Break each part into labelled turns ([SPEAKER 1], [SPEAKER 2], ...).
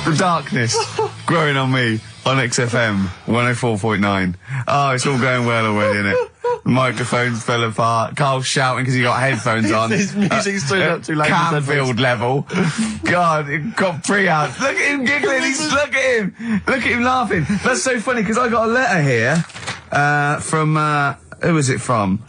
[SPEAKER 1] The darkness growing on me on XFM 104.9. Oh, it's all going well already, isn't it? The microphones fell apart. Carl's shouting because he got headphones on.
[SPEAKER 2] His music's turned up too loud.
[SPEAKER 1] Canfield level. God, it got pre-out. Look at him giggling. Look at him. Look at him laughing. That's so funny because I got a letter here from who was it from?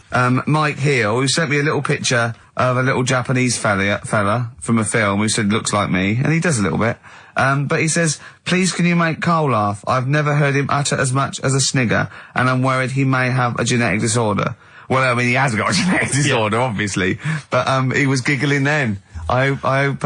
[SPEAKER 1] Mike Heel, who sent me a little picture of a little Japanese fella from a film who said looks like me, and he does a little bit. But he says, please can you make Karl laugh? I've never heard him utter as much as a snigger, and I'm worried he may have a genetic disorder. Well, I mean, he has got a genetic disorder, obviously, but he was giggling then. I hope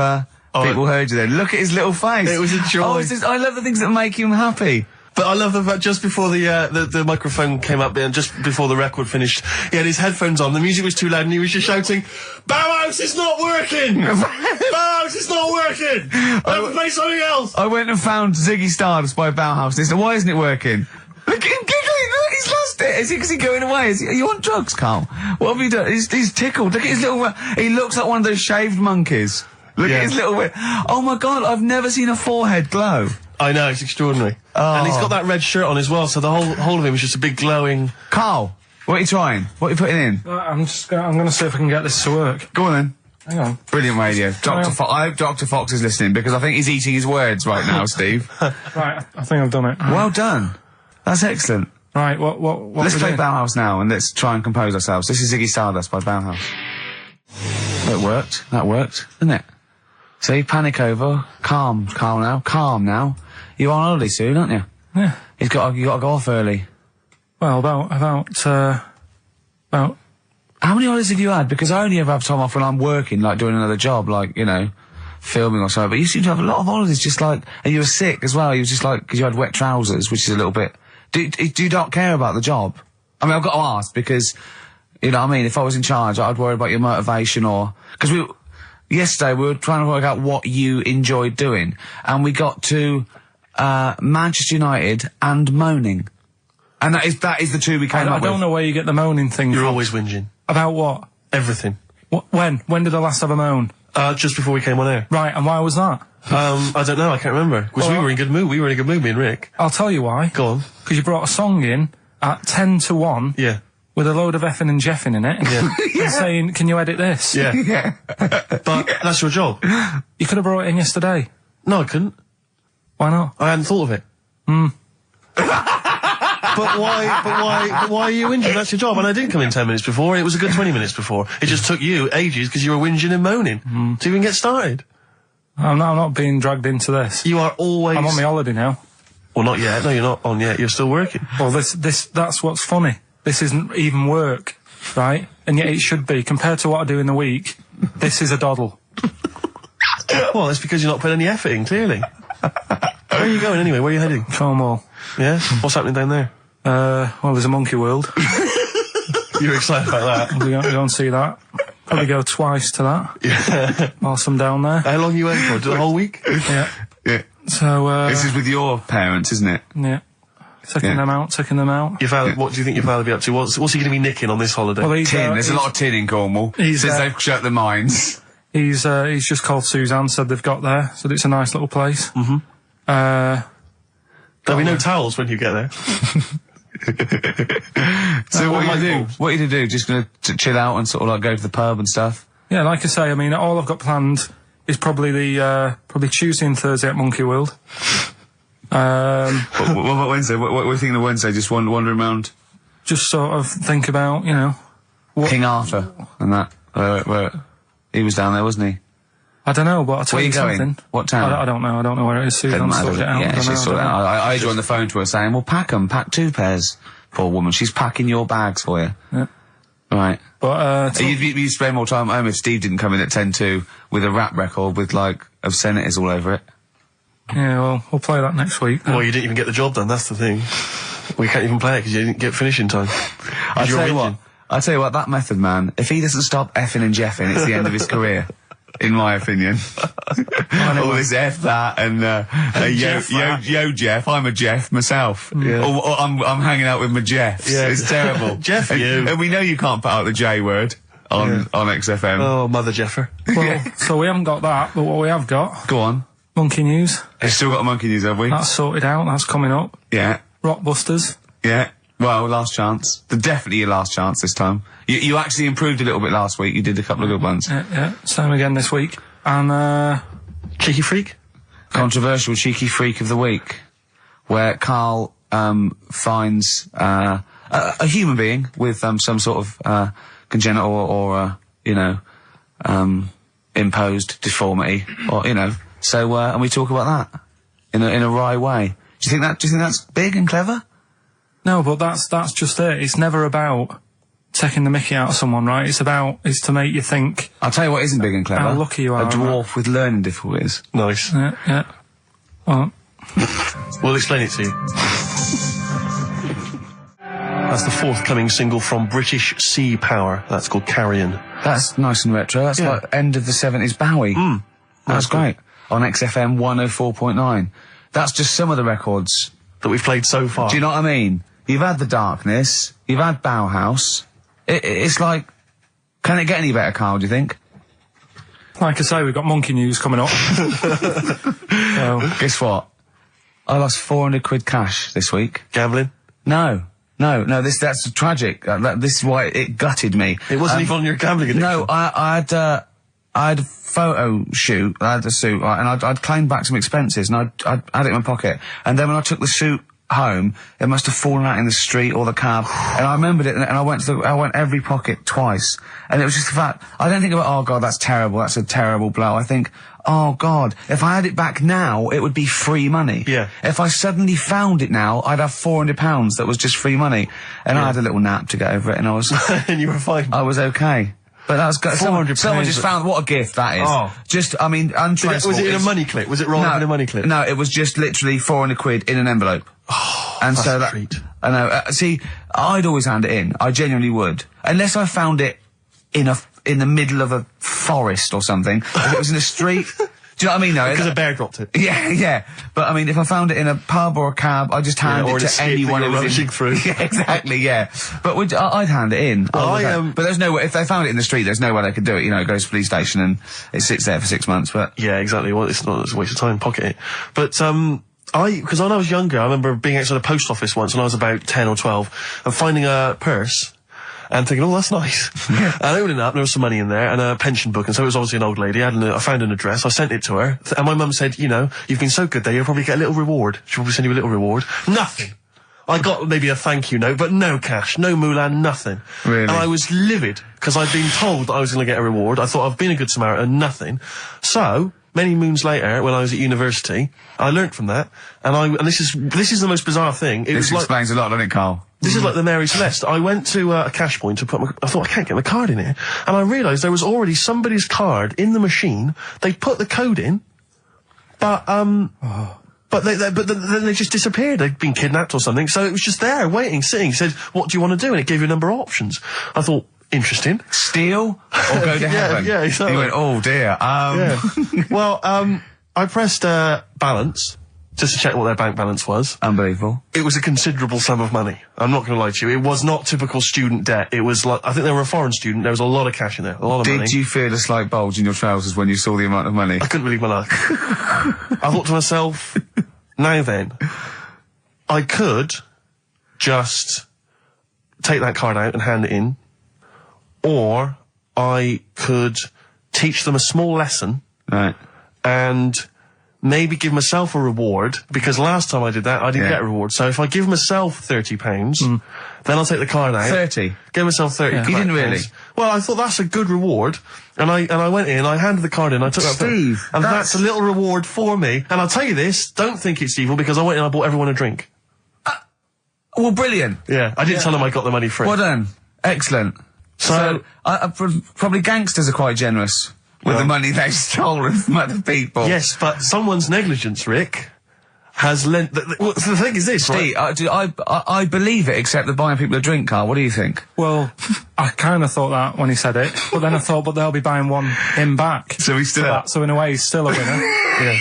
[SPEAKER 1] people heard you then. Look at his little face.
[SPEAKER 2] It was a joy.
[SPEAKER 1] Oh, I love the things that make him happy.
[SPEAKER 2] But I love the fact just before the microphone came up there and just before the record finished, he had his headphones on, the music was too loud and he was just shouting, Bauhaus, it's not working! Bauhaus, it's not working! I'll play something else!
[SPEAKER 1] I went and found Ziggy Stardust by Bauhaus and he said, why isn't it working? Look at him giggling, look, he's lost it! Is he going away? Are you on drugs, Karl? What have you done? He's tickled, look at his little, he looks like one of those shaved monkeys. Look at his little, oh my god, I've never seen a forehead glow.
[SPEAKER 2] I know, it's extraordinary. Oh. And he's got that red shirt on as well, so the whole of him is just a big glowing...
[SPEAKER 1] Karl, what are you trying? What are you putting in?
[SPEAKER 3] I'm gonna see if I can get this to work.
[SPEAKER 1] Go on then.
[SPEAKER 3] Hang on.
[SPEAKER 1] Brilliant radio. I hope Dr. Fox is listening, because I think he's eating his words right now, Steve.
[SPEAKER 3] Right, I think I've done it.
[SPEAKER 1] Well done. That's excellent.
[SPEAKER 3] Right, what
[SPEAKER 1] let's play Bauhaus now, and let's try and compose ourselves. This is Ziggy Stardust by Bauhaus. That worked. That worked, didn't it? See, panic over. Calm now. You're on holiday soon, aren't you?
[SPEAKER 3] Yeah.
[SPEAKER 1] You got to go off early.
[SPEAKER 3] Well, about...
[SPEAKER 1] How many holidays have you had? Because I only ever have time off when I'm working, like doing another job, like, you know, filming or something. But you seem to have a lot of holidays, just like... And you were sick as well. You was just like... Because you had wet trousers, which is a little bit... Do you not care about the job? I mean, I've got to ask, because... You know what I mean? If I was in charge, I'd worry about your motivation or... Because yesterday we were trying to work out what you enjoyed doing, and we got to Manchester United and moaning, and that is the two we came up with.
[SPEAKER 3] I don't know where you get the moaning thing from.
[SPEAKER 2] You're always whinging.
[SPEAKER 3] About what?
[SPEAKER 2] Everything.
[SPEAKER 3] When did I last have a moan?
[SPEAKER 2] Just before we came on air.
[SPEAKER 3] Right, and why was that?
[SPEAKER 2] I don't know, I can't remember. Because we were in good mood. We were in a good mood, me and Rick.
[SPEAKER 3] I'll tell you why.
[SPEAKER 2] Go on.
[SPEAKER 3] Because you brought a song in at 10 to 1.
[SPEAKER 2] Yeah.
[SPEAKER 3] With a load of effing and jeffing in it.
[SPEAKER 2] Yeah.
[SPEAKER 3] And saying, can you edit this?
[SPEAKER 2] Yeah. Yeah. But that's your job.
[SPEAKER 3] You could have brought it in yesterday.
[SPEAKER 2] No, I couldn't.
[SPEAKER 3] Why not?
[SPEAKER 2] I hadn't thought of it. But why are you whinging? That's your job. And I didn't come in 10 minutes before. It was a good 20 minutes before. It just took you ages because you were whinging and moaning to even get started.
[SPEAKER 3] I'm not being dragged into this.
[SPEAKER 2] You are always...
[SPEAKER 3] I'm on my holiday now.
[SPEAKER 2] Well, not yet. No, you're not on yet. You're still working.
[SPEAKER 3] Well, that's what's funny. This isn't even work, right? And yet it should be. Compared to what I do in the week, this is a doddle.
[SPEAKER 2] Well, that's because you're not putting any effort in, clearly. Where are you going anyway? Where are you heading?
[SPEAKER 3] Cornwall.
[SPEAKER 2] Yeah? What's happening down there?
[SPEAKER 3] Well, there's a monkey world.
[SPEAKER 2] You're excited about that?
[SPEAKER 3] We're going to see that. Probably go twice to that. Yeah. Whilst I'm down there.
[SPEAKER 2] How long are you waiting for? The whole week?
[SPEAKER 1] Yeah. Yeah.
[SPEAKER 3] So,
[SPEAKER 1] this is with your parents, isn't it?
[SPEAKER 3] Yeah. Taking them out.
[SPEAKER 2] Your father, what do you think your father will be up to? What's he going to be nicking on this holiday?
[SPEAKER 1] Well, tin. There's a lot of tin in Cornwall. Since they've shut the mines.
[SPEAKER 3] He's just called Suzanne, said they've got there. Said it's a nice little place.
[SPEAKER 2] There'll be no towels when you get there.
[SPEAKER 1] So what are you do? What are you to do? Just going to chill out and sort of like go to the pub and stuff?
[SPEAKER 3] Yeah, like I say, I mean, all I've got planned is probably probably Tuesday and Thursday at Monkey World.
[SPEAKER 1] What about Wednesday? What are you thinking of Wednesday? Just wandering around?
[SPEAKER 3] Just sort of think about, you know...
[SPEAKER 1] King Arthur and that. Where he was down there, wasn't he?
[SPEAKER 3] I don't know, but I'll tell you something.
[SPEAKER 1] Where are you going? What town?
[SPEAKER 3] I don't know. I don't know where it is. Suzanne sorted it out.
[SPEAKER 1] Yeah, she sorted it out. I heard you on the phone to her saying, well, pack 2 pairs. Poor woman. She's packing your bags for you. Yeah. Right.
[SPEAKER 3] But,
[SPEAKER 1] you'd spend more time at home if Steve didn't come in at 10-2 with a rap record with, like, obscenities all over it.
[SPEAKER 3] Yeah, well, we'll play that next week.
[SPEAKER 2] Well, you didn't even get the job done, that's the thing. We can't even play it because you didn't get finishing time.
[SPEAKER 1] I'll tell you what, that method man, if he doesn't stop effing and jeffing, it's the end of his career. In my opinion. All this F that and yo Jeff, I'm a Jeff myself. Yeah. Or I'm hanging out with my Jeffs. Yeah. It's terrible.
[SPEAKER 2] Jeff you.
[SPEAKER 1] And we know you can't put out the J word on XFM.
[SPEAKER 2] Oh, Mother Jeffer.
[SPEAKER 3] Well, so we haven't got that, but what we have got...
[SPEAKER 1] Go on.
[SPEAKER 3] Monkey News.
[SPEAKER 1] We've still got a Monkey News, have we?
[SPEAKER 3] That's sorted out. That's coming up.
[SPEAKER 1] Yeah.
[SPEAKER 3] Rockbusters.
[SPEAKER 1] Yeah. Well, last chance. Definitely your last chance this time. You actually improved a little bit last week. You did a couple of good ones.
[SPEAKER 3] Yeah. Same again this week. And,
[SPEAKER 2] Cheeky Freak?
[SPEAKER 1] Controversial Cheeky Freak of the Week, where Karl finds a human being with some sort of congenital or imposed deformity, or So and we talk about that in a wry way. Do you think that's big and clever?
[SPEAKER 3] no, but that's just it. It's never about taking the mickey out of someone, right? It's to make you think.
[SPEAKER 1] I'll tell you what isn't big and clever.
[SPEAKER 3] How lucky you are.
[SPEAKER 1] A dwarf with learning difficulties.
[SPEAKER 2] Nice.
[SPEAKER 3] Yeah. Well,
[SPEAKER 2] We'll explain it to you. That's the forthcoming single from British Sea Power. That's called Carrion.
[SPEAKER 1] That's nice and retro. That's like end of the 70s Bowie. That's great. On XFM 104.9. That's just some of the records
[SPEAKER 2] That we've played so far.
[SPEAKER 1] Do you know what I mean? You've had The Darkness, you've had Bauhaus. It's like, can it get any better, Karl, do you think?
[SPEAKER 3] like I say, we've got Monkey News coming up. So,
[SPEAKER 1] Guess what? I lost 400 quid cash this week.
[SPEAKER 2] Gambling?
[SPEAKER 1] No, that's tragic. This is why it gutted me.
[SPEAKER 2] It wasn't even on your gambling addiction.
[SPEAKER 1] No, I had a photo shoot, I had a suit, right, and I'd claimed back some expenses, and I'd had it in my pocket. And then when I took the suit home, it must have fallen out in the street or the cab. And I remembered it, and I went every pocket twice. And it was just the fact, I don't think about, oh God, that's terrible, that's a terrible blow. I think, oh God, if I had it back now, it would be free money.
[SPEAKER 2] Yeah.
[SPEAKER 1] If I suddenly found it now, I'd have £400 that was just free money. And I had a little nap to get over it, and I was...
[SPEAKER 2] And you were fine.
[SPEAKER 1] I was okay. But that was someone just found what a gift that is.
[SPEAKER 2] Oh.
[SPEAKER 1] Just, I mean, untraceable.
[SPEAKER 2] Was it in a money clip? Was it rolled up in a money clip?
[SPEAKER 1] No, it was just literally 400 quid in an envelope.
[SPEAKER 2] Oh,
[SPEAKER 1] and
[SPEAKER 2] that's
[SPEAKER 1] so
[SPEAKER 2] a
[SPEAKER 1] that,
[SPEAKER 2] treat.
[SPEAKER 1] I know. See, I'd always hand it in. I genuinely would, unless I found it in the middle of a forest or something. If it was in a street. Do you know what I mean? No,
[SPEAKER 2] Because a bear dropped it.
[SPEAKER 1] Yeah. But I mean, if I found it in a pub or a cab, I'd just hand it to anyone who was
[SPEAKER 2] rushing through.
[SPEAKER 1] Yeah, exactly. Yeah. But I'd hand it in. But there's no way. If they found it in the street, there's no way they could do it. You know, it goes to the police station and it sits there for 6 months. But
[SPEAKER 2] Yeah, exactly. Well, it's not, it's a waste of time, pocket it. But, because when I was younger, I remember being outside a post office once when I was about 10 or 12 and finding a purse and thinking, oh, that's nice.
[SPEAKER 1] Yeah.
[SPEAKER 2] And opening it up, there was some money in there and a pension book, and so it was obviously an old lady. I found an address, I sent it to her, and my mum said, you know, you've been so good there, you'll probably get a little reward. She'll probably send you a little reward. Nothing. I got maybe a thank you note, but no cash, no moolah, nothing.
[SPEAKER 1] Really?
[SPEAKER 2] And I was livid, because I'd been told that I was going to get a reward. I thought I've been a good Samaritan, nothing. So, many moons later, when I was at university, I learnt from that, and this is the most bizarre thing.
[SPEAKER 1] this explains a lot, doesn't it, Karl?
[SPEAKER 2] This is like the Mary Celeste. I went to a cash point to I thought, I can't get my card in here. And I realised there was already somebody's card in the machine. They put the code in, but then they just disappeared. They'd been kidnapped or something. So it was just there, waiting, sitting. It said, what do you want to do? And it gave you a number of options. I thought, interesting.
[SPEAKER 1] Steal or go to heaven?
[SPEAKER 2] Yeah, exactly.
[SPEAKER 1] You went, oh dear.
[SPEAKER 2] Yeah. Well, I pressed balance just to check what their bank balance was.
[SPEAKER 1] Unbelievable.
[SPEAKER 2] It was a considerable sum of money. I'm not going to lie to you. It was not typical student debt. It was like, I think they were a foreign student. There was a lot of cash in there. A lot of money.
[SPEAKER 1] Did you feel a slight bulge in your trousers when you saw the amount of money?
[SPEAKER 2] I couldn't believe my luck. I thought to myself, now then, I could just take that card out and hand it in, or I could teach them a small lesson.
[SPEAKER 1] Right.
[SPEAKER 2] And maybe give myself a reward, because last time I did that, I didn't get a reward. So if I give myself £30, then I'll take the card out.
[SPEAKER 1] 30?
[SPEAKER 2] Give myself 30.
[SPEAKER 1] You didn't really?
[SPEAKER 2] Well, I thought that's a good reward. And I went in, I handed the card in, I took that.
[SPEAKER 1] Steve,
[SPEAKER 2] and that's a little reward for me. And I'll tell you this, don't think it's evil, because I went in and I bought everyone a drink.
[SPEAKER 1] Well, brilliant.
[SPEAKER 2] Yeah, I didn't tell them I got the money free.
[SPEAKER 1] Well done. Excellent. So probably gangsters are quite generous with the money they've stolen from other people.
[SPEAKER 2] Yes, but someone's negligence, Rick, has lent... the thing is this,
[SPEAKER 1] Steve,
[SPEAKER 2] right?
[SPEAKER 1] I believe it, except that buying people a drink, Karl. What do you think?
[SPEAKER 3] well, I kind of thought that when he said it, but then I thought, but they'll be buying him back.
[SPEAKER 1] So he's still...
[SPEAKER 3] So in a way, he's still a winner.
[SPEAKER 2] Yeah.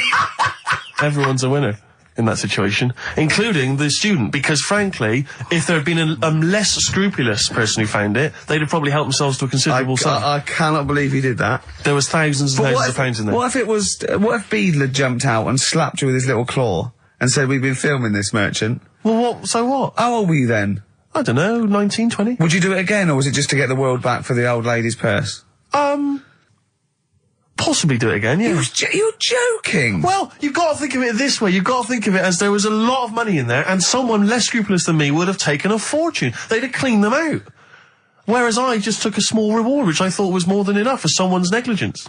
[SPEAKER 2] Everyone's a winner. in that situation, including the student, because frankly, if there had been a less scrupulous person who found it, they'd have probably helped themselves to a considerable sum.
[SPEAKER 1] I cannot believe he did that.
[SPEAKER 2] There was thousands and thousands of pounds in there.
[SPEAKER 1] What if Beadle had jumped out and slapped you with his little claw and said, we've been filming this, merchant?
[SPEAKER 2] Well, so what?
[SPEAKER 1] How old were you then?
[SPEAKER 2] I don't know, 19, 20?
[SPEAKER 1] Would you do it again, or was it just to get the world back for the old lady's purse?
[SPEAKER 2] Possibly do it again, yeah.
[SPEAKER 1] You're joking!
[SPEAKER 2] Well, you've got to think of it this way. You've got to think of it as there was a lot of money in there, and someone less scrupulous than me would have taken a fortune. They'd have cleaned them out. Whereas I just took a small reward, which I thought was more than enough for someone's negligence.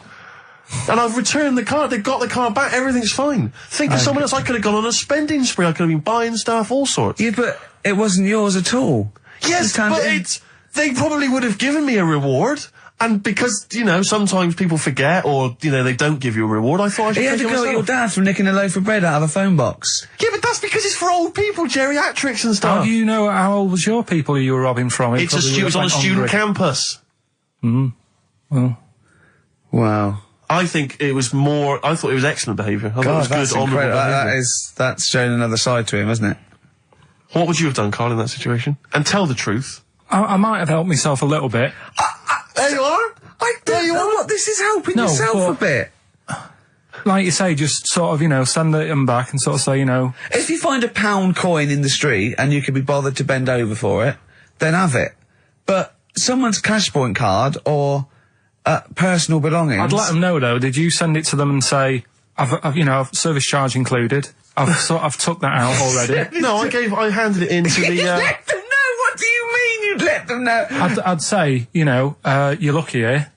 [SPEAKER 2] And I've returned the car. They've got the car back. Everything's fine. Think of someone else. I could have gone on a spending spree. I could have been buying stuff, all sorts.
[SPEAKER 1] Yeah, but it wasn't yours at all.
[SPEAKER 2] Yes, but they probably would have given me a reward. And because, you know, sometimes people forget or, you know, they don't give you a reward, I thought I should
[SPEAKER 1] You had to
[SPEAKER 2] take it
[SPEAKER 1] go at
[SPEAKER 2] myself.
[SPEAKER 1] your dad for nicking a loaf of bread out of a phone box.
[SPEAKER 2] Yeah, but that's because it's for old people, geriatrics and stuff.
[SPEAKER 3] How do you know how old was your people who you were robbing from?
[SPEAKER 2] It was on a student campus.
[SPEAKER 3] Well.
[SPEAKER 1] Wow.
[SPEAKER 2] I thought it was excellent behaviour. I thought it was
[SPEAKER 1] that's
[SPEAKER 2] good, honourable
[SPEAKER 1] incredible.
[SPEAKER 2] behaviour.
[SPEAKER 1] That's showing another side to him, isn't it?
[SPEAKER 2] What would you have done, Karl, in that situation? And tell the truth.
[SPEAKER 3] I might have helped myself a little bit.
[SPEAKER 2] There you are.
[SPEAKER 1] I don't know what this is helping
[SPEAKER 3] No,
[SPEAKER 1] yourself
[SPEAKER 3] but-
[SPEAKER 1] a bit.
[SPEAKER 3] Like you say, just sort of, you know, send them back and sort of say, you know...
[SPEAKER 1] If you find a £1 coin in the street and you can be bothered to bend over for it, then have it. But someone's cash point card or personal belongings...
[SPEAKER 3] I'd let them know, though. Did you send it to them and say, I've service charge included. I've took that out already.
[SPEAKER 2] No, I handed it in to the...
[SPEAKER 1] You let them know? What do you mean you'd let them know?
[SPEAKER 3] I'd say, you know, you're lucky here.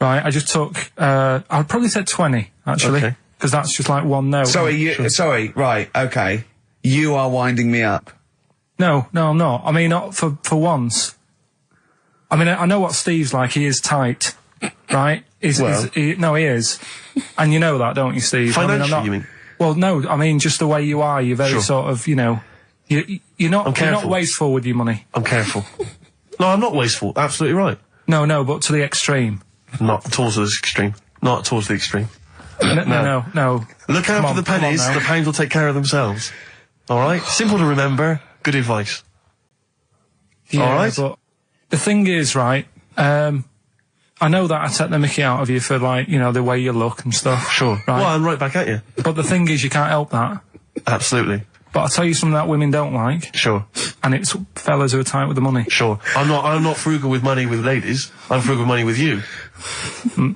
[SPEAKER 3] Right, I just took, I'd probably said 20, actually.
[SPEAKER 2] Okay.
[SPEAKER 3] Because that's just like one note.
[SPEAKER 1] Sorry, right, okay. You are winding me up.
[SPEAKER 3] No, I'm not. I mean, not for once. I mean, I know what Steve's like. He is tight, right? He is. And you know that, don't you, Steve?
[SPEAKER 2] Financially, you mean?
[SPEAKER 3] Well, no, I mean, just the way you are. You're very sort of, you know, you're not wasteful with your money.
[SPEAKER 2] I'm careful. No, I'm not wasteful. Absolutely right.
[SPEAKER 3] No, but to the extreme.
[SPEAKER 2] Not towards the extreme. Not towards the extreme.
[SPEAKER 3] No.
[SPEAKER 2] Look after the pennies, the pounds will take care of themselves. Alright? Simple to remember, good advice.
[SPEAKER 3] Yeah,
[SPEAKER 2] alright?
[SPEAKER 3] But the thing is, right, I know that I take the mickey out of you for, like, you know, the way you look and stuff.
[SPEAKER 2] Sure.
[SPEAKER 3] Right?
[SPEAKER 2] Well, I'm right back at you.
[SPEAKER 3] But the thing is, you can't help that.
[SPEAKER 2] Absolutely.
[SPEAKER 3] But I'll tell you something that women don't like.
[SPEAKER 2] Sure.
[SPEAKER 3] And it's fellas who are tight with the money.
[SPEAKER 2] Sure. I'm not frugal with money with ladies. I'm frugal with money with you.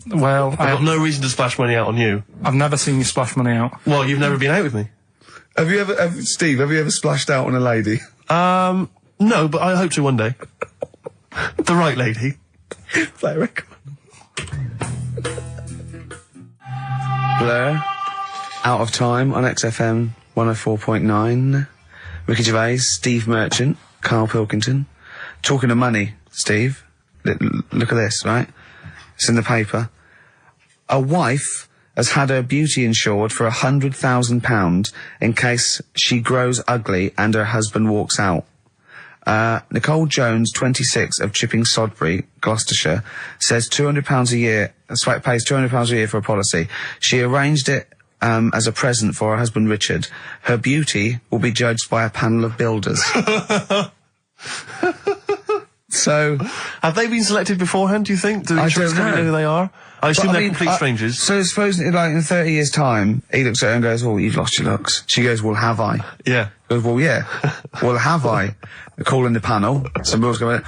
[SPEAKER 3] Well,
[SPEAKER 2] I've got no reason to splash money out on you.
[SPEAKER 3] I've never seen you splash money out.
[SPEAKER 2] Well, you've never been out with me.
[SPEAKER 1] Steve, have you ever splashed out on a lady?
[SPEAKER 2] No, but I hope to one day. The right lady.
[SPEAKER 1] Play a record. Blair, Out of Time on XFM 104.9. Ricky Gervais, Steve Merchant, Karl Pilkington. Talking of money, Steve. Look at this, right? It's in the paper. A wife has had her beauty insured for £100,000 in case she grows ugly and her husband walks out. Nicole Jones, 26, of Chipping Sodbury, Gloucestershire, says £200 a year, pays £200 a year for a policy. She arranged it as a present for her husband Richard. Her beauty will be judged by a panel of builders. So,
[SPEAKER 2] have they been selected beforehand, do you think? Do the insurance company know who they are? I assume they're complete strangers.
[SPEAKER 1] So suppose, like, in 30 years' time, he looks at her and goes, "Oh, you've lost your looks." She goes, "Well, have I?"
[SPEAKER 2] Yeah.
[SPEAKER 1] He goes, "Well, yeah." "Well, have I?" They're calling the panel. Somebody else going,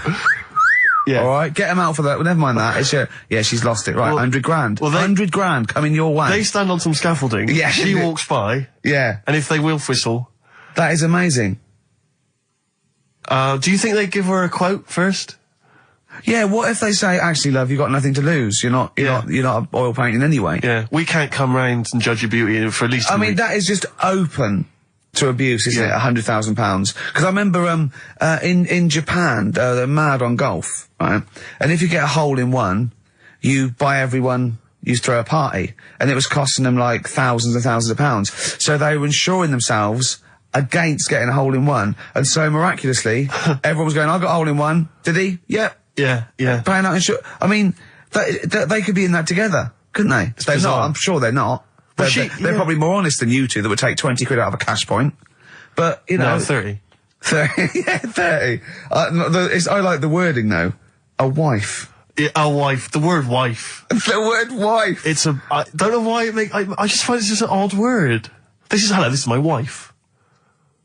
[SPEAKER 2] yeah.
[SPEAKER 1] "All right, get him out for that." Well, never mind that. It's yeah, she's lost it. Right,
[SPEAKER 2] Well,
[SPEAKER 1] 100 grand.
[SPEAKER 2] well,
[SPEAKER 1] 100 grand coming your way.
[SPEAKER 2] They stand on some scaffolding.
[SPEAKER 1] Yeah.
[SPEAKER 2] She walks by.
[SPEAKER 1] Yeah.
[SPEAKER 2] And if they will whistle.
[SPEAKER 1] That is amazing.
[SPEAKER 2] Do you think they give her a quote first?
[SPEAKER 1] Yeah, what if they say, "Actually, love, you've got nothing to lose. You're not oil painting anyway."
[SPEAKER 2] Yeah. We can't come round and judge your beauty for at least a week.
[SPEAKER 1] That is just open to abuse, isn't it? £100,000. Because I remember, in Japan, they're mad on golf, right? And if you get a hole in one, you throw a party. And it was costing them like thousands and thousands of pounds. So they were insuring themselves against getting a hole in one. And so miraculously, everyone was going, "I got a hole in one." "Did he?" "Yep."
[SPEAKER 2] Yeah.
[SPEAKER 1] Paying out insurance. I mean, they could be in that together, couldn't they? They're not. I'm sure they're not. They're probably more honest than you two that would take 20 quid out of a cash point. But, you know.
[SPEAKER 2] No, 30.
[SPEAKER 1] 30. Yeah, 30. I like the wording, though. A wife.
[SPEAKER 2] Yeah, a wife. The word wife.
[SPEAKER 1] The word wife.
[SPEAKER 2] I don't know why I just find it's just an odd word. This is my wife.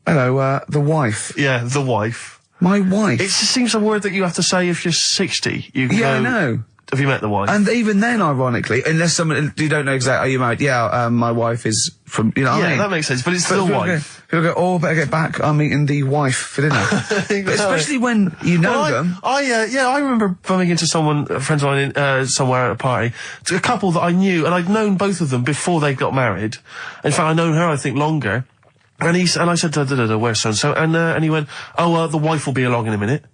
[SPEAKER 1] Hello, the wife.
[SPEAKER 2] Yeah, the wife.
[SPEAKER 1] My wife.
[SPEAKER 2] It just seems a word that you have to say if you're 60.
[SPEAKER 1] I know.
[SPEAKER 2] Have you met the wife?
[SPEAKER 1] And even then, ironically, unless someone, you don't know exactly, are you married? Yeah, my wife is from, you know what I mean?
[SPEAKER 2] Yeah, that makes sense, but it's the wife.
[SPEAKER 1] People go, better get back, I'm meeting the wife for dinner. But especially when you know them.
[SPEAKER 2] I remember bumping into friends of mine, somewhere at a party, a couple that I knew, and I'd known both of them before they got married. In fact, I'd known her, I think, longer. And I said, where's so-and-so? And he went, the wife will be along in a minute.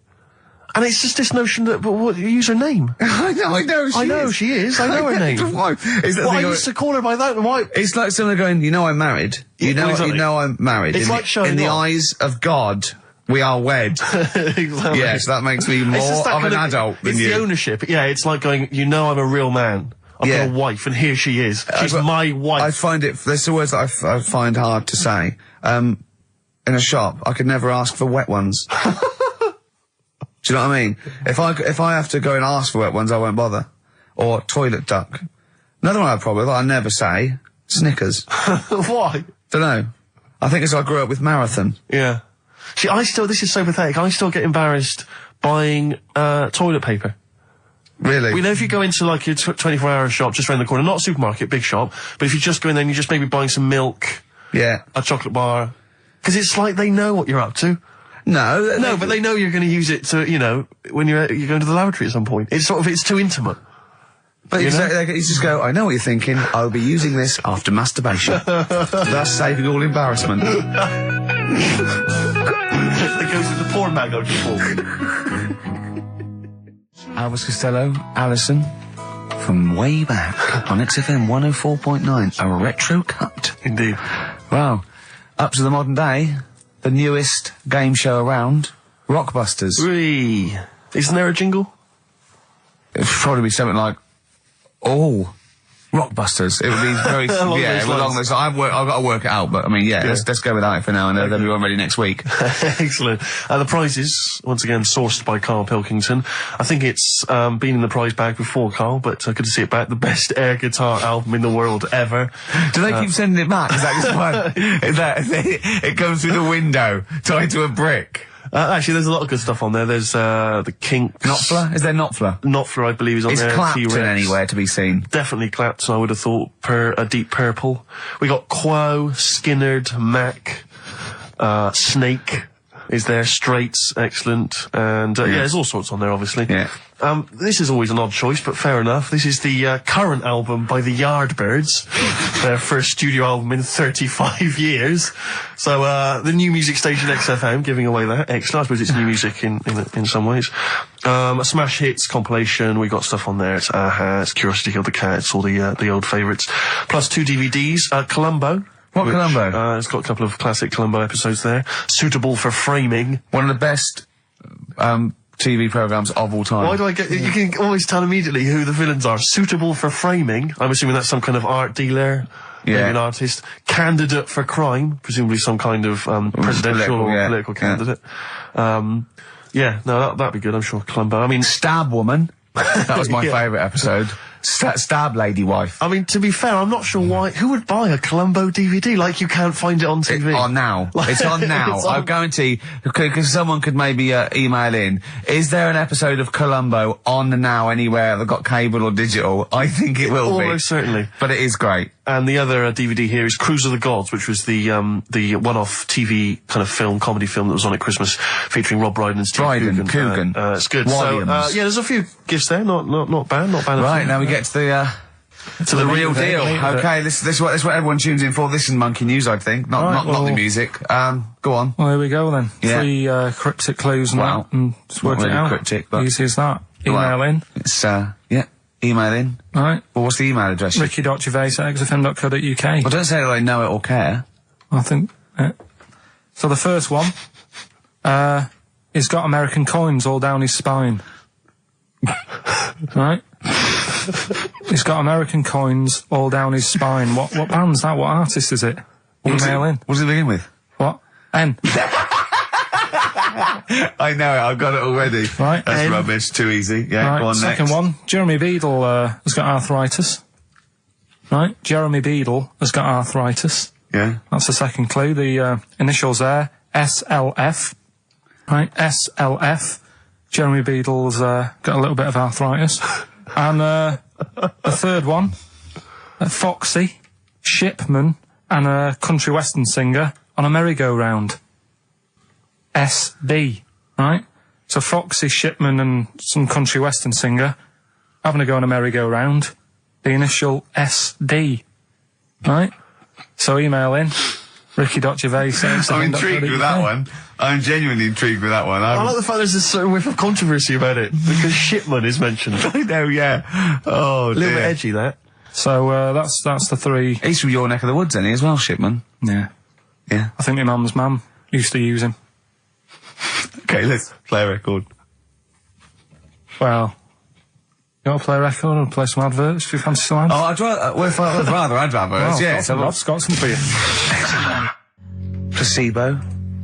[SPEAKER 2] And it's just this notion that, but what, use her name.
[SPEAKER 1] I know she is.
[SPEAKER 2] I know her name.
[SPEAKER 1] I
[SPEAKER 2] used to call her by that. Why?
[SPEAKER 1] It's like someone going, I'm married. You know I'm married.
[SPEAKER 2] It's like showing
[SPEAKER 1] in the eyes of God, we are wed.
[SPEAKER 2] Exactly.
[SPEAKER 1] Yes, that makes me more of an adult than you.
[SPEAKER 2] It's the ownership. Yeah, it's like going, I'm a real man. I've got a wife, and here she is. She's my wife.
[SPEAKER 1] I find there's the words that I find hard to say. In a shop, I could never ask for wet ones. Do you know what I mean? If I have to go and ask for wet ones, I won't bother. Or toilet duck. Another one I have a problem with, I never say, Snickers.
[SPEAKER 2] Why?
[SPEAKER 1] Dunno. I think it's I grew up with Marathon.
[SPEAKER 2] Yeah. See, this is so pathetic, I still get embarrassed buying, toilet paper.
[SPEAKER 1] Really?
[SPEAKER 2] We know if you go into like your 24-hour shop just around the corner, not a supermarket, big shop, but if you just go in there and you're just maybe buying some milk.
[SPEAKER 1] Yeah.
[SPEAKER 2] A chocolate bar. Because it's like they know what you're up to. No, but they know you're going to use it to, when you're going to the lavatory at some point. It's too intimate.
[SPEAKER 1] But you just go, I know what you're thinking, I'll be using this after masturbation. Thus saving all embarrassment.
[SPEAKER 2] It goes in the porn mag, don't you, Paul?
[SPEAKER 1] Elvis Costello, Alison, from way back on XFM 104.9, a retro cut.
[SPEAKER 2] Indeed.
[SPEAKER 1] Wow. Up to the modern day. The newest game show around, Rockbusters.
[SPEAKER 2] Whee! Isn't there a jingle?
[SPEAKER 1] It'd probably be something like, Rockbusters. It would be very, along those lines. I've got to work it out, but I mean, let's go without it for now, and they'll be all ready next week.
[SPEAKER 2] Excellent. The prizes, once again, sourced by Karl Pilkington. I think it's been in the prize bag before, Karl, but good to see it back. The best air guitar album in the world ever.
[SPEAKER 1] Do they keep sending it back? Is that just fun? It comes through the window, tied to a brick?
[SPEAKER 2] Actually, there's a lot of good stuff on there. There's the Kinks.
[SPEAKER 1] Knopfler? Is there Knopfler?
[SPEAKER 2] Knopfler, I believe, is on there.
[SPEAKER 1] Is Clapton anywhere to be seen?
[SPEAKER 2] Definitely Clapton, I would have thought. A Deep Purple. We got Quo, Skinnerd, Mac, Snake is there, Straits, excellent, and there's all sorts on there, obviously.
[SPEAKER 1] Yeah.
[SPEAKER 2] This is always an odd choice, but fair enough. This is the current album by the Yardbirds, their first studio album in 35 years. So the new music station XFM giving away that. Excellent. I suppose it's new music in some ways. A smash hits compilation. We got stuff on there. It's Aha, it's Curiosity Killed the Cat. It's all the old favourites. Plus 2 DVDs. Columbo.
[SPEAKER 1] What Columbo?
[SPEAKER 2] It's got a couple of classic Columbo episodes there. Suitable for framing.
[SPEAKER 1] One of the best TV programmes of all time.
[SPEAKER 2] Why do I get... You can always tell immediately who the villains are. Suitable for framing. I'm assuming that's some kind of art dealer.
[SPEAKER 1] Yeah.
[SPEAKER 2] Maybe an artist. Candidate for crime. Presumably some kind of presidential or political candidate. That'd be good, I'm sure. Columbo. I mean...
[SPEAKER 1] Stab Woman. That was my favourite episode. Stab Lady Wife.
[SPEAKER 2] I mean, to be fair, I'm not sure why. Who would buy a Columbo DVD? Like, you can't find it on TV.
[SPEAKER 1] It's on now. It's on now. I guarantee, because someone could maybe email in, is there an episode of Columbo on now anywhere that got cable or digital? I think it will be.
[SPEAKER 2] Almost certainly.
[SPEAKER 1] But it is great.
[SPEAKER 2] And the other DVD here is Cruise of the Gods, which was the one-off TV kind of comedy film that was on at Christmas, featuring Rob Brydon and Steve
[SPEAKER 1] Coogan.
[SPEAKER 2] It's good.
[SPEAKER 1] Williams.
[SPEAKER 2] So, there's a few gifts there. Not bad.
[SPEAKER 1] Right, now we get to the real deal. Okay, this is what everyone tunes in for. This is Monkey News, I think. Not the music. Go on.
[SPEAKER 3] Well, here we go then.
[SPEAKER 1] Yeah.
[SPEAKER 3] 3 cryptic clues and just work it out.
[SPEAKER 1] Cryptic, but
[SPEAKER 3] easy as that. Email in.
[SPEAKER 1] It's email in.
[SPEAKER 3] Right.
[SPEAKER 1] Well, what's the email address?
[SPEAKER 3] ricky.gervais@xfm.co.uk.
[SPEAKER 1] Well, don't say that I know it or care.
[SPEAKER 3] I think. So the first one, he's got American coins all down his spine. Right? He's got American coins all down his spine. What band's that? What artist is it? Email in.
[SPEAKER 1] What does it begin with?
[SPEAKER 3] What? N.
[SPEAKER 1] I know it, I've got it already.
[SPEAKER 3] Right.
[SPEAKER 1] That's rubbish, too easy. Yeah,
[SPEAKER 3] Right,
[SPEAKER 1] go on
[SPEAKER 3] second
[SPEAKER 1] next.
[SPEAKER 3] one. Jeremy Beadle has got arthritis. Right, Jeremy Beadle has got arthritis.
[SPEAKER 1] Yeah.
[SPEAKER 3] That's the second clue. The initials there, SLF. Right, SLF. Jeremy Beadle's got a little bit of arthritis. And the third one, Foxy, Shipman, and a country western singer on a merry-go-round. SB, right? So Foxy, Shipman, and some country western singer having a go on a merry-go-round. The initial SD, right? So email in, Ricky.Gervais.
[SPEAKER 1] I'm intrigued with that one. I'm genuinely intrigued with that one.
[SPEAKER 2] I like the fact there's a certain whiff of controversy about it, because Shipman is mentioned.
[SPEAKER 1] I know, yeah. Oh,
[SPEAKER 2] A little bit edgy, that.
[SPEAKER 3] So that's the three.
[SPEAKER 1] He's from your neck of the woods, isn't he, as well, Shipman?
[SPEAKER 3] Yeah.
[SPEAKER 1] Yeah.
[SPEAKER 3] I think my mum's mum used to use him.
[SPEAKER 1] Okay, let's play a record.
[SPEAKER 3] Well, you want to play a record or play some adverts if you fancy some ads?
[SPEAKER 1] Oh, I'd rather adverts, yeah.
[SPEAKER 3] I've got some for you.
[SPEAKER 1] Placebo,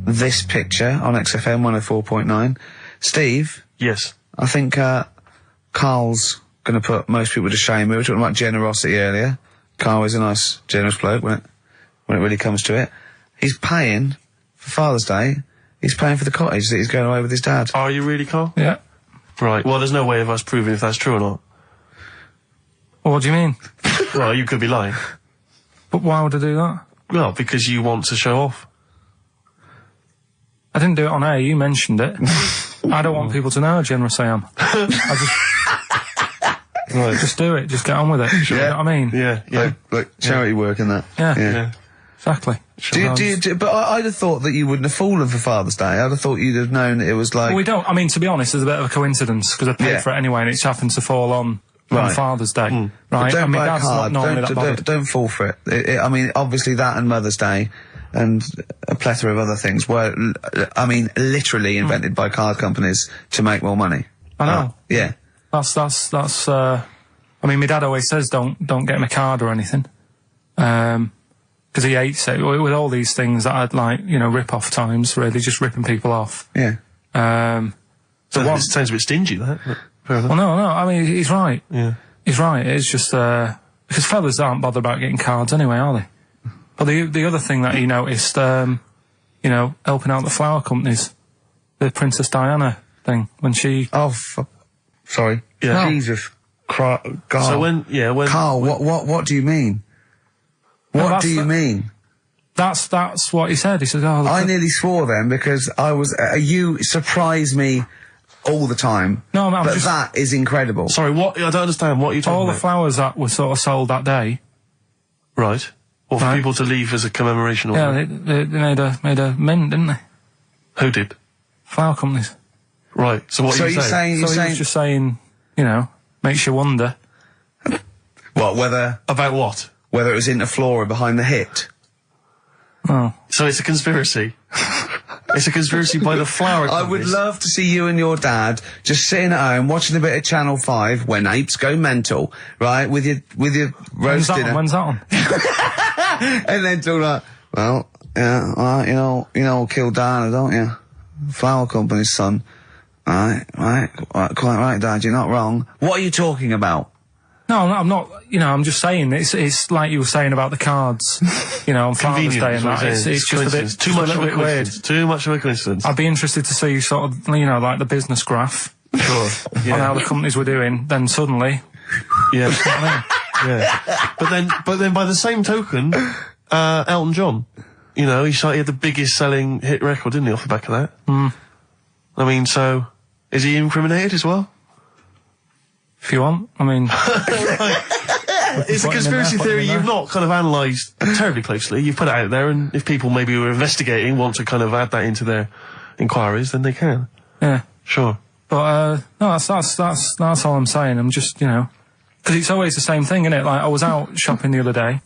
[SPEAKER 1] this picture on XFM 104.9. Steve,
[SPEAKER 2] Yes.
[SPEAKER 1] I think Karl's going to put most people to shame. We were talking about generosity earlier. Karl is a nice, generous bloke when it really comes to it. He's paying for Father's Day. He's paying for the cottage that he's going away with his dad.
[SPEAKER 2] Are you really, Karl?
[SPEAKER 3] Yeah.
[SPEAKER 2] Right. Well, there's no way of us proving if that's true or not.
[SPEAKER 3] Well, what do you mean?
[SPEAKER 2] Well, you could be lying.
[SPEAKER 3] But why would I do that?
[SPEAKER 2] Well, because you want to show off.
[SPEAKER 3] I didn't do it on air, you mentioned it. I don't want people to know how generous I am.
[SPEAKER 2] Right.
[SPEAKER 3] Just do it, just get on with it. You know what I mean?
[SPEAKER 2] Yeah, yeah.
[SPEAKER 1] Like charity work and that.
[SPEAKER 3] Yeah.
[SPEAKER 2] Yeah.
[SPEAKER 3] Exactly.
[SPEAKER 1] But I'd have thought that you wouldn't have fallen for Father's Day. I'd have thought you'd have known that it was like...
[SPEAKER 3] Well, we don't. I mean, to be honest, it's a bit of a coincidence, because I paid
[SPEAKER 1] Yeah.
[SPEAKER 3] for it anyway, and it's happened to fall on Father's Day.
[SPEAKER 1] But
[SPEAKER 3] Right?
[SPEAKER 1] don't
[SPEAKER 3] I mean,
[SPEAKER 1] buy a
[SPEAKER 3] Dad's not
[SPEAKER 1] card.
[SPEAKER 3] normally that bothered.
[SPEAKER 1] Don't fall for it. I mean, obviously that and Mother's Day and a plethora of other things were, I mean, literally invented by card companies to make more money.
[SPEAKER 3] I know.
[SPEAKER 1] Yeah.
[SPEAKER 3] That's, I mean, my dad always says don't get him a card or anything. Because he hates it. With all these things that I'd like, rip-off times, really, just ripping people off.
[SPEAKER 1] Yeah.
[SPEAKER 2] So it sounds a bit stingy, that. But fair enough.
[SPEAKER 3] Well, no, I mean, he's right.
[SPEAKER 2] Yeah.
[SPEAKER 3] He's right. It's just, because fellas aren't bothered about getting cards anyway, are they? But the other thing that he noticed, helping out the flower companies, the Princess Diana thing, when she...
[SPEAKER 1] Oh, sorry.
[SPEAKER 2] Yeah.
[SPEAKER 1] No. Jesus. Karl.
[SPEAKER 2] So when...
[SPEAKER 1] Karl, what do you mean? What do you mean?
[SPEAKER 3] That's what he said. He said, "Oh,
[SPEAKER 1] I nearly swore then because I was. You surprise me all the time.
[SPEAKER 3] No, I'm
[SPEAKER 1] but
[SPEAKER 3] just-
[SPEAKER 1] that is incredible.
[SPEAKER 2] Sorry, what? I don't understand. What are you talking
[SPEAKER 3] all
[SPEAKER 2] about?
[SPEAKER 3] the flowers that were sort of sold that day."
[SPEAKER 2] Right. Or for
[SPEAKER 3] Right.
[SPEAKER 2] people to leave as a commemoration or
[SPEAKER 3] Yeah,
[SPEAKER 2] something.
[SPEAKER 3] they made a mint, didn't they?
[SPEAKER 2] Who did?
[SPEAKER 3] Flower companies.
[SPEAKER 2] Right. So what
[SPEAKER 1] So
[SPEAKER 2] are you
[SPEAKER 1] you're
[SPEAKER 2] saying?
[SPEAKER 1] saying?
[SPEAKER 3] So he was just saying, makes you wonder.
[SPEAKER 1] What?
[SPEAKER 2] About what?
[SPEAKER 1] Whether it was Interflora behind the hit?
[SPEAKER 3] Oh,
[SPEAKER 2] So it's a conspiracy. It's a conspiracy by the flower
[SPEAKER 1] I would
[SPEAKER 2] companies.
[SPEAKER 1] love to see you and your dad just sitting at home watching a bit of Channel 5 when apes go mental, right? With your roast dinner.
[SPEAKER 3] when's that on?
[SPEAKER 1] And then talk like, well, yeah, you know, kill Diana, don't you? Flower company's son. Right, quite right, Dad, you're not wrong. What are you talking about?
[SPEAKER 3] No, I'm not. I'm just saying it's like you were saying about the cards, on Father's Day and that. It's just a bit
[SPEAKER 2] too much of a
[SPEAKER 3] bit weird.
[SPEAKER 2] coincidence. Too much of a coincidence.
[SPEAKER 3] I'd be interested to see sort of, like the business graph
[SPEAKER 2] Sure.
[SPEAKER 3] on how the companies were doing. Then suddenly,
[SPEAKER 2] Yeah. Yeah. But then by the same token, Elton John, he had the biggest selling hit record, didn't he, off the back of that? I mean, so, is he incriminated as well?
[SPEAKER 3] if you want, I mean,
[SPEAKER 2] It's a
[SPEAKER 3] put him in
[SPEAKER 2] conspiracy
[SPEAKER 3] there, put him
[SPEAKER 2] theory
[SPEAKER 3] in there.
[SPEAKER 2] you've not kind of analysed terribly closely. You've put it out there, and if people maybe who are investigating want to kind of add that into their inquiries, then they can.
[SPEAKER 3] yeah.
[SPEAKER 2] Sure.
[SPEAKER 3] But no, that's all I'm saying. I'm just because it's always the same thing, isn't it? Like I was out shopping the other day,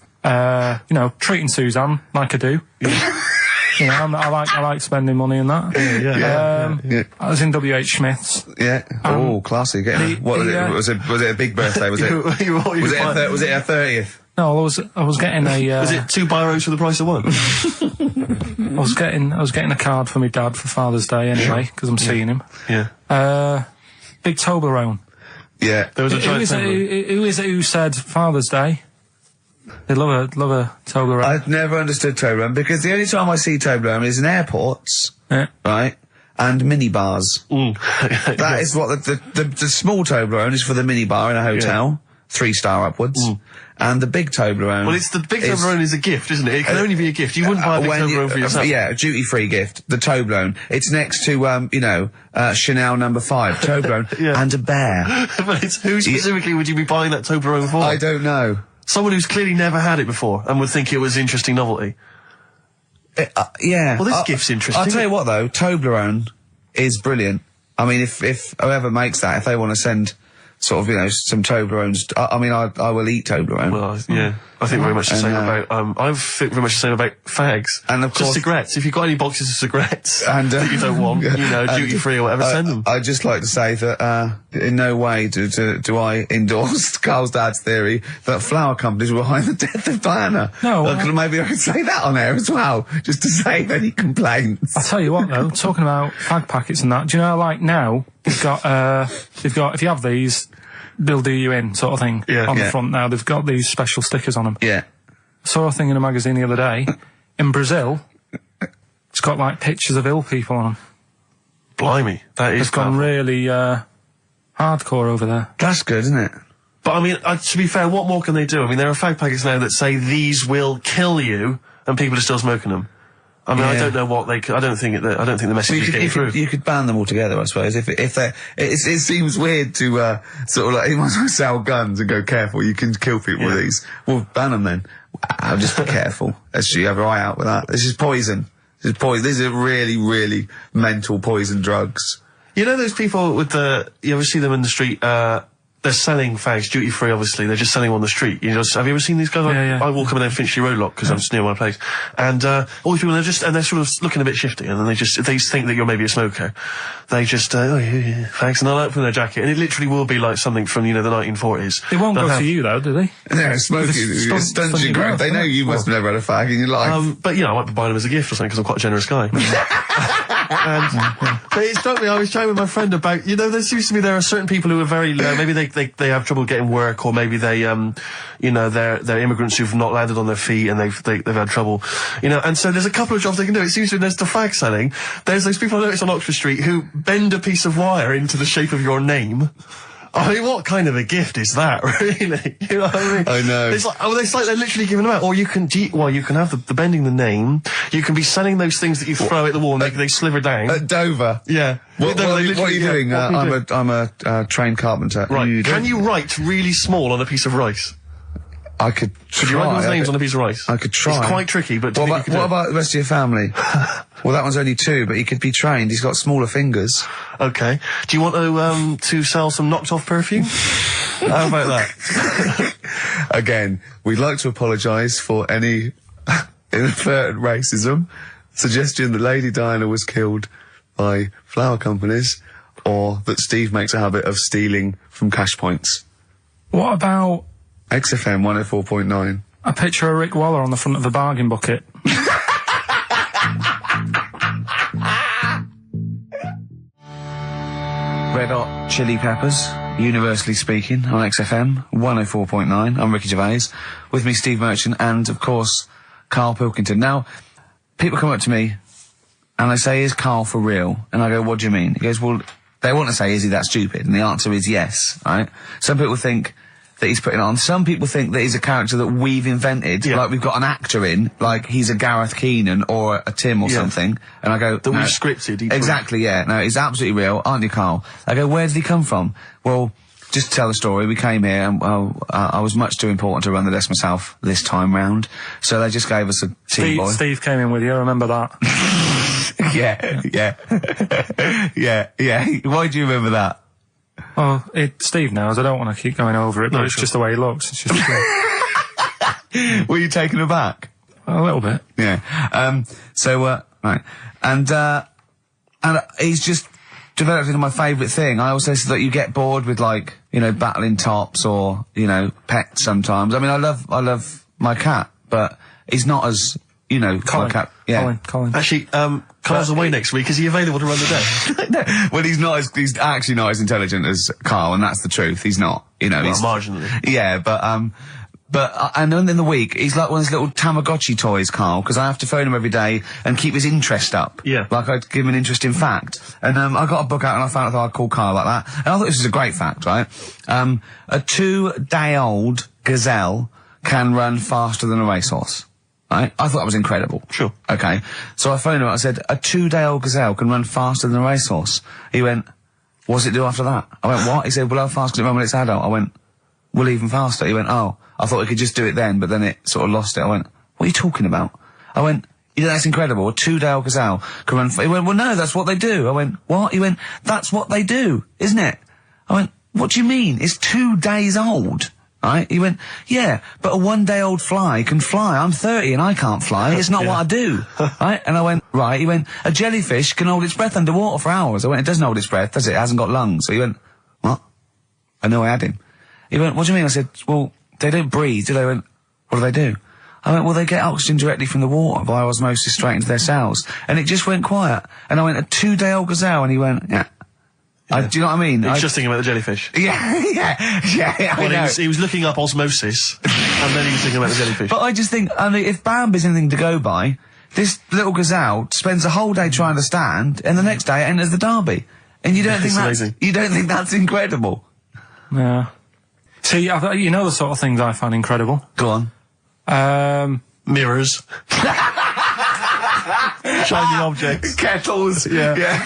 [SPEAKER 3] treating Suzanne like I do. You know, I like spending money and that.
[SPEAKER 2] Yeah.
[SPEAKER 3] I was in WH Smith's.
[SPEAKER 1] Yeah. Classy. Was it a big birthday? Was it? Was it a 30th?
[SPEAKER 3] No, I was getting a.
[SPEAKER 2] Was it 2 biros for the price of one?
[SPEAKER 3] I was getting a card for my dad for Father's Day anyway, because I'm seeing him.
[SPEAKER 2] Yeah.
[SPEAKER 3] Big Toblerone.
[SPEAKER 1] Yeah.
[SPEAKER 2] There was a giant
[SPEAKER 3] Who is it who said Father's Day? They love a Toblerone.
[SPEAKER 1] I've never understood Toblerone because the only time I see Toblerone is in airports, right, and minibars. That is what the small Toblerone is for the minibar in a hotel, 3-star upwards, and the big Toblerone.
[SPEAKER 2] Well, it's the big Toblerone is a gift, isn't it? It can only be a gift. You wouldn't buy a big Toblerone for yourself.
[SPEAKER 1] Yeah, a duty-free gift. The Toblerone. It's next to Chanel No. 5 Toblerone and a bear.
[SPEAKER 2] But it's who specifically would you be buying that Toblerone for?
[SPEAKER 1] I don't know.
[SPEAKER 2] Someone who's clearly never had it before and would think it was interesting novelty.
[SPEAKER 1] Yeah.
[SPEAKER 2] Well, this gift's interesting.
[SPEAKER 1] I'll tell you what, though, Toblerone is brilliant. I mean, if whoever makes that, if they want to send sort of, some Toblerones, I will eat Toblerone.
[SPEAKER 2] Well, yeah. I think very much the same about, I think very much the same about fags.
[SPEAKER 1] And of course.
[SPEAKER 2] Just cigarettes. If you've got any boxes of cigarettes
[SPEAKER 1] that
[SPEAKER 2] you don't want, duty free or whatever, send them.
[SPEAKER 1] I'd just like to say that, in no way do I endorse Karl's dad's theory that flower companies were behind the death of Diana.
[SPEAKER 3] No.
[SPEAKER 1] Maybe I could say that on air as well, just to save any complaints.
[SPEAKER 3] I'll tell you what though, talking about fag packets and that, do you know, like now, they've got, if you have these, they'll do you in, sort of thing, on the front now. They've got these special stickers on them.
[SPEAKER 1] Yeah.
[SPEAKER 3] I saw a thing in a magazine the other day. In Brazil, it's got, like, pictures of ill people on them.
[SPEAKER 2] Blimey. That is
[SPEAKER 3] It's gone really, hardcore over there.
[SPEAKER 1] That's good, isn't it?
[SPEAKER 2] But, I mean, to be fair, what more can they do? I mean, there are fag packets now that say these will kill you, and people are still smoking them. I mean, I don't know what they could, I don't think the message is getting through.
[SPEAKER 1] You could ban them altogether, I suppose. If it seems weird to, sort of like, you might as well sell guns and go, careful, you can kill people with these. Well, ban them then. I'll just be careful. Let's have your eye out with that. This is poison. These are really, really mental poison drugs.
[SPEAKER 2] You know those people with you ever see them in the street, they're selling fags duty free, obviously. They're just selling them on the street. Have you ever seen these guys? I walk up and down Finchley Road lot because I'm just near my place. And, all these people, they're sort of looking a bit shifty and then they think that you're maybe a smoker. They just, fags, and they'll open their jacket and it literally will be like something from, the 1940s.
[SPEAKER 3] They won't go for you though, do they?
[SPEAKER 1] No, smoking. It stunts your growth. They know you must have never had a fag in your life.
[SPEAKER 2] But, I might be buying them as a gift or something because I'm quite a generous guy. But it struck me, I was chatting with my friend about, there seems to be, there are certain people who are very, maybe they have trouble getting work, or maybe they, they're immigrants who've not landed on their feet and they've had trouble, and so there's a couple of jobs they can do. It seems to be there's the fag selling. There's those people I noticed on Oxford Street who bend a piece of wire into the shape of your name. I mean, what kind of a gift is that, really? You know what I mean?
[SPEAKER 1] I know.
[SPEAKER 2] It's like they're literally giving them out. Or you can have the bending the name. You can be selling those things that you throw at the wall and they sliver down.
[SPEAKER 1] At Dover?
[SPEAKER 2] Yeah.
[SPEAKER 1] What are you doing? I'm a trained carpenter.
[SPEAKER 2] Right. Can you write really small on a piece of rice?
[SPEAKER 1] I could try.
[SPEAKER 2] Could you write those names on a piece of rice?
[SPEAKER 1] I could try.
[SPEAKER 2] It's quite tricky, but
[SPEAKER 1] what about the rest of your family? Well, that one's only 2, but he could be trained. He's got smaller fingers.
[SPEAKER 2] Okay. Do you want to sell some knocked-off perfume? How about that?
[SPEAKER 1] Again, we'd like to apologise for any inadvertent racism, suggestion that Lady Diana was killed by flower companies, or that Steve makes a habit of stealing from cash points.
[SPEAKER 3] What about
[SPEAKER 1] XFM 104.9.
[SPEAKER 3] a picture of Rick Waller on the front of a bargain bucket?
[SPEAKER 1] Red Hot Chili Peppers, universally speaking, on XFM 104.9. I'm Ricky Gervais. With me, Steve Merchant, and, of course, Karl Pilkington. Now, people come up to me, and they say, is Karl for real? And I go, what do you mean? He goes, well, they want to say, is he that stupid? And the answer is yes, right? Some people think that he's putting on. Some people think that he's a character that we've invented, like we've got an actor in, like he's a Gareth Keenan or a Tim or something. And I go,
[SPEAKER 2] that we've scripted.
[SPEAKER 1] Exactly, yeah. No, he's absolutely real, aren't you, Karl? I go, where did he come from? Well, just to tell the story, we came here and I was much too important to run the desk myself this time round, so they just gave us a tea boy.
[SPEAKER 3] Steve came in with you, I remember that.
[SPEAKER 1] yeah. Why do you remember that?
[SPEAKER 3] Oh, Steve knows. I don't want to keep going over it, but it's just the way he looks. It's just.
[SPEAKER 1] Were you taken aback?
[SPEAKER 3] A little bit.
[SPEAKER 1] Yeah. Right. And he's just developed into my favourite thing. I also said that you get bored with, like, you know, battling tops or, you know, pets sometimes. I mean, I love my cat, but he's not as, you know,
[SPEAKER 3] Colin.
[SPEAKER 1] my cat. Yeah.
[SPEAKER 3] Colin.
[SPEAKER 2] Actually, Carl's away next week. Is he available to run the day?
[SPEAKER 1] No, well, he's actually not as intelligent as Karl, and that's the truth. He's not, you know.
[SPEAKER 2] Well,
[SPEAKER 1] he's
[SPEAKER 2] marginally.
[SPEAKER 1] Yeah, but and then in the week, he's like one of those little Tamagotchi toys, Karl, because I have to phone him every day and keep his interest up.
[SPEAKER 2] Yeah.
[SPEAKER 1] Like I'd give him an interesting fact. And I got a book out and I found out I'd call Karl like that. And I thought this was a great fact, right? A 2-day-old gazelle can run faster than a racehorse. Right? I thought that was incredible.
[SPEAKER 2] Sure.
[SPEAKER 1] Okay. So I phoned him up, I said, a 2-day-old gazelle can run faster than a racehorse. He went, what does it do after that? I went, what? He said, well, how fast can it run when it's adult? I went, well, even faster. He went, oh, I thought we could just do it then, but then it sort of lost it. I went, what are you talking about? I went, yeah, that's incredible. A 2-day-old gazelle can run. He went, well, no, that's what they do. I went, what? He went, that's what they do, isn't it? I went, what do you mean? It's 2 days old. Right? He went, yeah, but a 1-day-old fly can fly. I'm 30 and I can't fly. It's not what I do. Right? And I went, right. He went, a jellyfish can hold its breath underwater for hours. I went, it doesn't hold its breath, does it? It hasn't got lungs. So he went, what? I know I had him. He went, what do you mean? I said, well, they don't breathe, do they? He went, what do? I went, well, they get oxygen directly from the water via osmosis straight into their cells. And it just went quiet. And I went, a 2-day-old gazelle? And he went, yeah. Do you know what I mean?
[SPEAKER 2] He's just thinking about the jellyfish.
[SPEAKER 1] Yeah, I know.
[SPEAKER 2] He was looking up osmosis, and then he was thinking about the jellyfish.
[SPEAKER 1] But I just think, I mean, if Bambi's anything to go by, this little gazelle spends a whole day trying to stand, and the next day it enters the derby. And you don't think that's incredible?
[SPEAKER 3] Yeah. See, you know the sort of things I find incredible.
[SPEAKER 1] Go on.
[SPEAKER 2] Mirrors. Shiny objects.
[SPEAKER 1] Kettles. Yeah.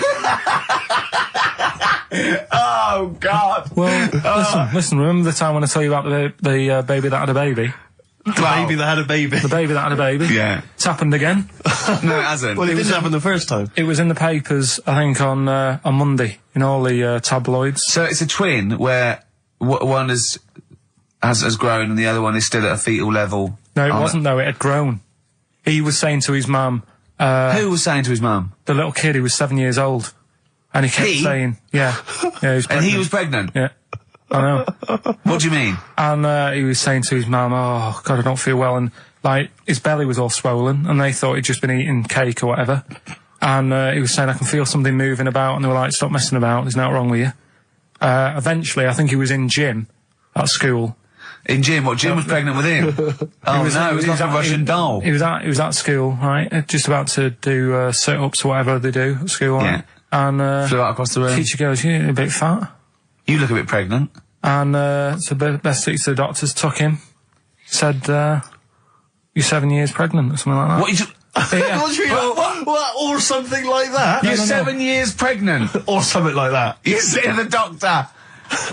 [SPEAKER 1] Oh, God.
[SPEAKER 3] Well, listen, remember the time when I told you about the baby that had a baby?
[SPEAKER 2] The baby that had a baby.
[SPEAKER 3] The baby that had a baby?
[SPEAKER 1] Yeah.
[SPEAKER 3] It's happened again.
[SPEAKER 1] No, it hasn't.
[SPEAKER 2] Well, it didn't happen the first time.
[SPEAKER 3] It was in the papers, I think, on Monday, in all the tabloids.
[SPEAKER 1] So it's a twin where one has grown and the other one is still at a fetal level.
[SPEAKER 3] No, it wasn't, though. It had grown. He was saying to his mum...
[SPEAKER 1] Who was saying to his mum?
[SPEAKER 3] The little kid who was 7 years old. And he kept saying... Yeah. He was pregnant.
[SPEAKER 1] And he was pregnant?
[SPEAKER 3] Yeah. I know.
[SPEAKER 1] What do you mean?
[SPEAKER 3] And he was saying to his mum, oh, God, I don't feel well. And, like, his belly was all swollen, and they thought he'd just been eating cake or whatever. And he was saying, I can feel something moving about, and they were like, stop messing about, there's nothing wrong with you. Eventually, I think he was in gym at school.
[SPEAKER 1] In gym? What, Jim was pregnant with him? Oh, no, it was like a Russian doll.
[SPEAKER 3] He was at school, right, just about to do sit-ups or whatever they do at school, right?
[SPEAKER 1] Yeah.
[SPEAKER 3] And
[SPEAKER 1] flew out across the room.
[SPEAKER 3] Teacher goes, you're a bit fat.
[SPEAKER 1] You look a bit pregnant.
[SPEAKER 3] And so best to the doctors, took him, said, you're 7 years pregnant or something like that.
[SPEAKER 1] What, you
[SPEAKER 2] What? Or something like that?
[SPEAKER 1] You're 7 years pregnant.
[SPEAKER 2] Or something like that.
[SPEAKER 1] You say to the doctor,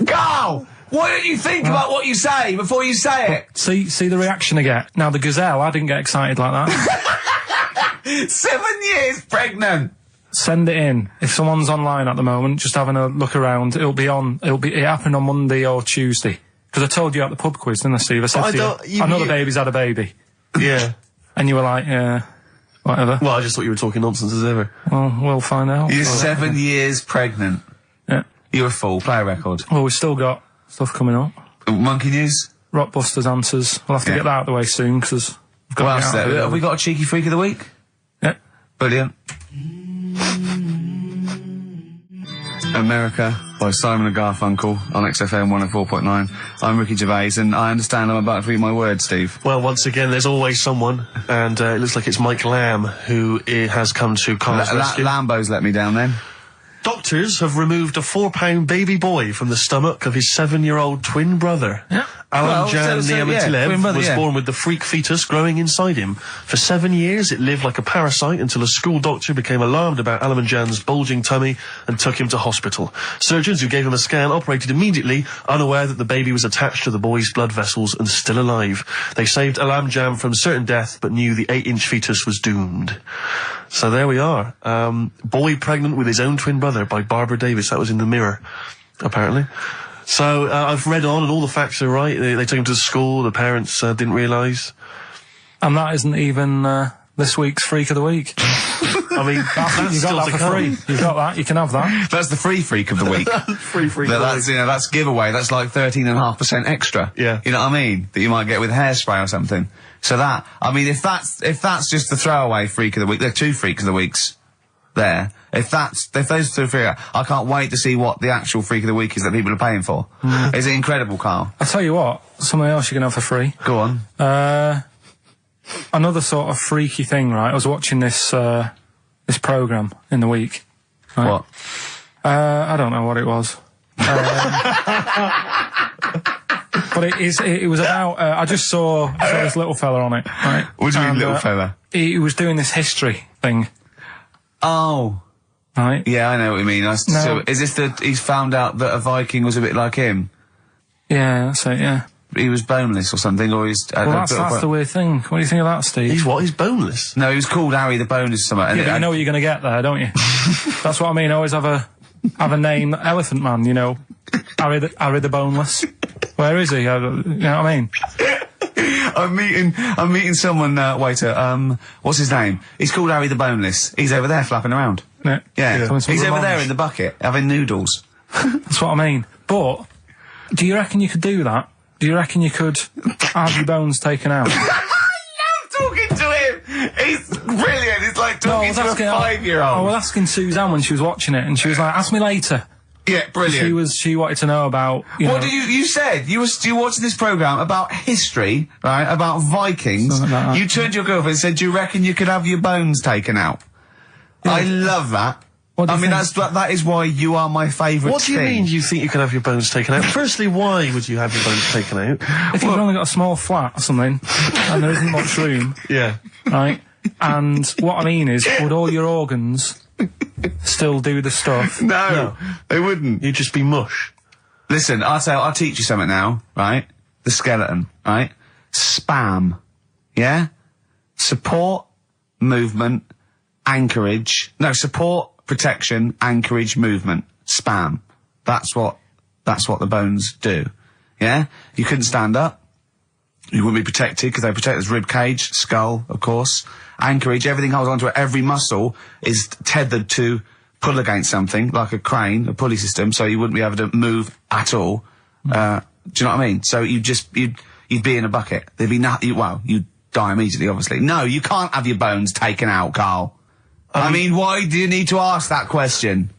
[SPEAKER 1] Karl, why don't you think about what you say before you say it?
[SPEAKER 3] See the reaction I get. Now, the gazelle, I didn't get excited like that.
[SPEAKER 1] 7 years pregnant.
[SPEAKER 3] Send it in. If someone's online at the moment, just having a look around, it happened on Monday or Tuesday. Because I told you at the pub quiz, didn't I, Steve? I said to you, I know the baby's had a baby.
[SPEAKER 2] Yeah.
[SPEAKER 3] And you were like, yeah, whatever.
[SPEAKER 2] Well, I just thought you were talking nonsense as ever.
[SPEAKER 3] Well, we'll find out.
[SPEAKER 1] You're 7 years pregnant.
[SPEAKER 3] Yeah.
[SPEAKER 1] You're a fool. Play a record.
[SPEAKER 3] Well, we've still got stuff coming up.
[SPEAKER 1] Monkey news?
[SPEAKER 3] Rockbusters answers. We'll have to get that out of the way soon, because we've got to get out of it.
[SPEAKER 1] Have we got a cheeky freak of the week?
[SPEAKER 3] Yeah.
[SPEAKER 1] Brilliant. America by Simon and Garfunkel on XFM 104.9. I'm Ricky Gervais, and I understand I'm about to read my words, Steve.
[SPEAKER 2] Well, once again, there's always someone, and it looks like it's Mike Lamb who has come to Karl's rescue.
[SPEAKER 1] Lambo's let me down then.
[SPEAKER 2] Doctors have removed a 4-pound baby boy from the stomach of his 7-year-old twin brother.
[SPEAKER 3] Yeah.
[SPEAKER 2] Alan Jan Niamatilev was
[SPEAKER 1] yeah.
[SPEAKER 2] born with the freak fetus growing inside him. For 7 years, it lived like a parasite until a school doctor became alarmed about Alan Jan's bulging tummy and took him to hospital. Surgeons who gave him a scan operated immediately, unaware that the baby was attached to the boy's blood vessels and still alive. They saved Alan Jan from certain death, but knew the 8-inch fetus was doomed. So there we are. Boy pregnant with his own twin brother by Barbara Davis. That was in the Mirror, apparently. So I've read on, and all the facts are right. They took him to school. The parents didn't realise.
[SPEAKER 3] And that isn't even this week's Freak of the Week.
[SPEAKER 2] I mean, that's
[SPEAKER 3] You
[SPEAKER 2] still
[SPEAKER 3] got
[SPEAKER 2] to
[SPEAKER 3] that for
[SPEAKER 2] come.
[SPEAKER 3] free. You got that. You can have that.
[SPEAKER 1] That's the free freak of the week.
[SPEAKER 2] Free.
[SPEAKER 1] That's, that's giveaway. That's like 13.5% extra.
[SPEAKER 2] Yeah.
[SPEAKER 1] You know what I mean? That you might get with hairspray or something. So that, I mean, if that's just the throwaway freak of the week, there are 2 freaks of the weeks there. If those 2 freaks, I can't wait to see what the actual freak of the week is that people are paying for. Is it incredible, Karl?
[SPEAKER 3] I tell you what, something else you can have for free.
[SPEAKER 1] Go on.
[SPEAKER 3] Another sort of freaky thing, right? I was watching this program in the week. Right?
[SPEAKER 1] What?
[SPEAKER 3] I don't know what it was. But it was about, I just saw this little fella on it, right?
[SPEAKER 1] What do you mean, little fella?
[SPEAKER 3] He was doing this history thing.
[SPEAKER 1] Oh.
[SPEAKER 3] Right?
[SPEAKER 1] Yeah, I know what you mean. So, is this he's found out that a Viking was a bit like him?
[SPEAKER 3] Yeah, that's it, yeah.
[SPEAKER 1] He was boneless or something, or he's...
[SPEAKER 3] Well, that's the weird thing. What do you think of that, Steve?
[SPEAKER 2] He's what? He's boneless?
[SPEAKER 1] No, he was called Harry the Boneless or something.
[SPEAKER 3] Yeah, but you know what you're going to get there, don't you? That's what I mean. Always have a name, Elephant Man, you know. Harry the Boneless. Where is he? You know what I mean?
[SPEAKER 1] I'm meeting someone, waiter, what's his name? He's called Harry the Boneless. He's over there flapping around.
[SPEAKER 3] Yeah.
[SPEAKER 1] Yeah.
[SPEAKER 3] Having some
[SPEAKER 1] He's over
[SPEAKER 3] revenge.
[SPEAKER 1] there in the bucket, having noodles.
[SPEAKER 3] That's what I mean. But, do you reckon you could do that? Do you reckon you could have your bones taken out?
[SPEAKER 1] I love talking to him! He's brilliant, it's like talking to a 5-year-old.
[SPEAKER 3] I was asking Suzanne when she was watching it, and she was like, ask me later.
[SPEAKER 1] Yeah, brilliant.
[SPEAKER 3] She wanted to know about,
[SPEAKER 1] What did you said? You were watching this programme about history, right? About Vikings.
[SPEAKER 3] Something like that.
[SPEAKER 1] You turned to your girlfriend and said, do you reckon you could have your bones taken out?
[SPEAKER 3] Yeah.
[SPEAKER 1] I love that.
[SPEAKER 3] What do you think?
[SPEAKER 1] That is why you are my favourite
[SPEAKER 2] What do you mean you think you can have your bones taken out? Firstly, why would you have your bones taken out?
[SPEAKER 3] If you've only got a small flat or something, and there isn't much room,
[SPEAKER 2] Yeah.
[SPEAKER 3] right? And what I mean is, would all your organs still do the stuff?
[SPEAKER 1] No, they wouldn't.
[SPEAKER 2] You'd just be mush.
[SPEAKER 1] Listen, I'll teach you something now, right? The skeleton, right? Spam. Yeah? Support, movement, anchorage. No, support, protection, anchorage, movement. Spam. That's what the bones do. Yeah? You couldn't stand up. You wouldn't be protected because they protect his rib cage, skull, of course. Anchorage, everything holds onto it. Every muscle is tethered to pull against something, like a crane, a pulley system, so you wouldn't be able to move at all. Do you know what I mean? So you'd be in a bucket. There'd be you'd die immediately, obviously. No, you can't have your bones taken out, Karl. I mean, why do you need to ask that question?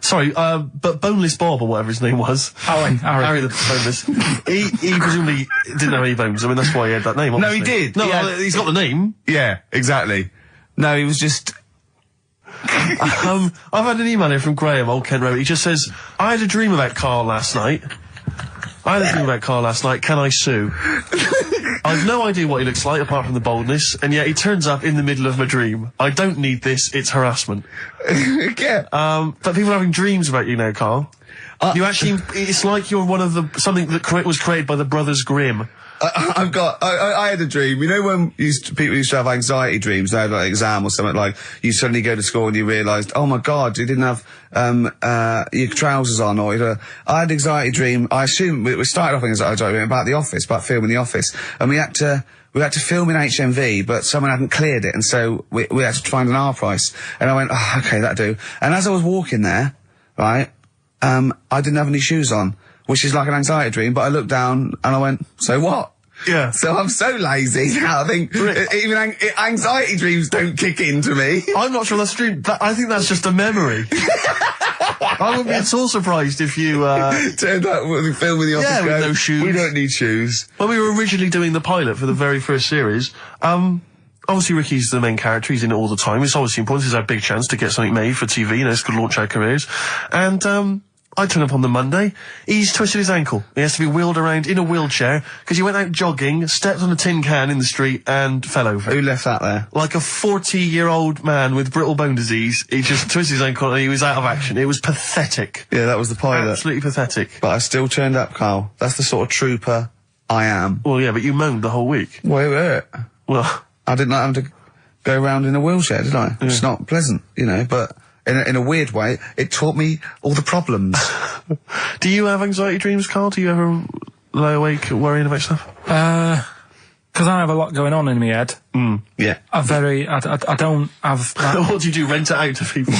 [SPEAKER 2] Sorry, but Boneless Bob, or whatever his name was. Harry the Boneless. he presumably didn't have any bones. I mean, that's why he had that name, obviously.
[SPEAKER 1] No, he did.
[SPEAKER 2] No, he's got the name.
[SPEAKER 1] Yeah, exactly. No, he was just...
[SPEAKER 2] I've had an email here from Graham, old Kent Road. He just says, I had a dream about Karl last night. Can I sue? I've no idea what he looks like apart from the boldness, and yet he turns up in the middle of my dream. I don't need this, it's harassment.
[SPEAKER 1] Yeah.
[SPEAKER 2] But people are having dreams about you now, Karl. You actually, it's like you're one of something that was created by the Brothers Grimm.
[SPEAKER 1] I had a dream. You know when people used to have anxiety dreams, they had like an exam or something, like you suddenly go to school and you realised, oh my God, you didn't have your trousers on, or I had an anxiety dream. I assume we started off an anxiety dream about The Office, about filming The Office, and we had to film in HMV, but someone hadn't cleared it, and so we had to find an R price. And I went, oh, okay, that'll do. And as I was walking there, right, I didn't have any shoes on, which is like an anxiety dream, but I looked down and I went, so what?
[SPEAKER 2] Yeah.
[SPEAKER 1] So I'm so lazy now, I think even anxiety dreams don't kick into me.
[SPEAKER 2] I'm not sure that's a dream. I think that's just a memory. I wouldn't be at all surprised if you,
[SPEAKER 1] turned out when we filmed in The Office.
[SPEAKER 2] Yeah, with no shoes.
[SPEAKER 1] We don't need shoes.
[SPEAKER 2] When we were originally doing the pilot for the very first series, obviously Ricky's the main character, he's in it all the time. It's obviously important, it's our big chance to get something made for TV, you know, it's going to launch our careers. And, I turn up on the Monday, he's twisted his ankle. He has to be wheeled around in a wheelchair because he went out jogging, stepped on a tin can in the street and fell over.
[SPEAKER 1] Who left that there?
[SPEAKER 2] Like a 40-year-old man with brittle bone disease, he just twisted his ankle and he was out of action. It was pathetic.
[SPEAKER 1] Yeah, that was the pilot.
[SPEAKER 2] Absolutely pathetic.
[SPEAKER 1] But I still turned up, Karl. That's the sort of trooper I am.
[SPEAKER 2] Well, yeah, but you moaned the whole week.
[SPEAKER 1] Well,
[SPEAKER 2] Well,
[SPEAKER 1] I didn't like having to go around in a wheelchair, did I? It's not pleasant, you know, but in a weird way, it taught me all the problems.
[SPEAKER 2] do you have anxiety dreams, Karl? Do you ever lie awake worrying about stuff?
[SPEAKER 3] because I have a lot going on in my head.
[SPEAKER 1] Yeah.
[SPEAKER 3] I don't have that.
[SPEAKER 2] What do you do? Rent it out to people?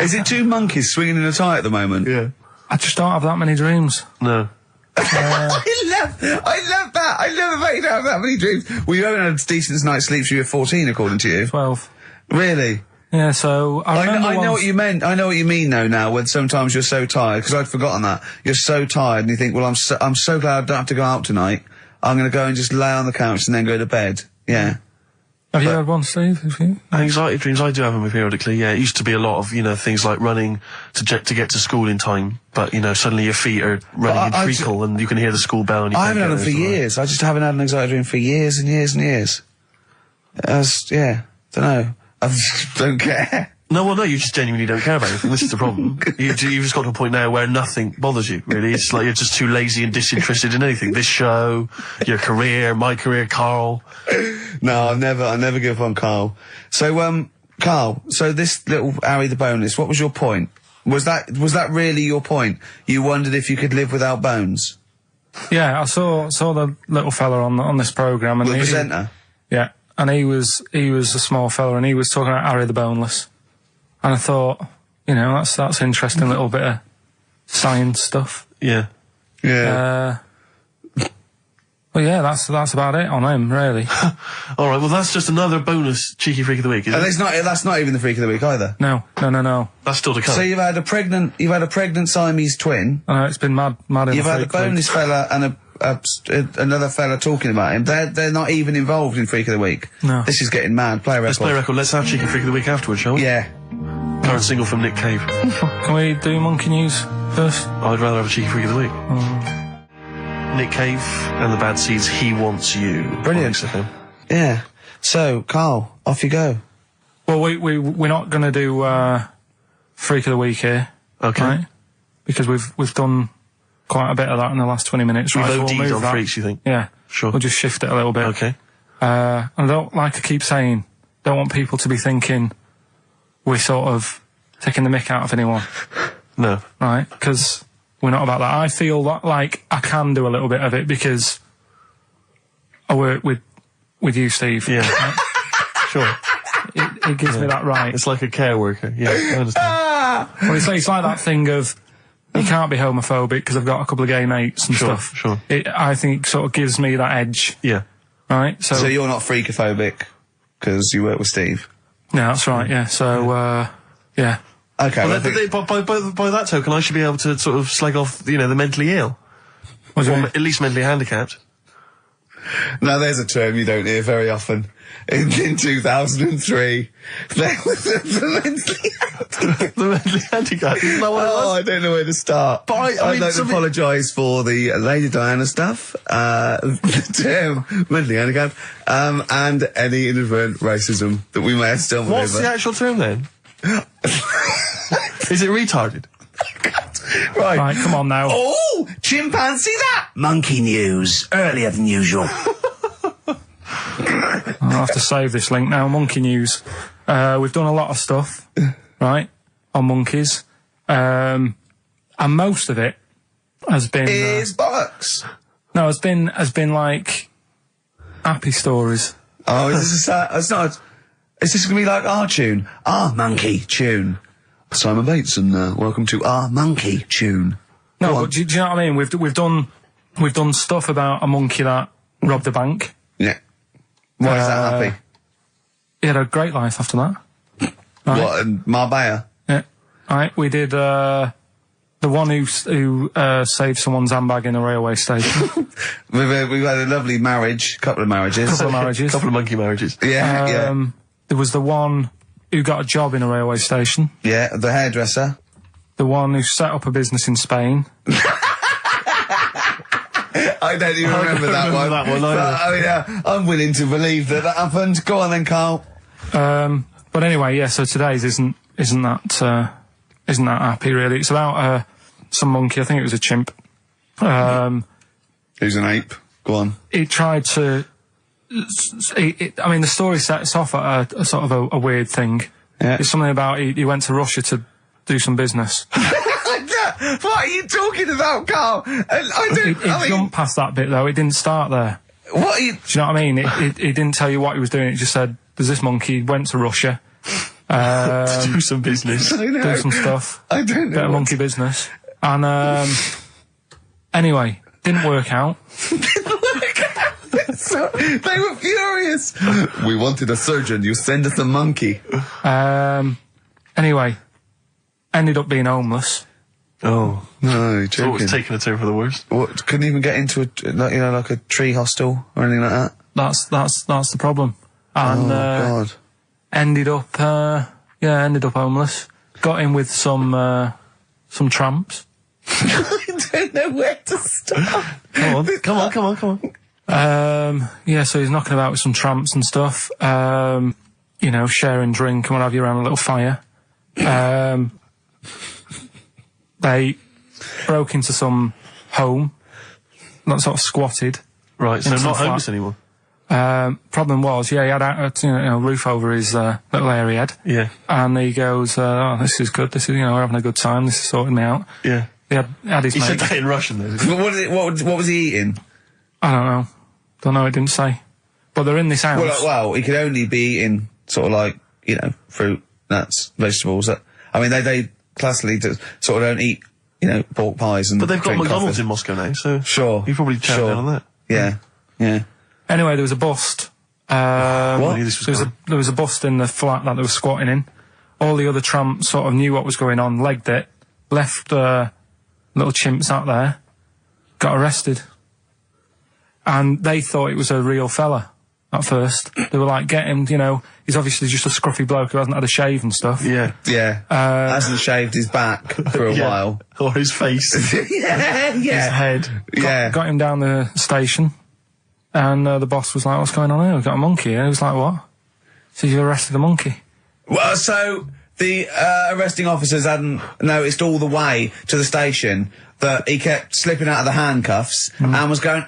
[SPEAKER 1] Is it two monkeys swinging in a tie at the moment?
[SPEAKER 2] Yeah.
[SPEAKER 3] I just don't have that many dreams.
[SPEAKER 2] No.
[SPEAKER 1] I love that. I love the fact you don't have that many dreams. Well, you haven't had a decent night's sleep since you were 14, according to you.
[SPEAKER 3] 12.
[SPEAKER 1] Really?
[SPEAKER 3] Yeah, so I
[SPEAKER 1] know what you meant. I know what you mean now, when sometimes you're so tired, because I'd forgotten that. You're so tired and you think, well, I'm so glad I don't have to go out tonight. I'm going to go and just lay on the couch and then go to bed. Yeah.
[SPEAKER 3] Have you had one, Steve? Have you?
[SPEAKER 2] Anxiety dreams, I do have them periodically, yeah. It used to be a lot of, things like running to get to school in time, but, suddenly your feet are running in treacle and you can hear the school bell and you
[SPEAKER 1] I
[SPEAKER 2] can't
[SPEAKER 1] haven't had
[SPEAKER 2] get
[SPEAKER 1] them for years. I just haven't had an anxiety dream for years and years and years. Don't know. I just don't care.
[SPEAKER 2] No, you just genuinely don't care about anything. This is the problem. You've just got to a point now where nothing bothers you, really. It's like you're just too lazy and disinterested in anything. This show, your career, my career, Karl.
[SPEAKER 1] No, I never give up on Karl. So, Karl, so this little Harry the Boneless, what was your point? Was that really your point? You wondered if you could live without bones?
[SPEAKER 3] Yeah, I saw the little fella on this programme. And
[SPEAKER 1] The presenter?
[SPEAKER 3] Yeah, and he was a small fella and he was talking about Harry the Boneless. And I thought, that's interesting little bit of science stuff.
[SPEAKER 2] Yeah.
[SPEAKER 1] Yeah.
[SPEAKER 3] Well, yeah, that's about it on him, really.
[SPEAKER 2] All right, well, that's just another bonus cheeky freak of the week, isn't it?
[SPEAKER 1] That's not even the freak of the week either.
[SPEAKER 3] No.
[SPEAKER 2] That's still to come.
[SPEAKER 1] So you've had a pregnant Siamese twin.
[SPEAKER 3] I know, it's been mad in
[SPEAKER 1] You've
[SPEAKER 3] the
[SPEAKER 1] had a
[SPEAKER 3] freak of the week.
[SPEAKER 1] boneless fella and another fella talking about him. They're not even involved in freak of the week.
[SPEAKER 3] No.
[SPEAKER 1] This is getting mad. Play a record.
[SPEAKER 2] Let's play a record. Let's have cheeky freak of the week afterwards, shall we?
[SPEAKER 1] Yeah.
[SPEAKER 2] Current single from Nick Cave.
[SPEAKER 3] Can we do Monkey News first?
[SPEAKER 2] I'd rather have a cheeky freak of the week. Nick Cave and the Bad Seeds, He Wants You.
[SPEAKER 1] Brilliant.
[SPEAKER 2] XFM.
[SPEAKER 1] Yeah. So, Karl, off you go.
[SPEAKER 3] Well, we're not going to do Freak of the Week here.
[SPEAKER 2] Okay.
[SPEAKER 3] Right? Because we've done quite a bit of that in the last 20 minutes.
[SPEAKER 2] We've
[SPEAKER 3] Right, so
[SPEAKER 2] OD'd
[SPEAKER 3] we'll move
[SPEAKER 2] on
[SPEAKER 3] that.
[SPEAKER 2] freaks, you think?
[SPEAKER 3] Yeah.
[SPEAKER 2] Sure.
[SPEAKER 3] We'll just shift it a little bit.
[SPEAKER 2] Okay.
[SPEAKER 3] And I don't, like I keep saying, don't want people to be thinking we're sort of taking the mick out of anyone.
[SPEAKER 2] No.
[SPEAKER 3] Right? Because we're not about that. I feel that, like, I can do a little bit of it because I work with you, Steve.
[SPEAKER 2] Yeah.
[SPEAKER 3] Right?
[SPEAKER 2] Sure.
[SPEAKER 3] It gives me that right.
[SPEAKER 2] It's like a care worker. Yeah, I understand.
[SPEAKER 3] Well, it's like that thing of you can't be homophobic because I've got a couple of gay mates and stuff.
[SPEAKER 2] Sure.
[SPEAKER 3] I think it sort of gives me that edge.
[SPEAKER 2] Yeah.
[SPEAKER 3] Right?
[SPEAKER 1] So you're not freakophobic because you work with Steve?
[SPEAKER 3] Yeah, that's right, yeah. So, yeah.
[SPEAKER 1] Okay.
[SPEAKER 2] Well, by that token, I should be able to sort of slag off, the mentally ill.
[SPEAKER 3] What do you
[SPEAKER 2] Or
[SPEAKER 3] mean?
[SPEAKER 2] at least mentally handicapped.
[SPEAKER 1] Now, there's a term you don't hear very often. In 2003, there was the
[SPEAKER 2] The mentally handicapped. Isn't that what it was?
[SPEAKER 1] I don't know where to start.
[SPEAKER 2] But I
[SPEAKER 1] I'd
[SPEAKER 2] mean,
[SPEAKER 1] like to
[SPEAKER 2] something-
[SPEAKER 1] apologise for the Lady Diana stuff, the term mentally handicapped, and any inadvertent racism that we may have stumbled
[SPEAKER 2] What's
[SPEAKER 1] over.
[SPEAKER 2] the actual term then? Is it retarded?
[SPEAKER 3] Right, come on now.
[SPEAKER 1] Oh, chimpanzee that! Monkey news, earlier than usual.
[SPEAKER 3] I'll have to save this link now. Monkey News. We've done a lot of stuff, right, on monkeys. And most of it has been...
[SPEAKER 1] Is bollocks.
[SPEAKER 3] No, has been like happy stories.
[SPEAKER 1] Oh, is this it's not... Is this going to be like our tune? Our monkey tune. Simon Bates and welcome to our monkey tune.
[SPEAKER 3] No,
[SPEAKER 1] Go on.
[SPEAKER 3] but do you know what I mean? We've done stuff about a monkey that robbed a bank.
[SPEAKER 1] Yeah. Why is that happy?
[SPEAKER 3] He had a great life after that. Right.
[SPEAKER 1] What, in Marbella?
[SPEAKER 3] Yeah. Right. We did the one who saved someone's handbag in a railway station.
[SPEAKER 1] We've had a lovely marriage, couple of marriages.
[SPEAKER 3] Couple of marriages.
[SPEAKER 2] Couple of monkey marriages.
[SPEAKER 1] Yeah,
[SPEAKER 3] There was the one who got a job in a railway station.
[SPEAKER 1] yeah, the hairdresser.
[SPEAKER 3] The one who set up a business in Spain.
[SPEAKER 1] I don't even remember that one.
[SPEAKER 2] that one either.
[SPEAKER 1] But, I'm willing to believe that happened. Go on then, Karl.
[SPEAKER 3] But anyway, yeah. So today's isn't that happy really. It's about some monkey. I think it was a chimp.
[SPEAKER 1] Who's an ape? Go on.
[SPEAKER 3] He tried to. I mean, the story sets off at a sort of a weird thing.
[SPEAKER 1] Yeah.
[SPEAKER 3] It's something about he went to Russia to do some business.
[SPEAKER 1] What are you talking about, Karl? I
[SPEAKER 3] It jumped past that bit though. It didn't start there.
[SPEAKER 1] What?
[SPEAKER 3] Do you know what I mean? It didn't tell you what he was doing. It just said, "There's this monkey went to Russia
[SPEAKER 2] to do some business,
[SPEAKER 3] do some stuff,
[SPEAKER 1] I don't know.
[SPEAKER 3] bit of monkey business." And anyway, didn't work out.
[SPEAKER 1] So, they were furious. We wanted a surgeon. You send us a monkey.
[SPEAKER 3] Anyway, ended up being homeless.
[SPEAKER 2] Oh
[SPEAKER 1] No, you're
[SPEAKER 2] so it was
[SPEAKER 1] joking.
[SPEAKER 2] taking a turn for the worst.
[SPEAKER 1] What? Couldn't even get into like a tree hostel or anything like that.
[SPEAKER 3] That's the problem. And
[SPEAKER 1] God.
[SPEAKER 3] ended up homeless. Got in with some tramps.
[SPEAKER 1] I don't know where to start.
[SPEAKER 2] Come on.
[SPEAKER 3] So he's knocking about with some tramps and stuff. Sharing drink and what have you around a little fire. They broke into some home, not sort of squatted.
[SPEAKER 2] Right, so
[SPEAKER 3] Into
[SPEAKER 2] not
[SPEAKER 3] the flat.
[SPEAKER 2] homeless anymore.
[SPEAKER 3] Problem was, he had a roof over his little area head.
[SPEAKER 2] Yeah.
[SPEAKER 3] And he goes, "Oh, this is good. This is, we're having a good time. This is sorting me out."
[SPEAKER 2] Yeah.
[SPEAKER 3] He had his
[SPEAKER 2] He said
[SPEAKER 3] mate.
[SPEAKER 2] that in Russian, though. Didn't he?
[SPEAKER 1] What was he eating?
[SPEAKER 3] I don't know. It didn't say. But they're in this house.
[SPEAKER 1] Well, he could only be eating sort of like fruit, nuts, vegetables. They classically sort of don't eat pork pies and.
[SPEAKER 2] But they've got
[SPEAKER 1] drink
[SPEAKER 2] McDonald's
[SPEAKER 1] coffee.
[SPEAKER 2] in Moscow now, so
[SPEAKER 1] Sure.
[SPEAKER 2] you probably chow down on that.
[SPEAKER 1] Yeah.
[SPEAKER 3] Anyway, there was a bust.
[SPEAKER 1] What?
[SPEAKER 2] I knew this was
[SPEAKER 3] There was a bust in the flat that they were squatting in. All the other tramps sort of knew what was going on, legged it, left little chimps out there, got arrested. And they thought it was a real fella at first. They were like, get him, he's obviously just a scruffy bloke who hasn't had a shave and stuff.
[SPEAKER 2] Yeah.
[SPEAKER 1] Hasn't shaved his back for a while.
[SPEAKER 2] Or his face.
[SPEAKER 1] Yeah.
[SPEAKER 2] His head.
[SPEAKER 3] Got him down the station, and the boss was like, "What's going on here? We've got a monkey here." He was like, "What?" So you arrested the monkey.
[SPEAKER 1] Well, so the arresting officers hadn't noticed all the way to the station that he kept slipping out of the handcuffs and was going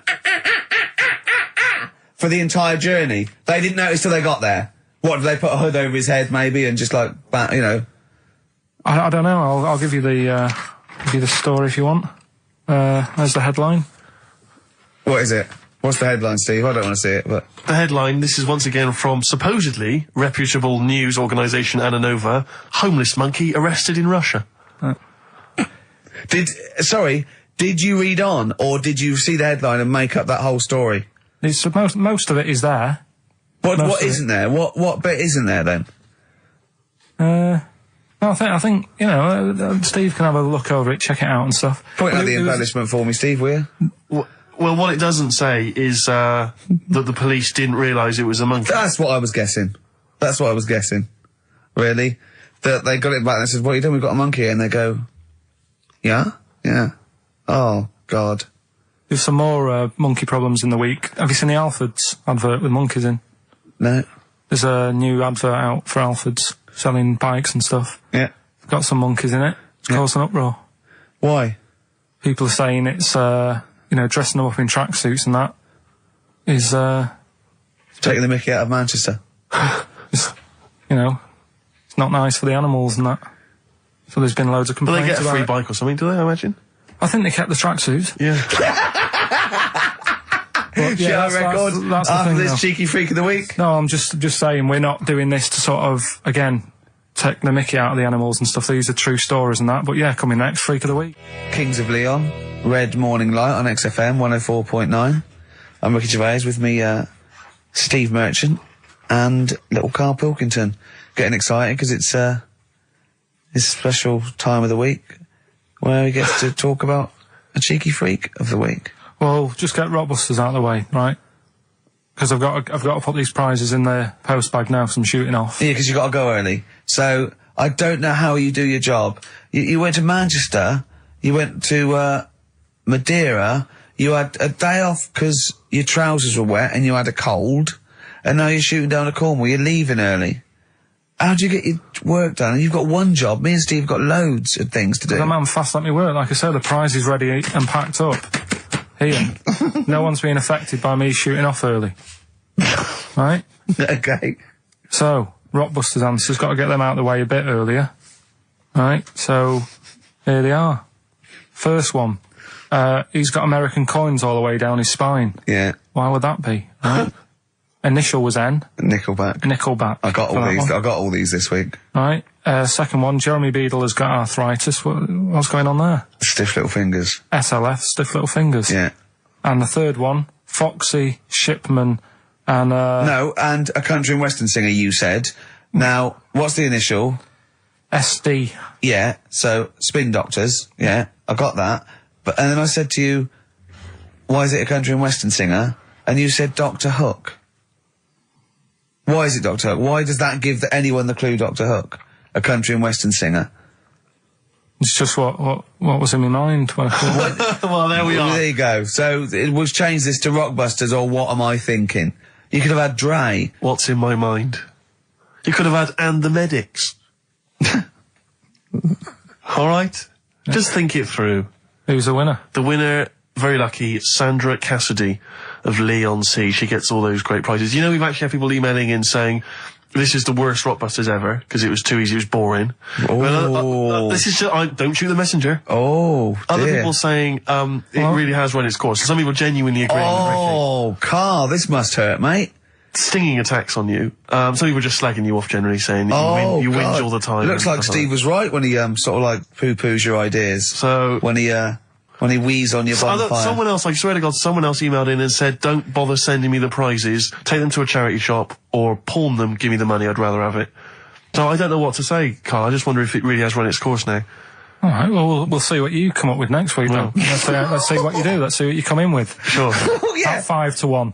[SPEAKER 1] for the entire journey. They didn't notice till they got there. What, did they put a hood over his head maybe and just like,
[SPEAKER 3] I don't know. I'll give you the story if you want. There's the headline.
[SPEAKER 1] What is it? What's the headline, Steve? I don't want to see it, but...
[SPEAKER 2] The headline, this is once again from supposedly reputable news organisation Ananova, homeless monkey arrested in Russia.
[SPEAKER 1] Did you read on, or did you see the headline and make up that whole story?
[SPEAKER 3] It's most of it is there.
[SPEAKER 1] What isn't there? What bit isn't there then?
[SPEAKER 3] I think Steve can have a look over it, check it out and stuff.
[SPEAKER 1] Point out
[SPEAKER 3] But
[SPEAKER 1] the
[SPEAKER 3] it was-
[SPEAKER 1] embellishment for me, Steve, will you?
[SPEAKER 2] Well, what it doesn't say is that the police didn't realise it was a monkey.
[SPEAKER 1] That's what I was guessing. Really? That they got it back and they said, "What are you doing? We've got a monkey here." And they go, "Yeah? Yeah. Oh, God."
[SPEAKER 3] There's some more monkey problems in the week. Have you seen the Alfords advert with monkeys in?
[SPEAKER 1] No.
[SPEAKER 3] There's a new advert out for Alfords selling bikes and stuff.
[SPEAKER 1] Yeah.
[SPEAKER 3] Got some monkeys in it. It's caused an uproar.
[SPEAKER 1] Why?
[SPEAKER 3] People are saying it's, dressing them up in tracksuits and that is,
[SPEAKER 1] Taking the mickey out of Manchester.
[SPEAKER 3] it's not nice for the animals and that. So there's been loads of
[SPEAKER 2] But they
[SPEAKER 3] complaints
[SPEAKER 2] get a
[SPEAKER 3] about
[SPEAKER 2] free
[SPEAKER 3] it.
[SPEAKER 2] bike or something, do they, I imagine?
[SPEAKER 3] I think they kept the tracksuits.
[SPEAKER 2] Yeah.
[SPEAKER 3] But,
[SPEAKER 1] Shall I
[SPEAKER 3] that's
[SPEAKER 1] record
[SPEAKER 3] the
[SPEAKER 1] after
[SPEAKER 3] thing,
[SPEAKER 1] this
[SPEAKER 3] though.
[SPEAKER 1] cheeky freak of the week?
[SPEAKER 3] No, I'm just saying we're not doing this to sort of, again, take the mickey out of the animals and stuff. These are true stories and that. But yeah, coming next, Freak of the Week.
[SPEAKER 1] Kings of Leon, Red Morning Light on XFM 104.9. I'm Ricky Gervais, with me, Steve Merchant and little Karl Pilkington. Getting excited because it's a special time of the week where he gets to talk about a cheeky freak of the week.
[SPEAKER 3] Well, just get Rockbusters out of the way, right? Because I've got to put these prizes in the post bag now, so I'm shooting off.
[SPEAKER 1] Yeah, because you got to go early. So I don't know how you do your job. You went to Manchester, you went to Madeira, you had a day off because your trousers were wet and you had a cold, and now you're shooting down to Cornwall. You're leaving early. How do you get your work done? You've got one job. Me and Steve have got loads of things to do.
[SPEAKER 3] The man fast let me work. Like I said, the prize is ready and packed up. Here. No one's being affected by me shooting off early. Right?
[SPEAKER 1] Okay.
[SPEAKER 3] So, Rockbusters answers, got to get them out of the way a bit earlier. Right? So, here they are. First one. He's got American coins all the way down his spine.
[SPEAKER 1] Yeah.
[SPEAKER 3] Why would that be? Right? Initial was N.
[SPEAKER 1] Nickelback. I got all these this week.
[SPEAKER 3] Right. Second one, Jeremy Beadle has got arthritis. What's going on there?
[SPEAKER 1] Stiff little fingers.
[SPEAKER 3] SLF, stiff little fingers.
[SPEAKER 1] Yeah.
[SPEAKER 3] And the third one, Foxy, Shipman, and
[SPEAKER 1] No, and a country and western singer, you said. Now, what's the initial?
[SPEAKER 3] SD.
[SPEAKER 1] Yeah, so Spin Doctors. Yeah, I got that. And then I said to you, why is it a country and western singer? And you said Dr. Hook. Why is it Dr. Hook? Why does that give anyone the clue Dr. Hook? A country and western singer.
[SPEAKER 3] It's just what was in my mind when I thought.
[SPEAKER 2] Well, there we are.
[SPEAKER 1] There you go. So we'll change this to Rockbusters or What Am I Thinking? You could have had Dre.
[SPEAKER 2] What's in my mind? You could have had And the Medics. All right? Just think it through.
[SPEAKER 3] Who's the winner?
[SPEAKER 2] The winner, very lucky, Sandra Cassidy of Leon C. She gets all those great prizes. You know, we've actually had people emailing in saying, this is the worst Rockbusters ever, because it was too easy, it was boring.
[SPEAKER 1] Oh.
[SPEAKER 2] This is just, don't shoot the messenger.
[SPEAKER 1] Oh, dear.
[SPEAKER 2] Other people saying, it really has run its course. Some people genuinely agree.
[SPEAKER 1] Oh, Karl, this must hurt, mate.
[SPEAKER 2] Stinging attacks on you. Some people just slagging you off generally, saying that you whinge all the time.
[SPEAKER 1] Looks like Steve was right when he sort of like poo-poos your ideas.
[SPEAKER 2] So
[SPEAKER 1] when he wheezed on your bonfire.
[SPEAKER 2] Someone else, I swear to God, someone else emailed in and said, don't bother sending me the prizes, take them to a charity shop, or pawn them, give me the money, I'd rather have it. So I don't know what to say, Karl. I just wonder if it really has run its course now.
[SPEAKER 3] All right, well, we'll see what you come up with next week, then. Let's see what you do. Let's see what you come in with.
[SPEAKER 2] Sure.
[SPEAKER 1] Oh, yeah.
[SPEAKER 3] At 5-1.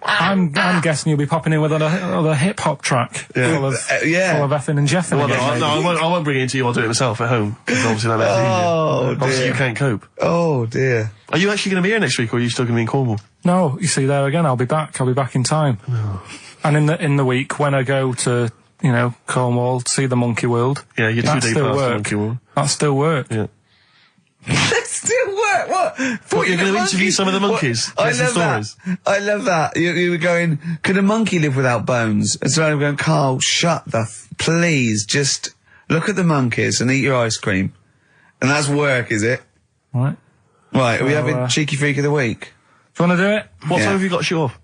[SPEAKER 3] I'm guessing you'll be popping in with another hip-hop track full of effing and jeffing.
[SPEAKER 2] Well,
[SPEAKER 3] again,
[SPEAKER 2] I won't bring it into you, I'll do it myself at home. Because obviously that makes it easier. Obviously you can't cope.
[SPEAKER 1] Oh, dear.
[SPEAKER 2] Are you actually going to be here next week, or are you still going to be in Cornwall?
[SPEAKER 3] No, you see, there again, I'll be back in time.
[SPEAKER 2] Oh.
[SPEAKER 3] And in the week, when I go to, Cornwall, see the Monkey World.
[SPEAKER 2] Yeah, you're 2 days past the Monkey World.
[SPEAKER 3] That still work.
[SPEAKER 2] Yeah.
[SPEAKER 1] That still work. What
[SPEAKER 2] you're going to interview some of the monkeys?
[SPEAKER 1] I love that. I love that. You were going, could a monkey live without bones? And so I'm going, Karl, shut please, just look at the monkeys and eat your ice cream. And that's work, is it?
[SPEAKER 3] Right.
[SPEAKER 1] Right, are we having Cheeky Freak of the Week?
[SPEAKER 3] Do you want to do it?
[SPEAKER 2] What time have you got to shoot off?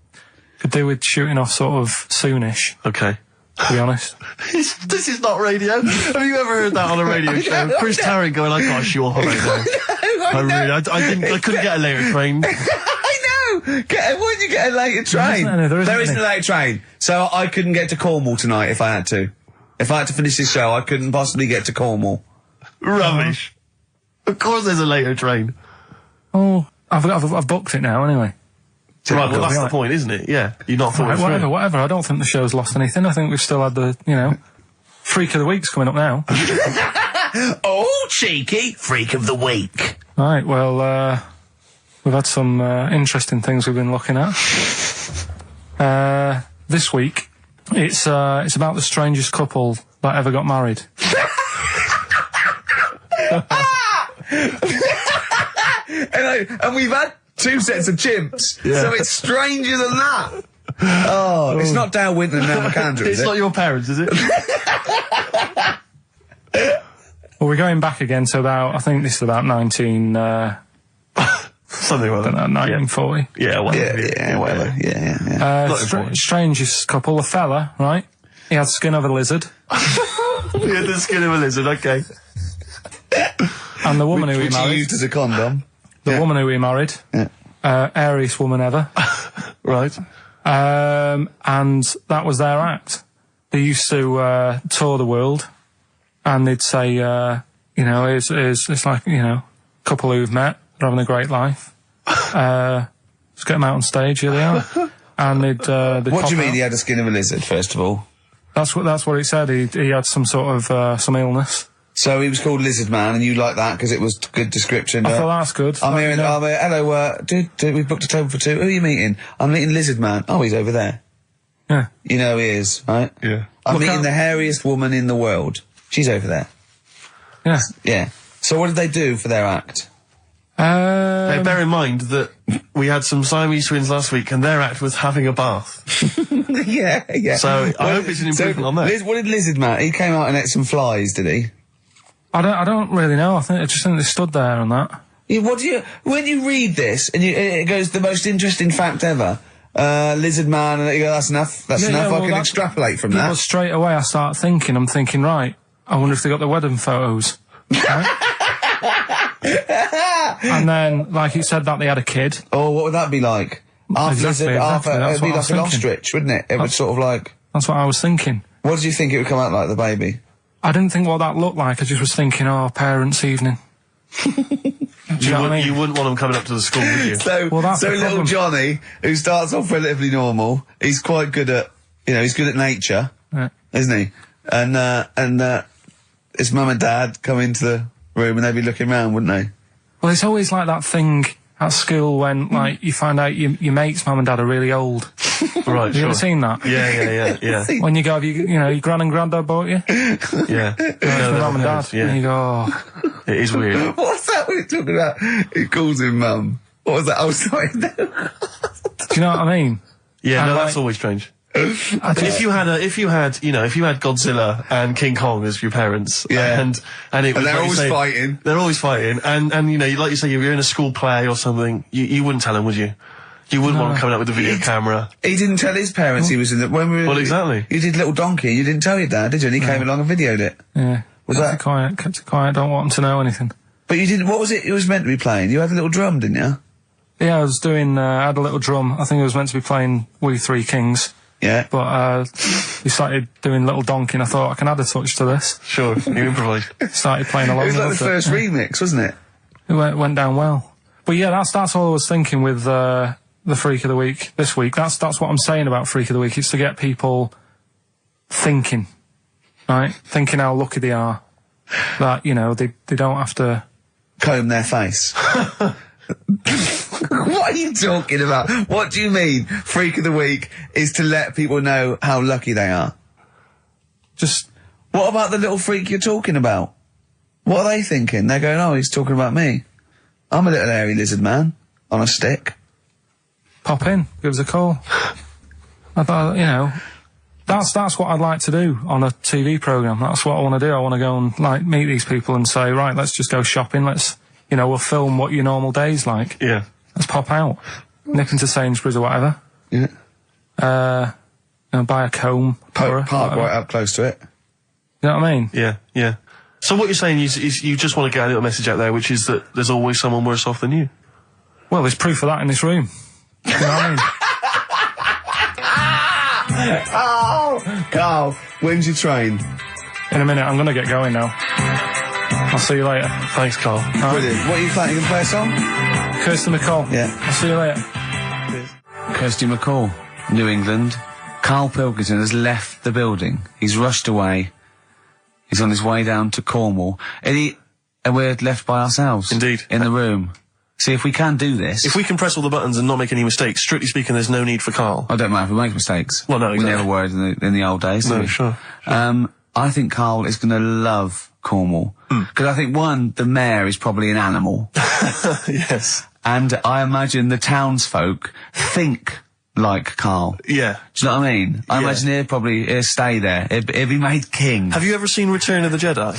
[SPEAKER 3] Could do with shooting off sort of soonish.
[SPEAKER 2] Okay.
[SPEAKER 3] To be honest.
[SPEAKER 2] This is not radio. Have you ever heard that on a radio show? Chris Tarrant going, I can't shoot off right now. I couldn't get a later train.
[SPEAKER 1] I know! Why did you get a later train? There isn't a later train. So I couldn't get to Cornwall tonight if I had to. If I had to finish this show, I couldn't possibly get to Cornwall.
[SPEAKER 2] Rubbish. Of course there's a later train.
[SPEAKER 3] Oh, I've booked it now anyway.
[SPEAKER 2] Right, well, that's the point, isn't it? Yeah. You're not thought
[SPEAKER 3] whatever. I don't think the show's lost anything. I think we've still had the, Freak of the Week's coming up now.
[SPEAKER 1] Oh, cheeky Freak of the Week.
[SPEAKER 3] Right, well, we've had some interesting things we've been looking at. This week, it's about the strangest couple that ever got married.
[SPEAKER 1] And we've had 2 sets of chimps, so it's stranger than that. Oh, it's not Dale Winton and Nell McAndrew, is it?
[SPEAKER 2] It's not your parents, is it?
[SPEAKER 3] Well, we're going back again to I think this is about 19...
[SPEAKER 2] something like that.
[SPEAKER 3] 1940.
[SPEAKER 2] Yeah, whatever.
[SPEAKER 1] Yeah, whatever. Yeah.
[SPEAKER 3] Strangest couple, a fella, right? He had the skin of a lizard.
[SPEAKER 2] He had the skin of a lizard, okay.
[SPEAKER 3] And the woman who he married...
[SPEAKER 1] Which he used as a condom.
[SPEAKER 3] The woman who he married.
[SPEAKER 1] Yeah.
[SPEAKER 3] Airiest woman ever.
[SPEAKER 2] Right.
[SPEAKER 3] And that was their act. They used to tour the world, and they'd say, it's like, a couple who've met, they're having a great life. Let's get them out on stage, here they are. And they'd
[SPEAKER 1] what do you mean he had a skin of a lizard, first of all?
[SPEAKER 3] That's what he said. He had some sort of, some illness.
[SPEAKER 1] So he was called Lizard Man, and you like that because it was good description.
[SPEAKER 3] I thought that's good.
[SPEAKER 1] I'm here. Hello, dude, we booked a table for 2. Who are you meeting? I'm meeting Lizard Man. Oh, he's over there.
[SPEAKER 3] Yeah.
[SPEAKER 1] You know he is, right?
[SPEAKER 2] Yeah.
[SPEAKER 1] I'm meeting the hairiest woman in the world. She's over there.
[SPEAKER 3] Yeah.
[SPEAKER 1] Yeah. So what did they do for their act?
[SPEAKER 2] Now, bear in mind that we had some Siamese twins last week, and their act was having a bath.
[SPEAKER 1] Yeah.
[SPEAKER 2] So I hope it's an improvement on that.
[SPEAKER 1] What did Lizard Man? He came out and ate some flies, did he?
[SPEAKER 3] I don't really know. I just think they stood there and that.
[SPEAKER 1] Yeah, when you read this, and it goes, the most interesting fact ever, lizard man, and you go, that's enough, I can extrapolate from that.
[SPEAKER 3] Well, straight away I'm thinking, right, I wonder if they got the wedding photos. Right? And then, like you said, that they had a kid.
[SPEAKER 1] Oh, what would that be like?
[SPEAKER 3] Exactly.
[SPEAKER 1] It'd be like an ostrich, wouldn't it? It would sort of like...
[SPEAKER 3] That's what I was thinking.
[SPEAKER 1] What did you think it would come out like, the baby?
[SPEAKER 3] I didn't think what that looked like, I just was thinking, parents' evening. Do you know what I mean?
[SPEAKER 2] You wouldn't want them coming up to the school, would you?
[SPEAKER 1] So little Johnny, who starts off relatively normal, he's quite good at, he's good at nature, isn't he? And his mum and dad come into the room and they'd be looking round, wouldn't they?
[SPEAKER 3] Well, it's always like that thing at school when, like, you find out your mate's mum and dad are really old.
[SPEAKER 2] Right,
[SPEAKER 3] Have you ever seen that?
[SPEAKER 2] Yeah.
[SPEAKER 3] When you go, your gran and granddad bought you?
[SPEAKER 2] Yeah.
[SPEAKER 3] Mum and dad.
[SPEAKER 2] Yeah.
[SPEAKER 3] And you go,
[SPEAKER 2] It is weird.
[SPEAKER 1] What's that we're talking about? He calls him mum. What was that? Oh, sorry.
[SPEAKER 3] do you know what I mean?
[SPEAKER 2] Yeah,
[SPEAKER 3] And
[SPEAKER 2] that's always strange. If you had Godzilla and King Kong as your parents, and it was,
[SPEAKER 1] they're
[SPEAKER 2] like
[SPEAKER 1] always fighting.
[SPEAKER 2] They're always fighting, and like you say, you're in a school play or something. You wouldn't tell them, would you? You wouldn't want them coming up with a video camera.
[SPEAKER 1] He didn't tell his parents he was in the... When we were...
[SPEAKER 2] Well, exactly.
[SPEAKER 1] You did Little Donkey, you didn't tell your dad, did you? And he came along and videoed it.
[SPEAKER 3] Yeah.
[SPEAKER 1] Kept
[SPEAKER 3] it quiet, don't want them to know anything.
[SPEAKER 1] But you didn't... What was it was meant to be playing? You had a little drum, didn't you?
[SPEAKER 3] Yeah, I was doing... I had a little drum. I think I was meant to be playing We Three Kings.
[SPEAKER 1] Yeah.
[SPEAKER 3] But we started doing Little Donkey and I thought I can add a touch to this.
[SPEAKER 2] Sure, you improvise.
[SPEAKER 3] Started playing along.
[SPEAKER 1] It was like the first remix, wasn't it?
[SPEAKER 3] It went down well. But yeah, that's all I was thinking with the Freak of the Week this week. That's what I'm saying about Freak of the Week. It's to get people thinking, right? Thinking how lucky they are. That, they don't have to...
[SPEAKER 1] Comb their face. What are you talking about? What do you mean? Freak of the Week is to let people know how lucky they are.
[SPEAKER 3] Just...
[SPEAKER 1] What about the little freak you're talking about? What are they thinking? They're going, oh, he's talking about me. I'm a little hairy lizard man on a stick.
[SPEAKER 3] Pop in, give us a call. I thought, that's what I'd like to do on a TV programme. That's what I want to do. I want to go and, meet these people and say, right, let's just go shopping. Let's, we'll film what your normal day's like.
[SPEAKER 2] Yeah.
[SPEAKER 3] Let's pop out. Nip into Sainsbury's or whatever.
[SPEAKER 1] Yeah.
[SPEAKER 3] Buy a comb.
[SPEAKER 1] Park right up close to it.
[SPEAKER 3] You know what I mean?
[SPEAKER 2] Yeah. So what you're saying is you just want to get a little message out there, which is that there's always someone worse off than you.
[SPEAKER 3] Well, there's proof of that in this room. You know what I mean?
[SPEAKER 1] Oh, Karl, when's your train?
[SPEAKER 3] In a minute, I'm going to get going now. I'll see you later.
[SPEAKER 2] Thanks, Karl.
[SPEAKER 1] Brilliant. What are you planning? You can play a song?
[SPEAKER 3] Kirsty McCall.
[SPEAKER 1] Yeah.
[SPEAKER 3] I'll see you later.
[SPEAKER 1] Kirsty McCall, New England. Karl Pilkington has left the building. He's rushed away. He's on his way down to Cornwall. And we're left by ourselves.
[SPEAKER 2] Indeed.
[SPEAKER 1] In the room. See, if we can do this...
[SPEAKER 2] If we can press all the buttons and not make any mistakes, strictly speaking, there's no need for Karl.
[SPEAKER 1] I don't mind if we make mistakes.
[SPEAKER 2] Well, no, exactly.
[SPEAKER 1] We never were in the old days,
[SPEAKER 2] No,
[SPEAKER 1] we?
[SPEAKER 2] sure.
[SPEAKER 1] I think Karl is going to love Cornwall. Because I think, one, the mayor is probably an animal.
[SPEAKER 2] Yes.
[SPEAKER 1] And I imagine the townsfolk think like Karl.
[SPEAKER 2] Yeah.
[SPEAKER 1] Do you know what I mean? I imagine he'll stay there. He'll be made king.
[SPEAKER 2] Have you ever seen Return of the Jedi?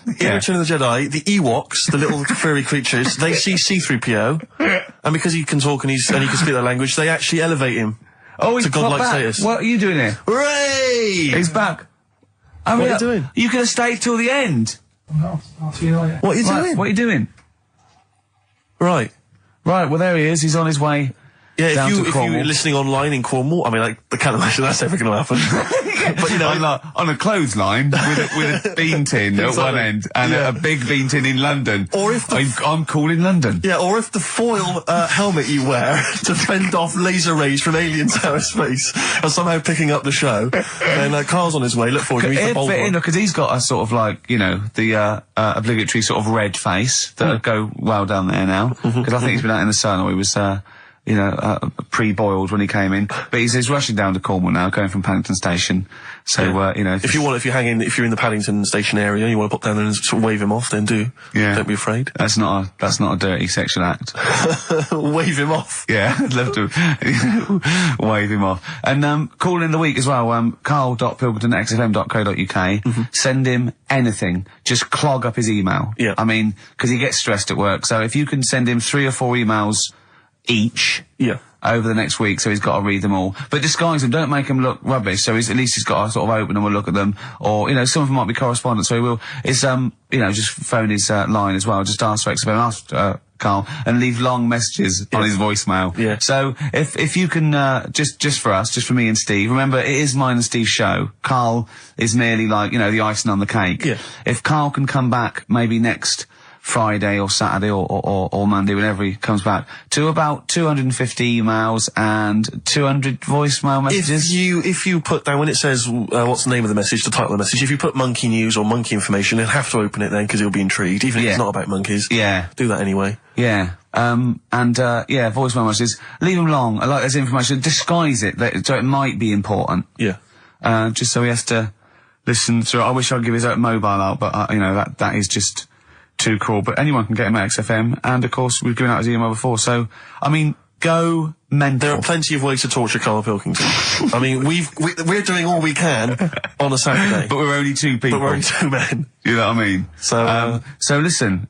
[SPEAKER 2] In Return of the Jedi, the Ewoks, the little furry creatures, they see C-3PO, and because he can talk and he can speak their language, they actually elevate him
[SPEAKER 1] he's
[SPEAKER 2] to godlike
[SPEAKER 1] back.
[SPEAKER 2] status.
[SPEAKER 1] What are you doing here?
[SPEAKER 2] Hooray!
[SPEAKER 1] He's back.
[SPEAKER 2] What are you doing?
[SPEAKER 1] You could have stayed till the end.
[SPEAKER 3] I'll see you later.
[SPEAKER 2] What are you doing?
[SPEAKER 1] What are you doing?
[SPEAKER 2] Right.
[SPEAKER 1] Right, well, there he is. He's on his way down to
[SPEAKER 2] if
[SPEAKER 1] Cornwall.
[SPEAKER 2] you're listening online in Cornwall, I can't imagine that's ever going to happen. But,
[SPEAKER 1] on a clothesline with a bean tin at one end and a big bean tin in London.
[SPEAKER 2] Or if
[SPEAKER 1] I'm cool in London.
[SPEAKER 2] Yeah, or if the foil helmet you wear to fend off laser rays from aliens out of space are somehow picking up the show, then Karl's on his way. Look forward to meet the bold one.
[SPEAKER 1] Because he's got a sort of the obligatory sort of red face that would go well down there now. Because I think he's been out in the sun, or he was pre-boiled when he came in. But he's rushing down to Cornwall now, going from Pilkington Station. So,
[SPEAKER 2] if you're in the Paddington Station area, you want to pop down there and sort of wave him off, then do.
[SPEAKER 1] Yeah.
[SPEAKER 2] Don't be afraid.
[SPEAKER 1] That's not a dirty sexual act.
[SPEAKER 2] Wave him off.
[SPEAKER 1] Yeah, I'd love to wave him off. And, call in the week as well, karl.pilkington@xfm.co.uk. Send him anything. Just clog up his email.
[SPEAKER 2] Yeah.
[SPEAKER 1] I mean, 'cause he gets stressed at work. So if you can send him 3 or 4 emails each.
[SPEAKER 2] Yeah.
[SPEAKER 1] Over the next week, so he's got to read them all. But disguise them, don't make them look rubbish, so at least he's got to sort of open them and look at them. Or, some of them might be correspondence, so he will, just phone his, line as well, just ask for XFM, ask, Karl, and leave long messages on his voicemail.
[SPEAKER 2] Yeah.
[SPEAKER 1] So, if you can, just for us, just for me and Steve, remember, it is mine and Steve's show. Karl is merely like, the icing on the cake.
[SPEAKER 2] Yeah.
[SPEAKER 1] If Karl can come back, maybe next Friday or Saturday or Monday, whenever he comes back, to about 250 emails and 200 voicemail messages.
[SPEAKER 2] If you put down, when it says, what's the name of the message, the title of the message, if you put monkey news or monkey information, he'll have to open it then, because he'll be intrigued, even if it's not about monkeys.
[SPEAKER 1] Yeah.
[SPEAKER 2] Do that anyway.
[SPEAKER 1] Yeah. Voicemail messages. Leave them long. I like this information. Disguise it, so it might be important.
[SPEAKER 2] Yeah.
[SPEAKER 1] Just so he has to listen through. I wish I'd give his own mobile out, but, that is just too cool. But anyone can get him at XFM, and of course we've given out his email before, so I mean, go mental.
[SPEAKER 2] There are plenty of ways to torture Karl Pilkington. I mean, we're doing all we can on a Saturday.
[SPEAKER 1] But we're only 2 people.
[SPEAKER 2] But we're only 2 men.
[SPEAKER 1] You know what I mean?
[SPEAKER 2] So
[SPEAKER 1] listen,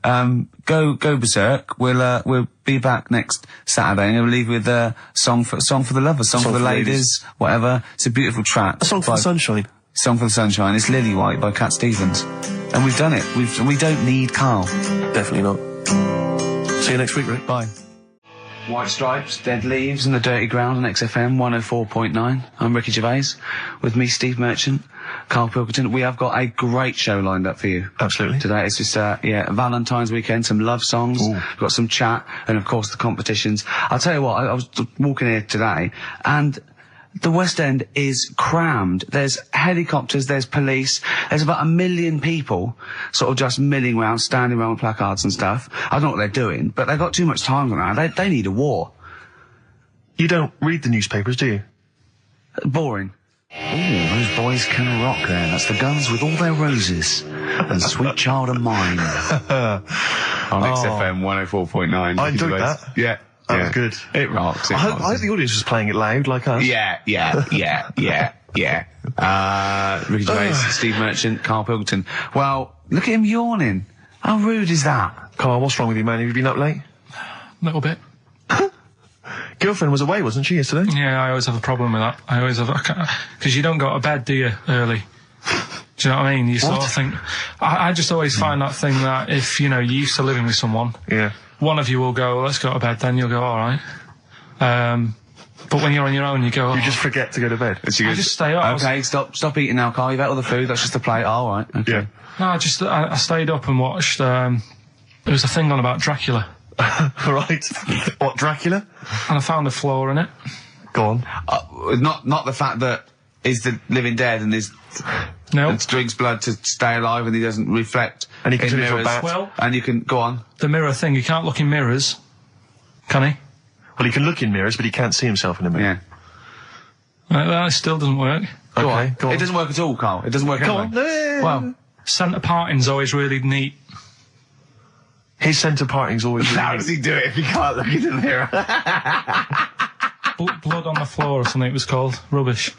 [SPEAKER 1] go berserk. We'll be back next Saturday, and we'll leave with song for the lovers, song for the ladies, whatever. It's a beautiful track.
[SPEAKER 2] A song for the sunshine.
[SPEAKER 1] Song for the Sunshine. It's Lily White by Cat Stevens. And we've done it. We don't need Karl.
[SPEAKER 2] Definitely not. See you next week, Rick.
[SPEAKER 1] Bye. White Stripes, Dead Leaves and The Dirty Ground on XFM 104.9. I'm Ricky Gervais. With me, Steve Merchant, Karl Pilkington. We have got a great show lined up for you.
[SPEAKER 2] Absolutely.
[SPEAKER 1] Today it's just, Valentine's weekend, some love songs.
[SPEAKER 2] Ooh.
[SPEAKER 1] We've got some chat, and of course the competitions. I'll tell you what, I was walking here today, and the West End is crammed. There's helicopters, there's police, there's about 1 million people sort of just milling around, standing around with placards and stuff. I don't know what they're doing, but they've got too much time on now. They need a war.
[SPEAKER 2] You don't read the newspapers, do you?
[SPEAKER 1] Boring. Ooh, those boys can rock there. That's the Guns with All Their Roses and Sweet Child of Mine. On XFM 104.9.
[SPEAKER 2] I enjoyed that.
[SPEAKER 1] Yeah.
[SPEAKER 2] That was good.
[SPEAKER 1] It rocks.
[SPEAKER 2] I hope the audience was playing it loud like us.
[SPEAKER 1] Yeah. Ricky Gervais, Steve Merchant, Karl Pilkington. Well, look at him yawning. How rude is that?
[SPEAKER 2] Karl, what's wrong with you, man? Have you been up late?
[SPEAKER 3] A little bit.
[SPEAKER 2] Girlfriend was away, wasn't she, yesterday?
[SPEAKER 3] Yeah, I always have a problem with that. Because you don't go to bed, do you, early? Do you know what I mean? You sort of think... I just always find that thing that if, you're used to living with someone...
[SPEAKER 2] Yeah.
[SPEAKER 3] One of you will go, let's go to bed, then you'll go, alright. But when you're on your own, you go...
[SPEAKER 2] You just forget to go to bed.
[SPEAKER 3] I just stay up.
[SPEAKER 1] Okay, stop eating now, Karl. You've ate all the food. That's just a plate. Oh, all right. Okay.
[SPEAKER 2] Yeah.
[SPEAKER 3] No, I stayed up and watched... there was a thing on about Dracula.
[SPEAKER 2] Right. What, Dracula?
[SPEAKER 3] And I found a flaw in it.
[SPEAKER 2] Go on.
[SPEAKER 1] Not the fact that he's the living dead and he's...
[SPEAKER 3] No.
[SPEAKER 1] And drinks blood to stay alive, and he doesn't reflect.
[SPEAKER 2] And he can
[SPEAKER 1] in
[SPEAKER 2] turn into a
[SPEAKER 1] mirrors.
[SPEAKER 2] bat.
[SPEAKER 3] Well,
[SPEAKER 1] and you can go on.
[SPEAKER 3] The mirror thing. You can't look in mirrors, can he?
[SPEAKER 2] Well, he can look in mirrors, but he can't see himself in a mirror.
[SPEAKER 1] Yeah.
[SPEAKER 3] That still doesn't work.
[SPEAKER 1] Go
[SPEAKER 2] Okay,
[SPEAKER 1] on.
[SPEAKER 2] go on.
[SPEAKER 1] It doesn't work at all, Karl. It doesn't work
[SPEAKER 2] Go
[SPEAKER 1] anyway.
[SPEAKER 2] on.
[SPEAKER 1] Well,
[SPEAKER 3] Centre parting's always really neat.
[SPEAKER 2] His centre parting's always...
[SPEAKER 1] how does he do it if he can't look in the mirror?
[SPEAKER 3] Blood on the floor or something it was called. Rubbish.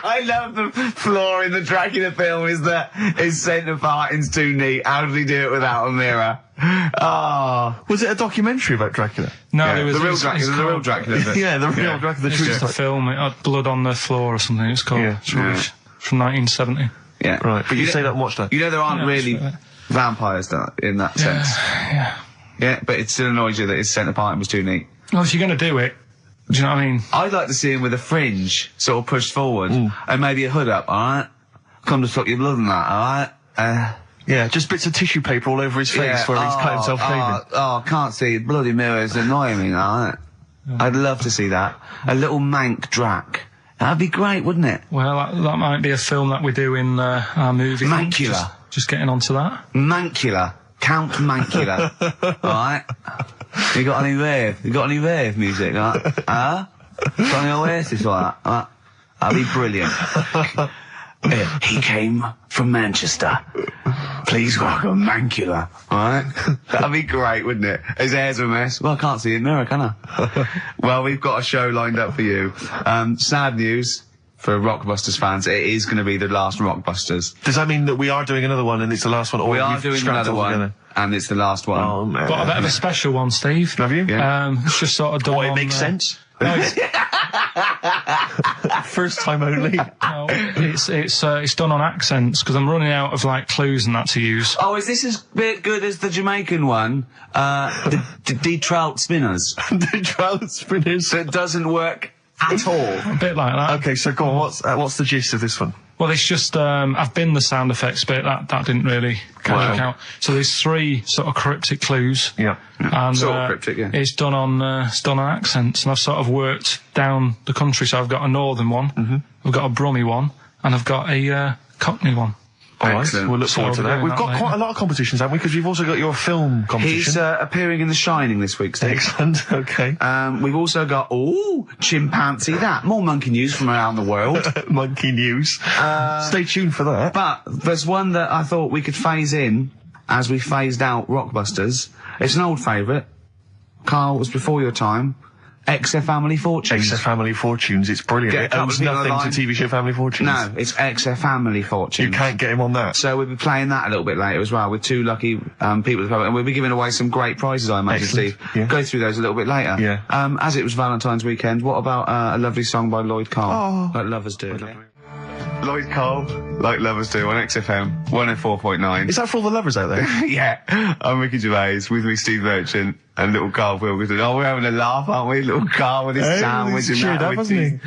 [SPEAKER 1] I love the flaw in the Dracula film is that his centre parting's too neat. How does he do it without a mirror? Oh.
[SPEAKER 2] Was it a documentary about Dracula?
[SPEAKER 3] No,
[SPEAKER 1] Yeah,
[SPEAKER 3] it was
[SPEAKER 1] the real
[SPEAKER 3] it's
[SPEAKER 1] Dracula. The real
[SPEAKER 3] called-
[SPEAKER 1] Dracula.
[SPEAKER 2] Yeah, the real Dracula.
[SPEAKER 3] It's just a film. It had blood on the floor or something. It's called.
[SPEAKER 2] Yeah.
[SPEAKER 3] It's rubbish. From 1970.
[SPEAKER 1] Yeah.
[SPEAKER 2] Right, but you
[SPEAKER 1] know-
[SPEAKER 2] stayed up and watched that.
[SPEAKER 1] You know there aren't
[SPEAKER 3] Yeah,
[SPEAKER 1] really
[SPEAKER 3] that's right.
[SPEAKER 1] vampires in that sense.
[SPEAKER 3] Yeah.
[SPEAKER 1] Yeah, but it still annoys you that his centre parting was too neat.
[SPEAKER 3] Well, if you're going to do it, do you know what I mean?
[SPEAKER 1] I'd like to see him with a fringe sort of pushed forward and maybe a hood up, alright? Come to suck your blood and that, alright?
[SPEAKER 2] Yeah, just bits of tissue paper all over his face where he's cut himself shaving.
[SPEAKER 1] I can't see bloody mirrors annoying me, alright? I'd love to see that. A little mank Drac. That'd be great, wouldn't it?
[SPEAKER 3] Well, that might be a film that we do in our movie.
[SPEAKER 1] Mancula.
[SPEAKER 3] Just getting onto that.
[SPEAKER 1] Mancula. Count Mancula. Alright? You got any rave? You got any rave music? Got any Oasis like that? That'd be brilliant. He came from Manchester. Please welcome Mancula. Alright? That'd be great, wouldn't it? His hair's a mess. Well, I can't see it in the mirror, can I? Well, we've got a show lined up for you. Sad news for Rockbusters fans. It is going to be the last Rockbusters.
[SPEAKER 2] Does that mean that we are doing another one and it's the last one? Or
[SPEAKER 1] We are
[SPEAKER 2] we've
[SPEAKER 1] doing
[SPEAKER 2] scrapped
[SPEAKER 1] another
[SPEAKER 2] it
[SPEAKER 1] one,
[SPEAKER 2] altogether?
[SPEAKER 1] and it's the last one.
[SPEAKER 2] Oh, man.
[SPEAKER 3] Got a bit of a special one, Steve.
[SPEAKER 2] Have you?
[SPEAKER 1] Yeah.
[SPEAKER 3] It's just sort of done.
[SPEAKER 2] It makes sense.
[SPEAKER 3] No, it's,
[SPEAKER 2] First time only.
[SPEAKER 3] no, it's done on accents because I'm running out of like clues and that to use.
[SPEAKER 1] Oh, is this as bit good as the Jamaican one? The trout spinners.
[SPEAKER 2] The trout spinners.
[SPEAKER 1] That doesn't work at all.
[SPEAKER 3] A bit like that.
[SPEAKER 2] Okay, so go on. What's the gist of this one?
[SPEAKER 3] Well, it's just I've been the sound effects bit. That didn't really work out. So there's 3 sort of cryptic clues.
[SPEAKER 2] Yeah.
[SPEAKER 3] And
[SPEAKER 1] Sort of cryptic, yeah.
[SPEAKER 3] it's done on accents, and I've sort of worked down the country. So I've got a northern one, I've got a Brummie one, and I've got a Cockney one.
[SPEAKER 2] All right,
[SPEAKER 1] Excellent.
[SPEAKER 2] we'll look forward to
[SPEAKER 3] So
[SPEAKER 2] that.
[SPEAKER 3] we're
[SPEAKER 2] We've
[SPEAKER 3] doing
[SPEAKER 2] got
[SPEAKER 3] that
[SPEAKER 2] quite a
[SPEAKER 3] later.
[SPEAKER 2] lot of competitions, haven't we? Because you've also got your film competition.
[SPEAKER 1] He's appearing in The Shining this week, Steve.
[SPEAKER 2] Excellent. Okay.
[SPEAKER 1] We've also got, chimpanzee that. More monkey news from around the world.
[SPEAKER 2] Monkey news. Stay tuned for that.
[SPEAKER 1] But there's one that I thought we could phase in as we phased out Rockbusters. It's an old favourite. Carl, was before your time. XFM Family Fortunes.
[SPEAKER 2] XFM Family Fortunes. It's brilliant.
[SPEAKER 1] Get a
[SPEAKER 2] It
[SPEAKER 1] couple
[SPEAKER 2] owns
[SPEAKER 1] of people
[SPEAKER 2] nothing
[SPEAKER 1] online.
[SPEAKER 2] to TV show Family Fortunes.
[SPEAKER 1] No, it's XFM Family Fortunes.
[SPEAKER 2] You can't get him on that.
[SPEAKER 1] So we'll be playing that a little bit later as well with 2 lucky people to come, and we'll be giving away some great prizes, I imagine,
[SPEAKER 2] Excellent.
[SPEAKER 1] Steve.
[SPEAKER 2] Yeah.
[SPEAKER 1] Go through those a little bit later.
[SPEAKER 2] Yeah.
[SPEAKER 1] As it was Valentine's weekend, what about a lovely song by Lloyd Karl? Like lovers do. Lloyd Karl, like lovers do, on XFM 104.9.
[SPEAKER 2] Is that for all the lovers out there?
[SPEAKER 1] Yeah, I'm Ricky Gervais, with me Steve Merchant and little Karl Pilkington. Oh, we're having a laugh, aren't we? Little Karl with his
[SPEAKER 2] Hey,
[SPEAKER 1] sandwich
[SPEAKER 2] he's
[SPEAKER 1] and
[SPEAKER 2] cheered
[SPEAKER 1] that.
[SPEAKER 2] up,
[SPEAKER 1] with
[SPEAKER 2] hasn't
[SPEAKER 1] his-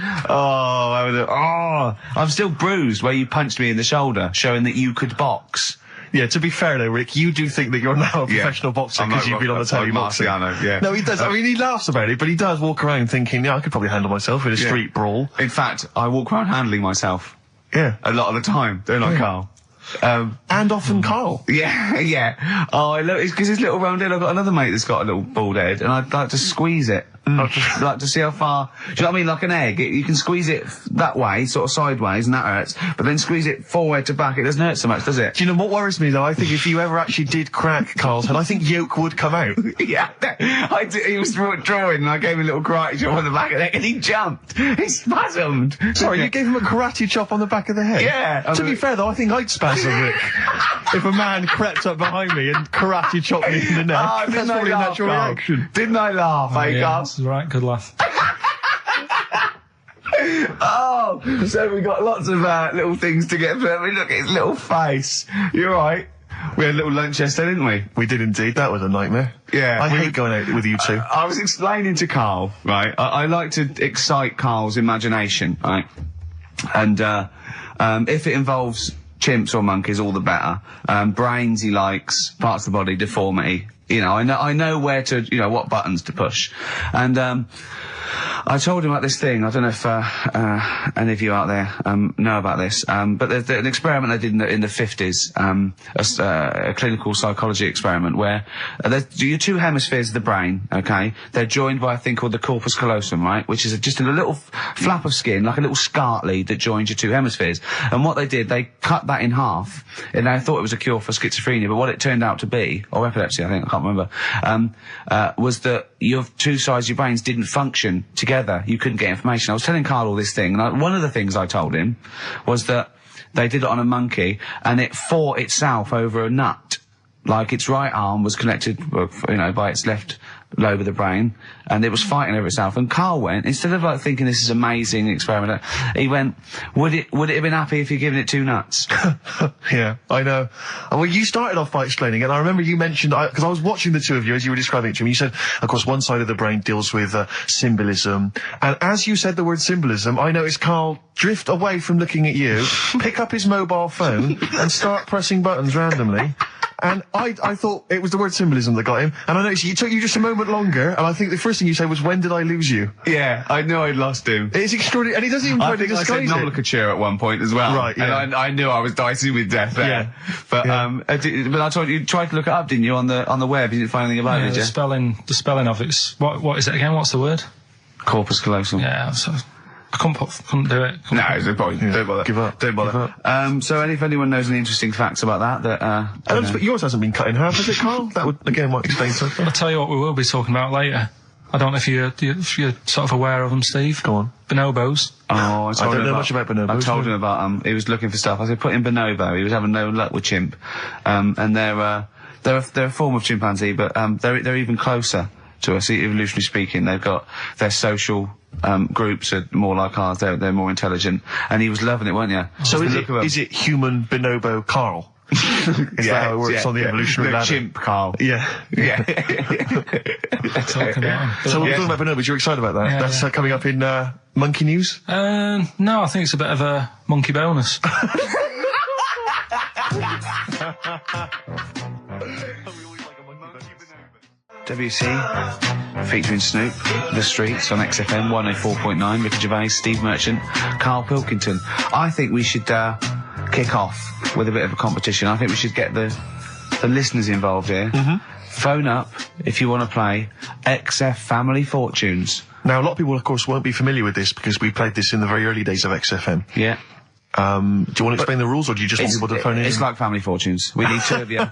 [SPEAKER 1] I'm still bruised where you punched me in the shoulder, showing that you could box.
[SPEAKER 2] Yeah, to be fair though, Rick, you do think that you're now a
[SPEAKER 1] Yeah.
[SPEAKER 2] professional boxer
[SPEAKER 1] I'm
[SPEAKER 2] because
[SPEAKER 1] like
[SPEAKER 2] you've been on the
[SPEAKER 1] Rock-
[SPEAKER 2] telly
[SPEAKER 1] like
[SPEAKER 2] boxing.
[SPEAKER 1] Marciano, yeah.
[SPEAKER 2] No, he does. I mean, he laughs about it, but he does walk around thinking, yeah, I could probably handle myself in a street brawl.
[SPEAKER 1] In fact, I walk around handling myself
[SPEAKER 2] Yeah.
[SPEAKER 1] a lot of the time, don't I, Carl?
[SPEAKER 2] And often Karl.
[SPEAKER 1] Yeah, yeah. Oh, I love it because his little round head. I've got another mate that's got a little bald head, and I'd like to squeeze it. I'd just like to see how far. Do you know what I mean? Like an egg, you can squeeze it that way, sort of sideways, and that hurts. But then squeeze it forward to back, it doesn't hurt so much, does it?
[SPEAKER 2] Do you know what worries me though? I think if you ever actually did crack Karl's head, I think yolk would come out.
[SPEAKER 1] Yeah, I did, he was drawing, and I gave him a little karate chop on the back of the neck, and he jumped. He spasmed.
[SPEAKER 2] Sorry, you gave him a karate chop on the back of the head?
[SPEAKER 1] Yeah.
[SPEAKER 2] To be fair though, I think I'd spasm, Rick. If a man crept up behind me and karate chopped me in the neck,
[SPEAKER 1] Oh,
[SPEAKER 2] that's
[SPEAKER 1] didn't I
[SPEAKER 2] probably a
[SPEAKER 1] laugh,
[SPEAKER 2] natural
[SPEAKER 1] Karl?
[SPEAKER 2] reaction.
[SPEAKER 1] Didn't I laugh, eh,
[SPEAKER 3] Yeah,
[SPEAKER 1] Carl?
[SPEAKER 3] that's right. Good laugh.
[SPEAKER 1] Oh, so we got lots of little things to get through. I mean, look at his little face. You're right. We had a little lunch yesterday, didn't we?
[SPEAKER 2] We did indeed. That was a nightmare.
[SPEAKER 1] Yeah.
[SPEAKER 2] I hate going out with you two.
[SPEAKER 1] I was explaining to Karl, right? I like to excite Karl's imagination, right? And if it involves chimps or monkeys, all the better. Brains he likes, parts of the body, deformity. You know, I know where to, you know, what buttons to push. And I told him about this thing. I don't know if any of you out there know about this, but there's an experiment they did in the 50s, a clinical psychology experiment where your 2 hemispheres of the brain, okay, they're joined by a thing called the corpus callosum, right, which is just a little flap of skin, like a little scarf lead that joins your 2 hemispheres. And what they did, they cut that in half, and they thought it was a cure for schizophrenia, but what it turned out to be, or epilepsy, I think, I can't remember, was that your 2 sides of your brains didn't function together. You couldn't get information. I was telling Karl all this thing, and one of the things I told him was that they did it on a monkey, and it fought itself over a nut. Like its right arm was connected, you know, by its left lobe of the brain, and it was fighting over itself. And Karl went, instead of like thinking this is amazing experiment, he went, would it have been happy if you'd given it 2 nuts?
[SPEAKER 2] Yeah, I know. Well, you started off by explaining it, and I remember you mentioned, because I was watching the 2 of you as you were describing it to me, you said, of course, one side of the brain deals with symbolism, and as you said the word symbolism, I noticed Karl drift away from looking at you, pick up his mobile phone, and start pressing buttons randomly. And I thought it was the word symbolism that got him. And I noticed it took you just a moment longer, and I think the first thing you said was, when did I lose you?
[SPEAKER 1] Yeah, I knew I'd lost him.
[SPEAKER 2] It's extraordinary, and he doesn't even try
[SPEAKER 1] I
[SPEAKER 2] to
[SPEAKER 1] think I said
[SPEAKER 2] disguise it.
[SPEAKER 1] nomenclature at one point as well.
[SPEAKER 2] Right, yeah.
[SPEAKER 1] And I knew I was dicing with death there.
[SPEAKER 2] Yeah.
[SPEAKER 1] But but I told you tried to look it up, didn't you, on the web? You didn't find anything about it, did you?
[SPEAKER 3] The spelling of it's what is it again? What's the word?
[SPEAKER 1] Corpus callosum.
[SPEAKER 3] Yeah, so I couldn't do it.
[SPEAKER 1] No, it's a point. Don't bother.
[SPEAKER 2] Give up.
[SPEAKER 1] Don't bother. So if anyone knows any interesting facts about that,
[SPEAKER 2] But yours hasn't been cut in half, has it, Karl? That would, again, might explain something.
[SPEAKER 3] I'll tell you what we will be talking about later. I don't know if you're sort of aware of them, Steve.
[SPEAKER 2] Go on.
[SPEAKER 3] Bonobos.
[SPEAKER 1] Oh, I
[SPEAKER 2] don't know much about bonobos.
[SPEAKER 1] I told him about he was looking for stuff. I said put in bonobo. He was having no luck with chimp, and they're a form of chimpanzee, but they're even closer to us, evolutionary speaking. They've got their social groups are more like ours. They're more intelligent, and he was loving it, weren't you?
[SPEAKER 2] So is it human bonobo Karl? Is that how it works on the evolutionary ladder?
[SPEAKER 1] Chimp Karl.
[SPEAKER 2] Yeah.
[SPEAKER 1] Yeah.
[SPEAKER 3] Talking about 'em.
[SPEAKER 2] So we're talking about bonobos. You're excited about that?
[SPEAKER 3] Yeah,
[SPEAKER 2] That's coming up in Monkey News?
[SPEAKER 3] No, I think it's a bit of a monkey bonus.
[SPEAKER 1] WC featuring Snoop, The Streets on XFM 104.9. Ricky Gervais, Steve Merchant, Karl Pilkington. I think we should kick off with a bit of a competition. I think we should get the listeners involved here. Phone up if you want to play XF Family Fortunes.
[SPEAKER 2] Now, a lot of people, of course, won't be familiar with this because we played this in the very early days of XFM.
[SPEAKER 1] Yeah.
[SPEAKER 2] Do you want to explain the rules, or do you just want people to phone in?
[SPEAKER 1] It's like Family Fortunes. We need two of you. I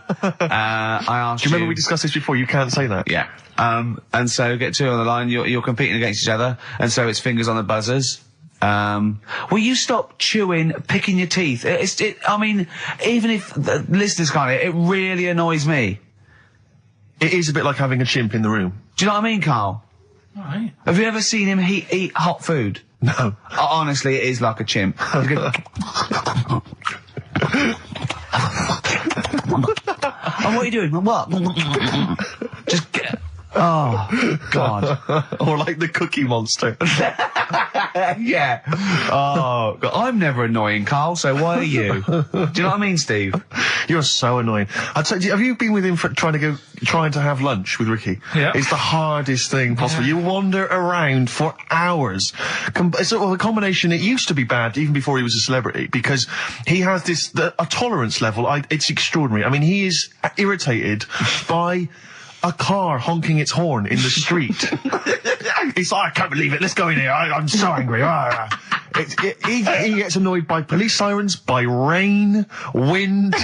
[SPEAKER 1] asked you.
[SPEAKER 2] Do you remember we discussed this before? You can't say that.
[SPEAKER 1] Yeah. And so get two on the line. You're competing against each other, and so it's fingers on the buzzers. Will you stop picking your teeth? I mean, even if the listeners can't hear, it really annoys me.
[SPEAKER 2] It is a bit like having a chimp in the room.
[SPEAKER 1] Do you know what I mean, Karl?
[SPEAKER 3] Right.
[SPEAKER 1] Have you ever seen him eat hot food?
[SPEAKER 2] No.
[SPEAKER 1] Honestly, it is like a chimp. And what are you doing? What? Just get... Oh, God.
[SPEAKER 2] Or like the Cookie Monster.
[SPEAKER 1] Yeah. Oh, God. I'm never annoying, Karl, so why are you? Do you know what I mean, Steve?
[SPEAKER 2] You're so annoying. Have you been with him for trying to have lunch with Ricky?
[SPEAKER 3] Yeah.
[SPEAKER 2] It's the hardest thing possible. You wander around for hours. It's sort of a combination. It used to be bad even before he was a celebrity because he has a tolerance level. It's extraordinary. I mean, he is irritated by a car honking its horn in the street. He's like, I can't believe it. Let's go in here. I'm so angry. He gets annoyed by police sirens, by rain, wind,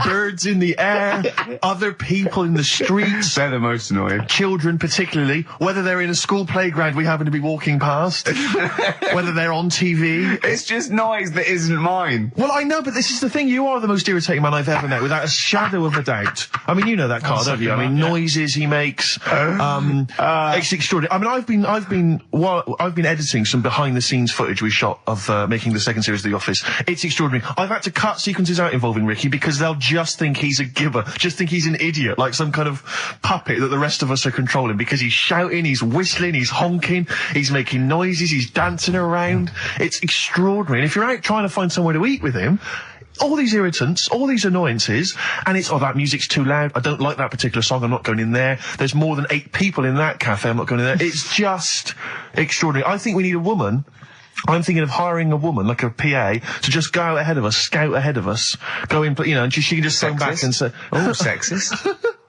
[SPEAKER 2] birds in the air, other people in the streets.
[SPEAKER 1] They're the most annoying.
[SPEAKER 2] Children particularly, whether they're in a school playground we happen to be walking past, whether they're on TV.
[SPEAKER 1] It's just noise that isn't mine.
[SPEAKER 2] Well, I know, but this is the thing. You are the most irritating man I've ever met, without a shadow of a doubt. I mean, you know that, Karl, don't you? I mean, noises he makes. It's extraordinary. I mean, I've been editing some behind-the-scenes footage we shot of making the second series of The Office. It's extraordinary. I've had to cut sequences out involving Ricky because they'll just think he's a gibber, just think he's an idiot, like some kind of puppet that the rest of us are controlling, because he's shouting, he's whistling, he's honking, he's making noises, he's dancing around. It's extraordinary. And if you're out trying to find somewhere to eat with him, all these irritants, all these annoyances, and it's, that music's too loud, I don't like that particular song, I'm not going in there, there's more than 8 people in that cafe, I'm not going in there. It's just extraordinary. I think we need a woman. I'm thinking of hiring a woman, like a PA, to just go out ahead of us, scout ahead of us, go in, and she can just phone back and say,
[SPEAKER 1] oh, sexist.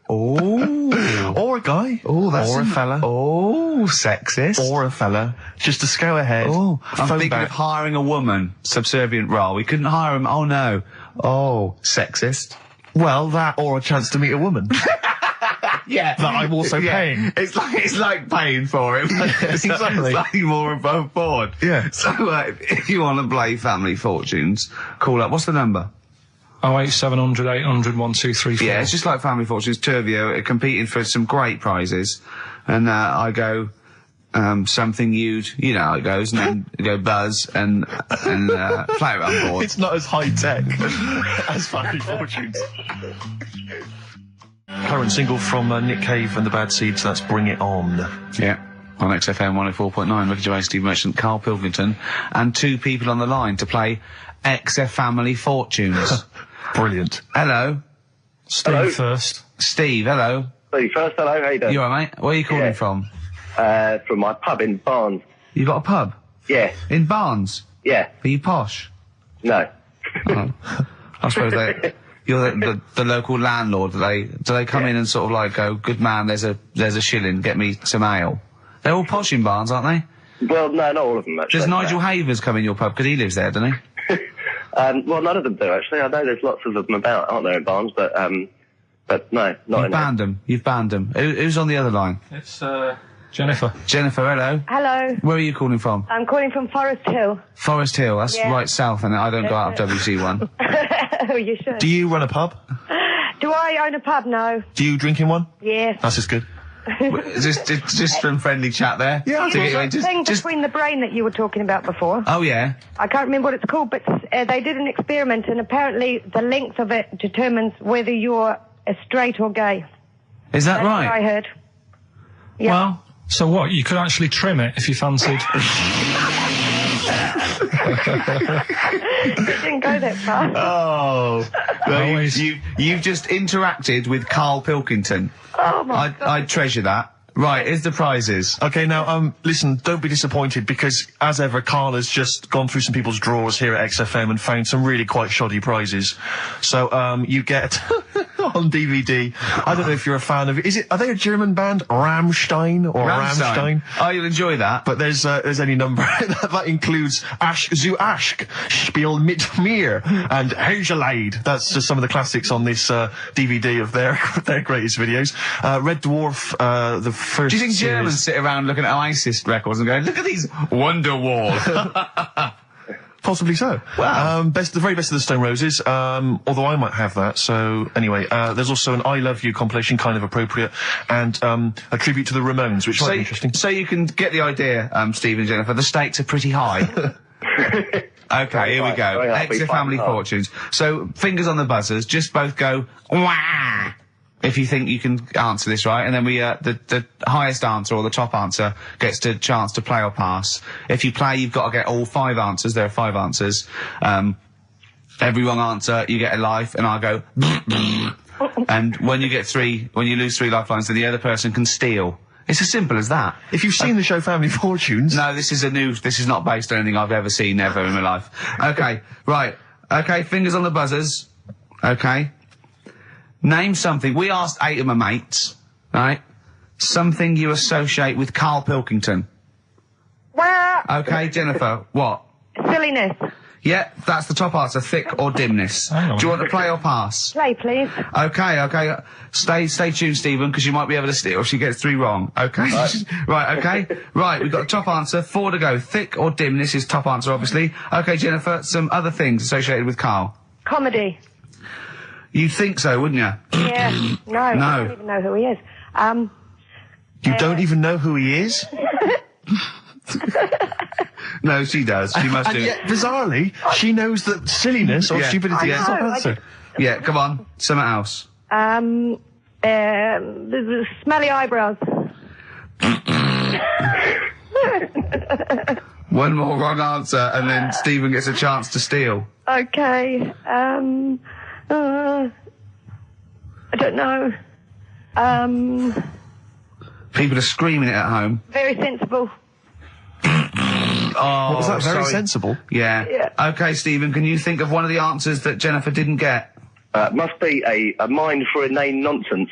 [SPEAKER 1] Oh.
[SPEAKER 2] Or a guy.
[SPEAKER 1] Oh, that's
[SPEAKER 2] or a fella.
[SPEAKER 1] Oh, sexist.
[SPEAKER 2] Or a fella. Just to scout ahead.
[SPEAKER 1] Oh, I'm thinking
[SPEAKER 2] back.
[SPEAKER 1] of hiring a woman, subservient role. We couldn't hire him. Oh, no. Oh, sexist.
[SPEAKER 2] Well, that or a chance to meet a woman.
[SPEAKER 1] Yeah.
[SPEAKER 2] That I'm also paying.
[SPEAKER 1] It's like paying for him.
[SPEAKER 2] Exactly.
[SPEAKER 1] It's slightly more above board.
[SPEAKER 2] Yeah.
[SPEAKER 1] So, if you want to play Family Fortunes, call up. What's the number?
[SPEAKER 3] 08700 800 1234.
[SPEAKER 1] Yeah, it's just like Family Fortunes. Two of you are competing for some great prizes. And, I go, something you know how it goes, and then go buzz and play it on board.
[SPEAKER 2] It's not as high tech as Family Fortunes. Current single from Nick Cave and the Bad Seeds, that's Bring It On.
[SPEAKER 1] Yeah. On XFM 104.9, Ricky Gervais, Steve Merchant, Karl Pilkington, and 2 people on the line to play XF Family Fortunes.
[SPEAKER 2] Brilliant.
[SPEAKER 1] Hello.
[SPEAKER 3] Steve
[SPEAKER 4] Hello.
[SPEAKER 3] first.
[SPEAKER 1] Steve, hello.
[SPEAKER 4] Steve first, hello, how you doing?
[SPEAKER 1] You alright, mate? Where are you calling
[SPEAKER 4] Yeah.
[SPEAKER 1] from?
[SPEAKER 4] From my pub in Barnes.
[SPEAKER 1] You got a pub?
[SPEAKER 4] Yeah,
[SPEAKER 1] In Barnes?
[SPEAKER 4] yeah,
[SPEAKER 1] Are you posh?
[SPEAKER 4] no.
[SPEAKER 1] Oh. I suppose you're the local landlord. Do they come in and sort of like go, good man, there's a shilling, get me some ale? They're all posh in Barnes, aren't they?
[SPEAKER 4] Well, no, not all of them, actually.
[SPEAKER 1] Does Nigel Havers come in your pub? Because he lives there, doesn't he?
[SPEAKER 4] Well, none of them do, actually. I know there's lots of them about, aren't there, in Barnes, but no, not
[SPEAKER 1] You've
[SPEAKER 4] in
[SPEAKER 1] banned them. You've banned them. Who's on the other line?
[SPEAKER 3] It's Jennifer.
[SPEAKER 1] Jennifer, hello.
[SPEAKER 5] Hello,
[SPEAKER 1] Where are you calling from?
[SPEAKER 5] I'm calling from Forest Hill.
[SPEAKER 1] Forest Hill. That's
[SPEAKER 5] Yeah.
[SPEAKER 1] right south, and I don't go out of WC1.
[SPEAKER 5] Oh, you should.
[SPEAKER 2] Do you run a pub?
[SPEAKER 5] Do I own a pub? No.
[SPEAKER 2] Do you drink in one?
[SPEAKER 5] Yes.
[SPEAKER 2] That's just good.
[SPEAKER 1] just from friendly chat there.
[SPEAKER 2] Yeah,
[SPEAKER 1] To get you in,
[SPEAKER 5] The thing between the brain that you were talking about before.
[SPEAKER 1] Oh yeah.
[SPEAKER 5] I can't remember what it's called, but they did an experiment, and apparently the length of it determines whether you're straight or gay.
[SPEAKER 1] Is that
[SPEAKER 5] That's what I
[SPEAKER 1] right?
[SPEAKER 5] heard. Yeah.
[SPEAKER 3] Well, so what? You could actually trim it if you fancied.
[SPEAKER 5] It didn't go that far.
[SPEAKER 1] Oh, well,
[SPEAKER 3] Always.
[SPEAKER 1] you've just interacted with Karl Pilkington.
[SPEAKER 5] Oh my God.
[SPEAKER 1] I treasure that. Right, here's the prizes.
[SPEAKER 2] Okay, now, listen, don't be disappointed because, as ever, Karl has just gone through some people's drawers here at XFM and found some really quite shoddy prizes. So, you get on DVD. I don't know if you're a fan of it. Are they a German band? Rammstein or Rammstein?
[SPEAKER 1] Oh, you'll enjoy that.
[SPEAKER 2] But there's any number that includes Asch zu Asch, Spiel mit mir, and Hegelade. That's just some of the classics on this DVD of their greatest videos. Red Dwarf, the first.
[SPEAKER 1] Do you think
[SPEAKER 2] series.
[SPEAKER 1] Germans sit around looking at ISIS records and going, look at these Wonderwall?
[SPEAKER 2] Possibly so.
[SPEAKER 1] Wow.
[SPEAKER 2] The very best of the Stone Roses, although I might have that. So anyway, there's also an I Love You compilation, kind of appropriate, and a tribute to the Ramones, which might be interesting.
[SPEAKER 1] So you can get the idea, Steve and Jennifer, the stakes are pretty high. Okay, here we go.
[SPEAKER 4] Very happy,
[SPEAKER 1] Extra family
[SPEAKER 4] fighting
[SPEAKER 1] fortunes. So, fingers on the buzzers, just both go, wah! If you think you can answer this right, and then we, the highest answer or the top answer gets the chance to play or pass. If you play, you've got to get all 5 answers. There are 5 answers. Every wrong answer, you get a life, and I'll go, and when you lose 3 lifelines, then the other person can steal. It's as simple as that.
[SPEAKER 2] If you've seen the show Family Fortunes,
[SPEAKER 1] No, this is not based on anything I've ever seen ever in my life. Okay, right. Okay, fingers on the buzzers. Okay. Name something. We asked 8 of my mates, right? Something you associate with Karl Pilkington.
[SPEAKER 5] Well,
[SPEAKER 1] Okay, Jennifer, what?
[SPEAKER 5] silliness.
[SPEAKER 1] Yeah, that's the top answer, thick or dimness.
[SPEAKER 3] Hang on.
[SPEAKER 1] Do you want to play or pass?
[SPEAKER 5] Play, please.
[SPEAKER 1] Okay. Stay tuned, Stephen, because you might be able to steal if she gets 3 wrong. Okay? Right, okay. Right, we've got the top answer, 4 to go. Thick or dimness is top answer, obviously. Okay, Jennifer, some other things associated with Karl.
[SPEAKER 5] Comedy.
[SPEAKER 1] You'd think so, wouldn't you?
[SPEAKER 5] Yeah. No, I don't even know who he is.
[SPEAKER 2] you don't even know who he is?
[SPEAKER 1] No, she does. She must
[SPEAKER 2] And
[SPEAKER 1] do.
[SPEAKER 2] yet, bizarrely, she knows that silliness or
[SPEAKER 1] Yeah.
[SPEAKER 2] stupidity is
[SPEAKER 1] I
[SPEAKER 2] the top
[SPEAKER 5] know, I
[SPEAKER 2] answer.
[SPEAKER 1] Yeah, come on. Something else.
[SPEAKER 5] The smelly eyebrows.
[SPEAKER 1] One more wrong answer, and then Stephen gets a chance to steal.
[SPEAKER 5] Okay. I don't know.
[SPEAKER 1] People are screaming it at home.
[SPEAKER 5] Very sensible.
[SPEAKER 1] Oh,
[SPEAKER 2] Was that very
[SPEAKER 1] sorry.
[SPEAKER 2] sensible?
[SPEAKER 1] Yeah.
[SPEAKER 5] Yeah.
[SPEAKER 1] Okay, Stephen, can you think of one of the answers that Jennifer didn't get?
[SPEAKER 4] Must be a mind for inane nonsense.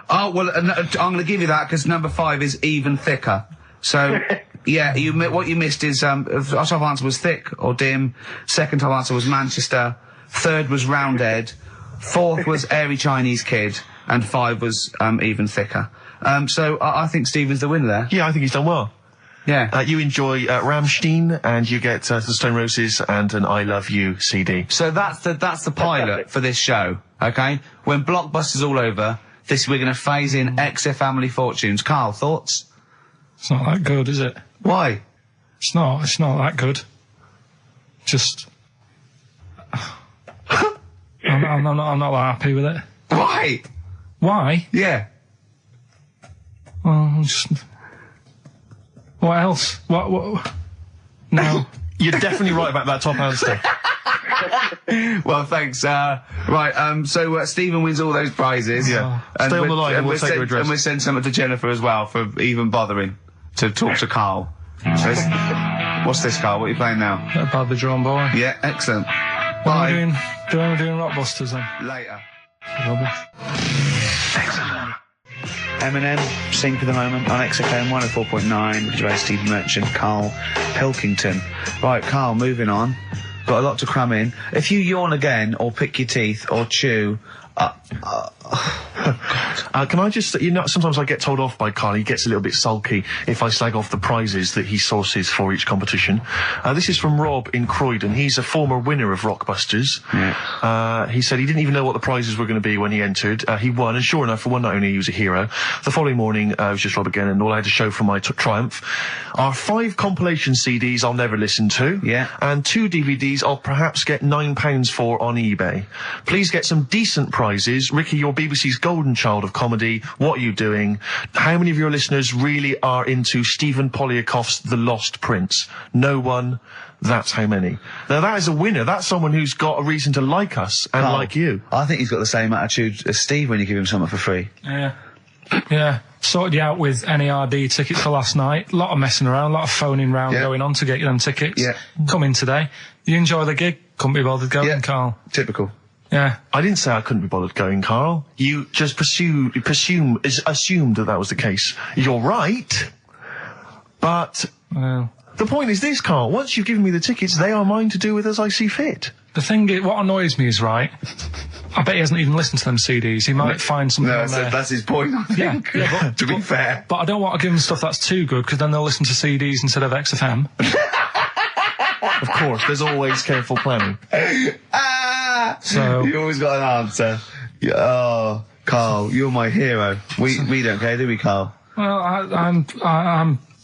[SPEAKER 1] Oh, well, I'm going to give you that because number 5 is even thicker. So, yeah, what you missed is, our top answer was thick or dim. Second top answer was Manchester. Third was Roundhead. 4th was airy Chinese kid. And 5 was, even thicker. So I think Stephen's the winner there.
[SPEAKER 2] Yeah, I think he's done well.
[SPEAKER 1] Yeah.
[SPEAKER 2] You enjoy Rammstein, and you get the Stone Roses and an I Love You CD.
[SPEAKER 1] So that's the pilot for this show, okay? When Blockbuster's all over, we're going to phase in XF Family Fortunes. Karl, thoughts?
[SPEAKER 3] It's not that good, is it?
[SPEAKER 1] Why?
[SPEAKER 3] It's not that good. Just... I'm not that happy with it.
[SPEAKER 1] Why?
[SPEAKER 3] Why?
[SPEAKER 1] Yeah.
[SPEAKER 3] Well, what else? What? No.
[SPEAKER 2] You're definitely right about that top answer.
[SPEAKER 1] Well, thanks. Right, so Stephen wins all those prizes.
[SPEAKER 2] Yeah.
[SPEAKER 1] And
[SPEAKER 2] Stay on the line and we'll take your address.
[SPEAKER 1] And we'll send something to Jennifer as well for even bothering to talk to Karl. So what's this, Karl? What are you playing now?
[SPEAKER 3] About the Drawn Boy.
[SPEAKER 1] Yeah, excellent.
[SPEAKER 3] What
[SPEAKER 1] Bye.
[SPEAKER 3] are we doing Rockbusters then?
[SPEAKER 1] Later.
[SPEAKER 3] Rubbish.
[SPEAKER 1] Excellent. Eminem, Sing for the Moment on XFM 104.9 with Gervais, Stephen Merchant, Karl Pilkington. Right, Karl, moving on. Got a lot to cram in. If you yawn again, or pick your teeth, or chew...
[SPEAKER 2] Can I just, sometimes I get told off by Karl. He gets a little bit sulky if I slag off the prizes that he sources for each competition. This is from Rob in Croydon. He's a former winner of Rockbusters.
[SPEAKER 1] Yeah.
[SPEAKER 2] He said he didn't even know what the prizes were going to be when he entered. He won, and sure enough, for one night only, he was a hero. The following morning, it was just Rob again, and all I had to show for my triumph are 5 compilation CDs I'll never listen to.
[SPEAKER 1] Yeah.
[SPEAKER 2] And 2 DVDs I'll perhaps get £9 for on eBay. Please get some decent prizes. Ricky, you're BBC's golden child of comedy. What are you doing? How many of your listeners really are into Stephen Polyakoff's The Lost Prince? No one. That's how many. Now that is a winner. That's someone who's got a reason to like us and
[SPEAKER 1] Karl,
[SPEAKER 2] like you.
[SPEAKER 1] I think he's got the same attitude as Steve when you give him something for free.
[SPEAKER 3] Yeah. Yeah. Sorted you out with NERD tickets for last night. A lot of messing around, a lot of phoning round going on to get you them tickets.
[SPEAKER 1] Yeah.
[SPEAKER 3] Come in today. You enjoy the gig. Couldn't be bothered going, Karl.
[SPEAKER 1] Typical.
[SPEAKER 3] Yeah.
[SPEAKER 2] I didn't say I couldn't be bothered going, Karl. You just assumed that was the case. You're right, but
[SPEAKER 3] Well,
[SPEAKER 2] the point is this, Karl. Once you've given me the tickets, they are mine to do with as I see fit.
[SPEAKER 3] the thing is, what annoys me is, right, I bet he hasn't even listened to them CDs. He might find something
[SPEAKER 1] No,
[SPEAKER 3] on there.
[SPEAKER 1] that's his point, I think.
[SPEAKER 3] Yeah,
[SPEAKER 1] to be fair.
[SPEAKER 3] But I don't want to give them stuff that's too good, because then they'll listen to CDs instead of XFM.
[SPEAKER 2] Of course, there's always careful planning.
[SPEAKER 3] So
[SPEAKER 1] You always got an answer. Yeah, oh, Karl, you're my hero. We don't care, do we, Karl?
[SPEAKER 3] well,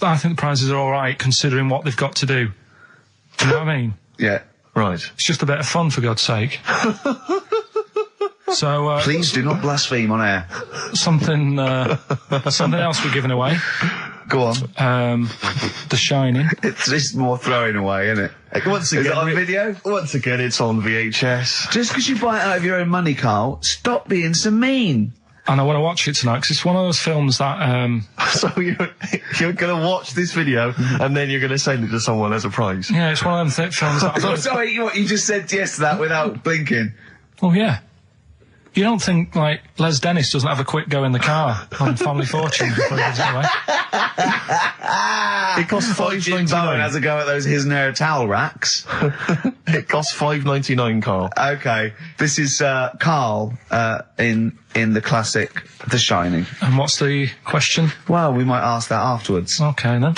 [SPEAKER 3] I think the prizes are all right considering what they've got to do. Do you know what I mean?
[SPEAKER 1] Yeah.
[SPEAKER 2] Right.
[SPEAKER 3] It's just a bit of fun, for God's sake. So
[SPEAKER 1] Please do not blaspheme on air.
[SPEAKER 3] something else we're giving away.
[SPEAKER 1] Go on.
[SPEAKER 3] The Shining.
[SPEAKER 1] It's just more throwing away, isn't it?
[SPEAKER 2] Once
[SPEAKER 1] Is
[SPEAKER 2] again,
[SPEAKER 1] it on video?
[SPEAKER 2] Once again, it's on VHS.
[SPEAKER 1] Just because you buy it out of your own money, Karl, stop being so mean.
[SPEAKER 3] And I want to watch it tonight because it's one of those films that
[SPEAKER 2] So you're going to watch this video and then you're going to send it to someone as a prize.
[SPEAKER 3] yeah, it's one of them films that
[SPEAKER 1] Oh, sorry, you just said yes to that without blinking.
[SPEAKER 3] oh yeah. You don't think, like, Les Dennis doesn't have a quick go in the car on Family Fortune before he gives it away?
[SPEAKER 2] It costs
[SPEAKER 1] Jim Bowen has
[SPEAKER 2] $5.99.
[SPEAKER 1] a go at those his and her towel racks.
[SPEAKER 2] It costs $5.99, Karl.
[SPEAKER 1] Okay, this is Karl in the classic The Shining.
[SPEAKER 3] And what's the question?
[SPEAKER 1] Well, we might ask that afterwards.
[SPEAKER 3] Okay, then.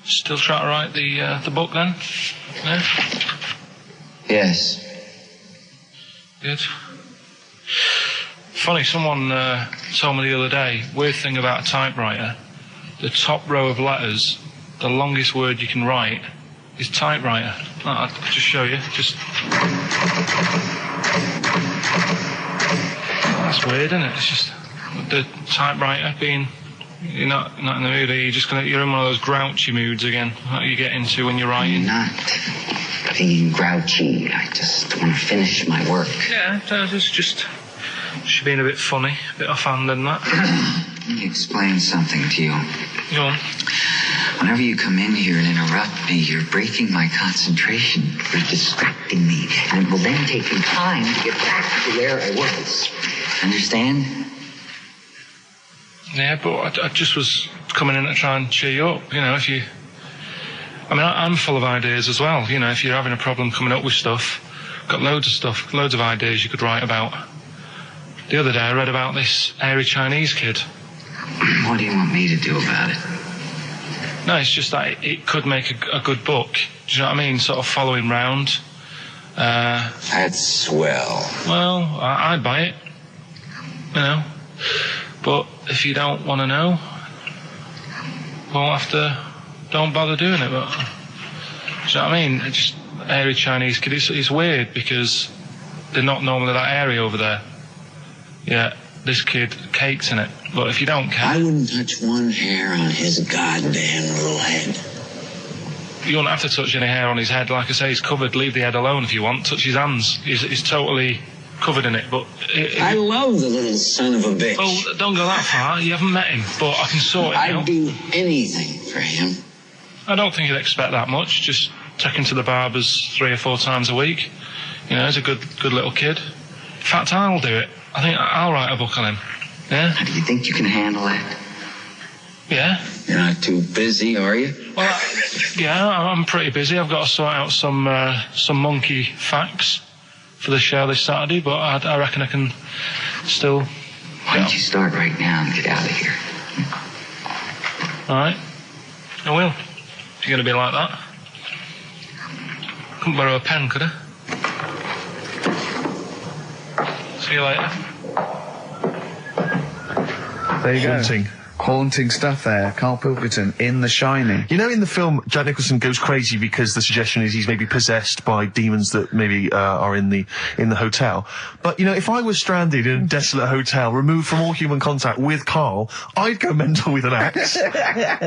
[SPEAKER 3] Still trying to write the book, then? Yeah?
[SPEAKER 6] Yes.
[SPEAKER 3] Good. Funny, someone told me the other day, weird thing about a typewriter, the top row of letters, the longest word you can write is typewriter. I'll just show you. That's weird, isn't it? It's just the typewriter being... You're not in the mood, are you? You're in one of those grouchy moods again, that you get into when you're writing.
[SPEAKER 6] I'm not being grouchy. I just want to finish my work.
[SPEAKER 3] Yeah, it's just being a bit funny, a bit offhand and that.
[SPEAKER 6] Let me explain something to you.
[SPEAKER 3] Go on.
[SPEAKER 6] Whenever you come in here and interrupt me, you're breaking my concentration. You're distracting me. And it will then take me time to get back to where I was. Understand?
[SPEAKER 3] Yeah, but I just was coming in to try and cheer you up, if you... I mean, I'm full of ideas as well, if you're having a problem coming up with stuff. Got loads of ideas you could write about. The other day I read about this airy Chinese kid.
[SPEAKER 6] What do you want me to do about it?
[SPEAKER 3] No, it's just that it could make a good book. Do you know what I mean? Sort of following round.
[SPEAKER 6] That's swell.
[SPEAKER 3] Well, I'd buy it. But if you don't want to know, don't bother doing it. But do you know what I mean? It's just airy Chinese kid. It's weird because they're not normally that airy over there. Yeah. this kid cakes in it. But if you don't care,
[SPEAKER 7] I wouldn't touch one hair on his goddamn little head.
[SPEAKER 3] you won't have to touch any hair on his head. Like I say, he's covered. Leave the head alone if you want. Touch his hands. He's totally covered in it. But
[SPEAKER 7] I love the little son of a bitch.
[SPEAKER 3] Well, don't go that far. You haven't met him, but I can sort it out.
[SPEAKER 7] I'd do anything for him.
[SPEAKER 3] I don't think he'd expect that much. Just take him to the barbers 3 or 4 times a week. You know, he's a good little kid. In fact, I'll do it. I think I'll write a book on him. Yeah?
[SPEAKER 6] Do you think you can handle that?
[SPEAKER 3] Yeah.
[SPEAKER 7] You're not too busy, are you?
[SPEAKER 3] Well, yeah, I'm pretty busy. I've got to sort out some monkey facts for the show this Saturday, but I reckon I can still...
[SPEAKER 6] Why don't you start right now and get out of here?
[SPEAKER 3] All right. I will. If you're going to be like that. Couldn't borrow a pen, could I? See you later.
[SPEAKER 1] There you
[SPEAKER 2] Haunting.
[SPEAKER 1] go. Haunting stuff there. Karl Pilkington in The Shining.
[SPEAKER 2] You know, in the film, Jack Nicholson goes crazy because the suggestion is he's maybe possessed by demons that maybe are in the hotel. But, you know, if I was stranded in a desolate hotel, removed from all human contact with Karl, I'd go mental with an axe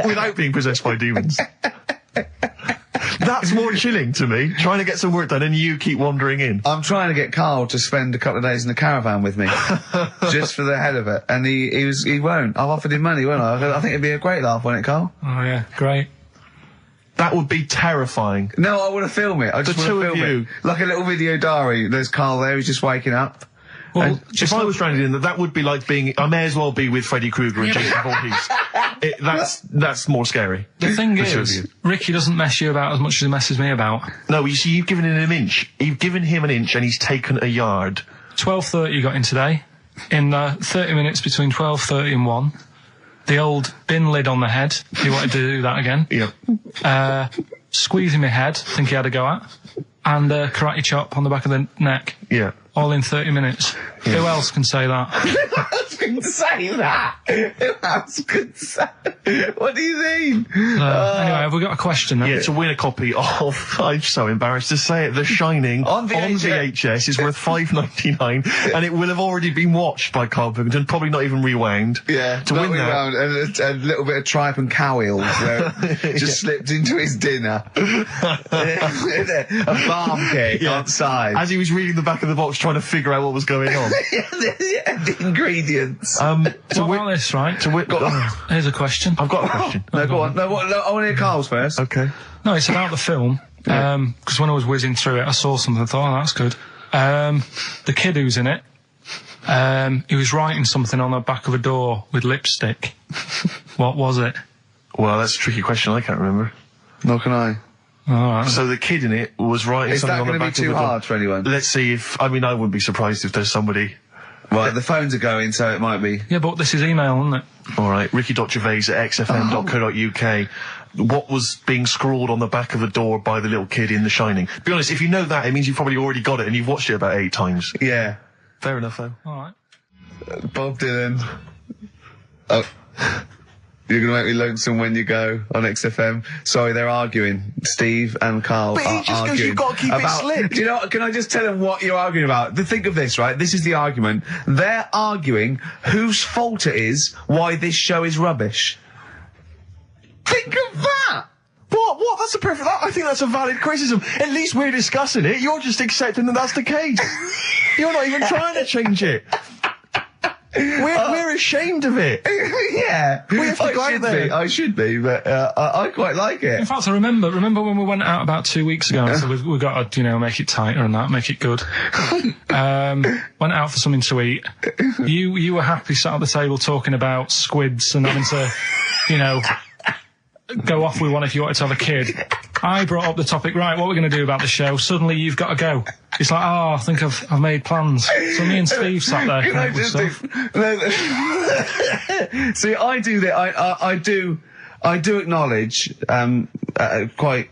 [SPEAKER 2] without being possessed by demons. That's more chilling to me, trying to get some work done and you keep wandering in.
[SPEAKER 1] I'm trying to get Karl to spend a couple of days in the caravan with me, just for the head of it, and he won't. I've offered him money, won't I? I think it'd be a great laugh, wouldn't it, Karl?
[SPEAKER 3] Oh, yeah, great.
[SPEAKER 2] That would be terrifying.
[SPEAKER 1] No, I want to film it. I just want to film it. Like a little video diary. There's Karl there, he's just waking up.
[SPEAKER 3] Well,
[SPEAKER 2] If I was stranded in that would be like being... I may as well be with Freddy Krueger and Jason Voorhees. That's more scary.
[SPEAKER 3] The thing
[SPEAKER 2] The two
[SPEAKER 3] is,
[SPEAKER 2] of you.
[SPEAKER 3] Ricky doesn't mess you about as much as he messes me about.
[SPEAKER 2] No, you see, you've given him an inch. You've given him an inch and he's taken a yard.
[SPEAKER 3] 12:30 you got in today. In 30 minutes between 12:30 and 1. The old bin lid on the head. He wanted to do that again.
[SPEAKER 2] Yep.
[SPEAKER 3] Squeezing my head, think he had a go at. And karate chop on the back of the neck.
[SPEAKER 2] Yeah.
[SPEAKER 3] All in 30 minutes.
[SPEAKER 2] Yeah.
[SPEAKER 3] Who else can say that?
[SPEAKER 1] Who else can say that? Who else can say? What do you mean?
[SPEAKER 3] Anyway, have we got a question then?
[SPEAKER 2] Yeah, to win a copy of, I'm so embarrassed to say it, The Shining
[SPEAKER 1] On VHS.
[SPEAKER 2] is worth $5.99 and it will have already been watched by Karl Pilkington, probably not even rewound.
[SPEAKER 1] Yeah,
[SPEAKER 2] to win that.
[SPEAKER 1] round, and a little bit of tripe and cow eels just slipped into his dinner. A barm cake outside.
[SPEAKER 2] As he was reading the back of the box trying to figure out what was going on.
[SPEAKER 1] The ingredients.
[SPEAKER 3] What about this, right? Here's a question.
[SPEAKER 2] I've got a question.
[SPEAKER 1] No, go on. No, I want to hear Karl's first.
[SPEAKER 2] Okay.
[SPEAKER 3] No, it's about the film. Because when I was whizzing through it, I saw something and thought, oh, that's good. The kid who's in it, he was writing something on the back of a door with lipstick. What was it?
[SPEAKER 2] Well, that's a tricky question. I can't remember.
[SPEAKER 1] Nor can I.
[SPEAKER 3] Alright.
[SPEAKER 2] So the kid in it was writing
[SPEAKER 1] Is
[SPEAKER 2] something
[SPEAKER 1] that
[SPEAKER 2] on the
[SPEAKER 1] going to be
[SPEAKER 2] back of the
[SPEAKER 1] too
[SPEAKER 2] door.
[SPEAKER 1] hard for anyone?
[SPEAKER 2] Let's see if... I mean, I wouldn't be surprised if there's somebody...
[SPEAKER 1] Right, the phones are going, so it might be.
[SPEAKER 3] Yeah, but this is email, isn't it?
[SPEAKER 2] All right, Ricky.Gervais at xfm.co.uk. What was being scrawled on the back of the door by the little kid in The Shining? Be honest, if you know that, it means you've probably already got it and you've watched it about 8 times.
[SPEAKER 1] Yeah.
[SPEAKER 2] Fair enough, though.
[SPEAKER 3] Alright.
[SPEAKER 1] Bob Dylan. Oh. You're going to make me lonesome when you go on XFM. Sorry, they're arguing. Steve and Karl
[SPEAKER 2] But
[SPEAKER 1] are
[SPEAKER 2] he just goes,
[SPEAKER 1] arguing
[SPEAKER 2] you've got to keep it
[SPEAKER 1] about,
[SPEAKER 2] slick.
[SPEAKER 1] Do you know what? Can I just tell them what you're arguing about? Think of this, right? This is the argument. They're arguing whose fault it is why this show is rubbish. Think of that!
[SPEAKER 2] What? That's a perfect... I think that's a valid criticism. At least we're discussing it. You're just accepting that that's the case. You're not even trying to change it. We're ashamed of it.
[SPEAKER 1] Yeah.
[SPEAKER 2] We have to go out there.
[SPEAKER 1] I should be, but I quite like it.
[SPEAKER 3] In fact, I remember when we went out about 2 weeks ago and said we've got to, make it tighter and that, make it good. Went out for something to eat. You were happy sat at the table talking about squids and having to, go off with one if you wanted to have a kid. I brought up the topic, right, what we're going to do about the show. Suddenly you've got to go. It's like, I think I've made plans. So me and Steve sat there.
[SPEAKER 1] Can I just see, I do that. I do acknowledge, quite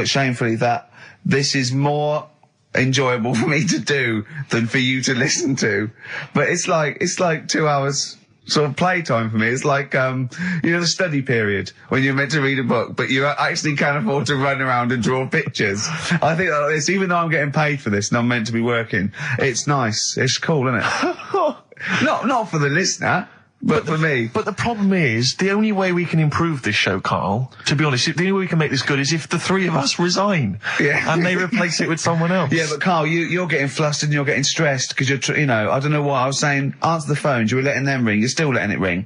[SPEAKER 1] shamefully, that this is more enjoyable for me to do than for you to listen to. But it's like 2 hours sort of playtime for me. It's like, the study period when you're meant to read a book, but you actually can't afford to run around and draw pictures. I think that this, even though I'm getting paid for this and I'm meant to be working, it's nice. It's cool, isn't it? Not for the listener, but for me.
[SPEAKER 2] But the problem is, the only way we can improve this show, Karl, to be honest, the only way we can make this good is if the three of us resign.
[SPEAKER 1] Yeah.
[SPEAKER 2] And they replace it with someone else.
[SPEAKER 1] Yeah, but Karl, you're getting flustered and you're getting stressed because you know, I don't know what I was saying. Answer the phones. You were letting them ring. You're still letting it ring.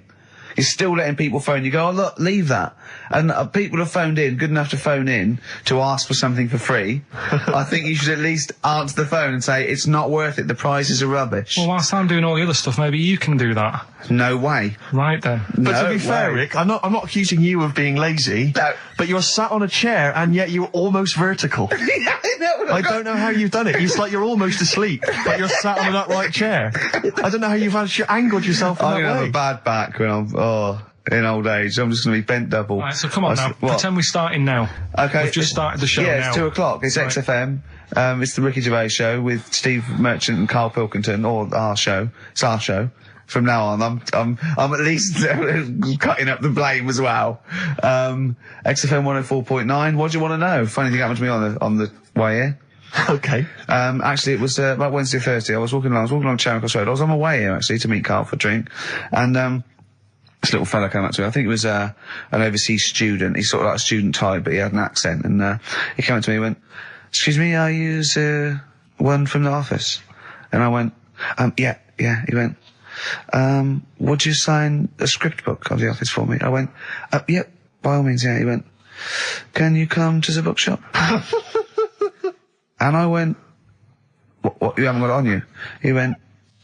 [SPEAKER 1] You're still letting people phone. You go, oh look, leave that. And people have phoned in, good enough to phone in to ask for something for free. I think you should at least answer the phone and say it's not worth it. The prizes are rubbish.
[SPEAKER 3] Well, whilst I'm doing all the other stuff, maybe you can do that.
[SPEAKER 1] No way.
[SPEAKER 3] Right then.
[SPEAKER 2] But to be fair, Rick, I'm not accusing you of being lazy.
[SPEAKER 1] No.
[SPEAKER 2] But you're sat on a chair and yet you're almost vertical. I don't know how you've done it. It's like you're almost asleep, but you're sat on an upright chair. I don't know how you've angled yourself in
[SPEAKER 1] I'm
[SPEAKER 2] that
[SPEAKER 1] gonna
[SPEAKER 2] way.
[SPEAKER 1] have a bad back when I'm in old age. I'm just gonna be bent double.
[SPEAKER 3] Right, so come on now.
[SPEAKER 1] What?
[SPEAKER 3] Pretend we're starting now.
[SPEAKER 1] Okay.
[SPEAKER 3] We've just started the show
[SPEAKER 1] Yeah,
[SPEAKER 3] now.
[SPEAKER 1] it's 2:00. It's
[SPEAKER 3] Right.
[SPEAKER 1] XFM. It's the Ricky Gervais show with Steve Merchant and Karl Pilkington, or our show. It's our show. From now on, I'm at least cutting up the blame as well. XFM 104.9. What do you want to know? Funny thing happened to me on the way here.
[SPEAKER 2] Okay.
[SPEAKER 1] Actually, it was about Wednesday or Thursday. I was walking along Charing Cross Road. I was on my way here actually to meet Karl for a drink, and this little fella came up to me. I think it was an overseas student. He's sort of like a student type, but he had an accent, and he came up to me and went, "Excuse me, are you one from the office?" And I went, yeah. He went, would you sign a script book of the office for me? I went, yep, by all means, yeah. He went, can you come to the bookshop? And I went, what, you haven't got it on you? He went,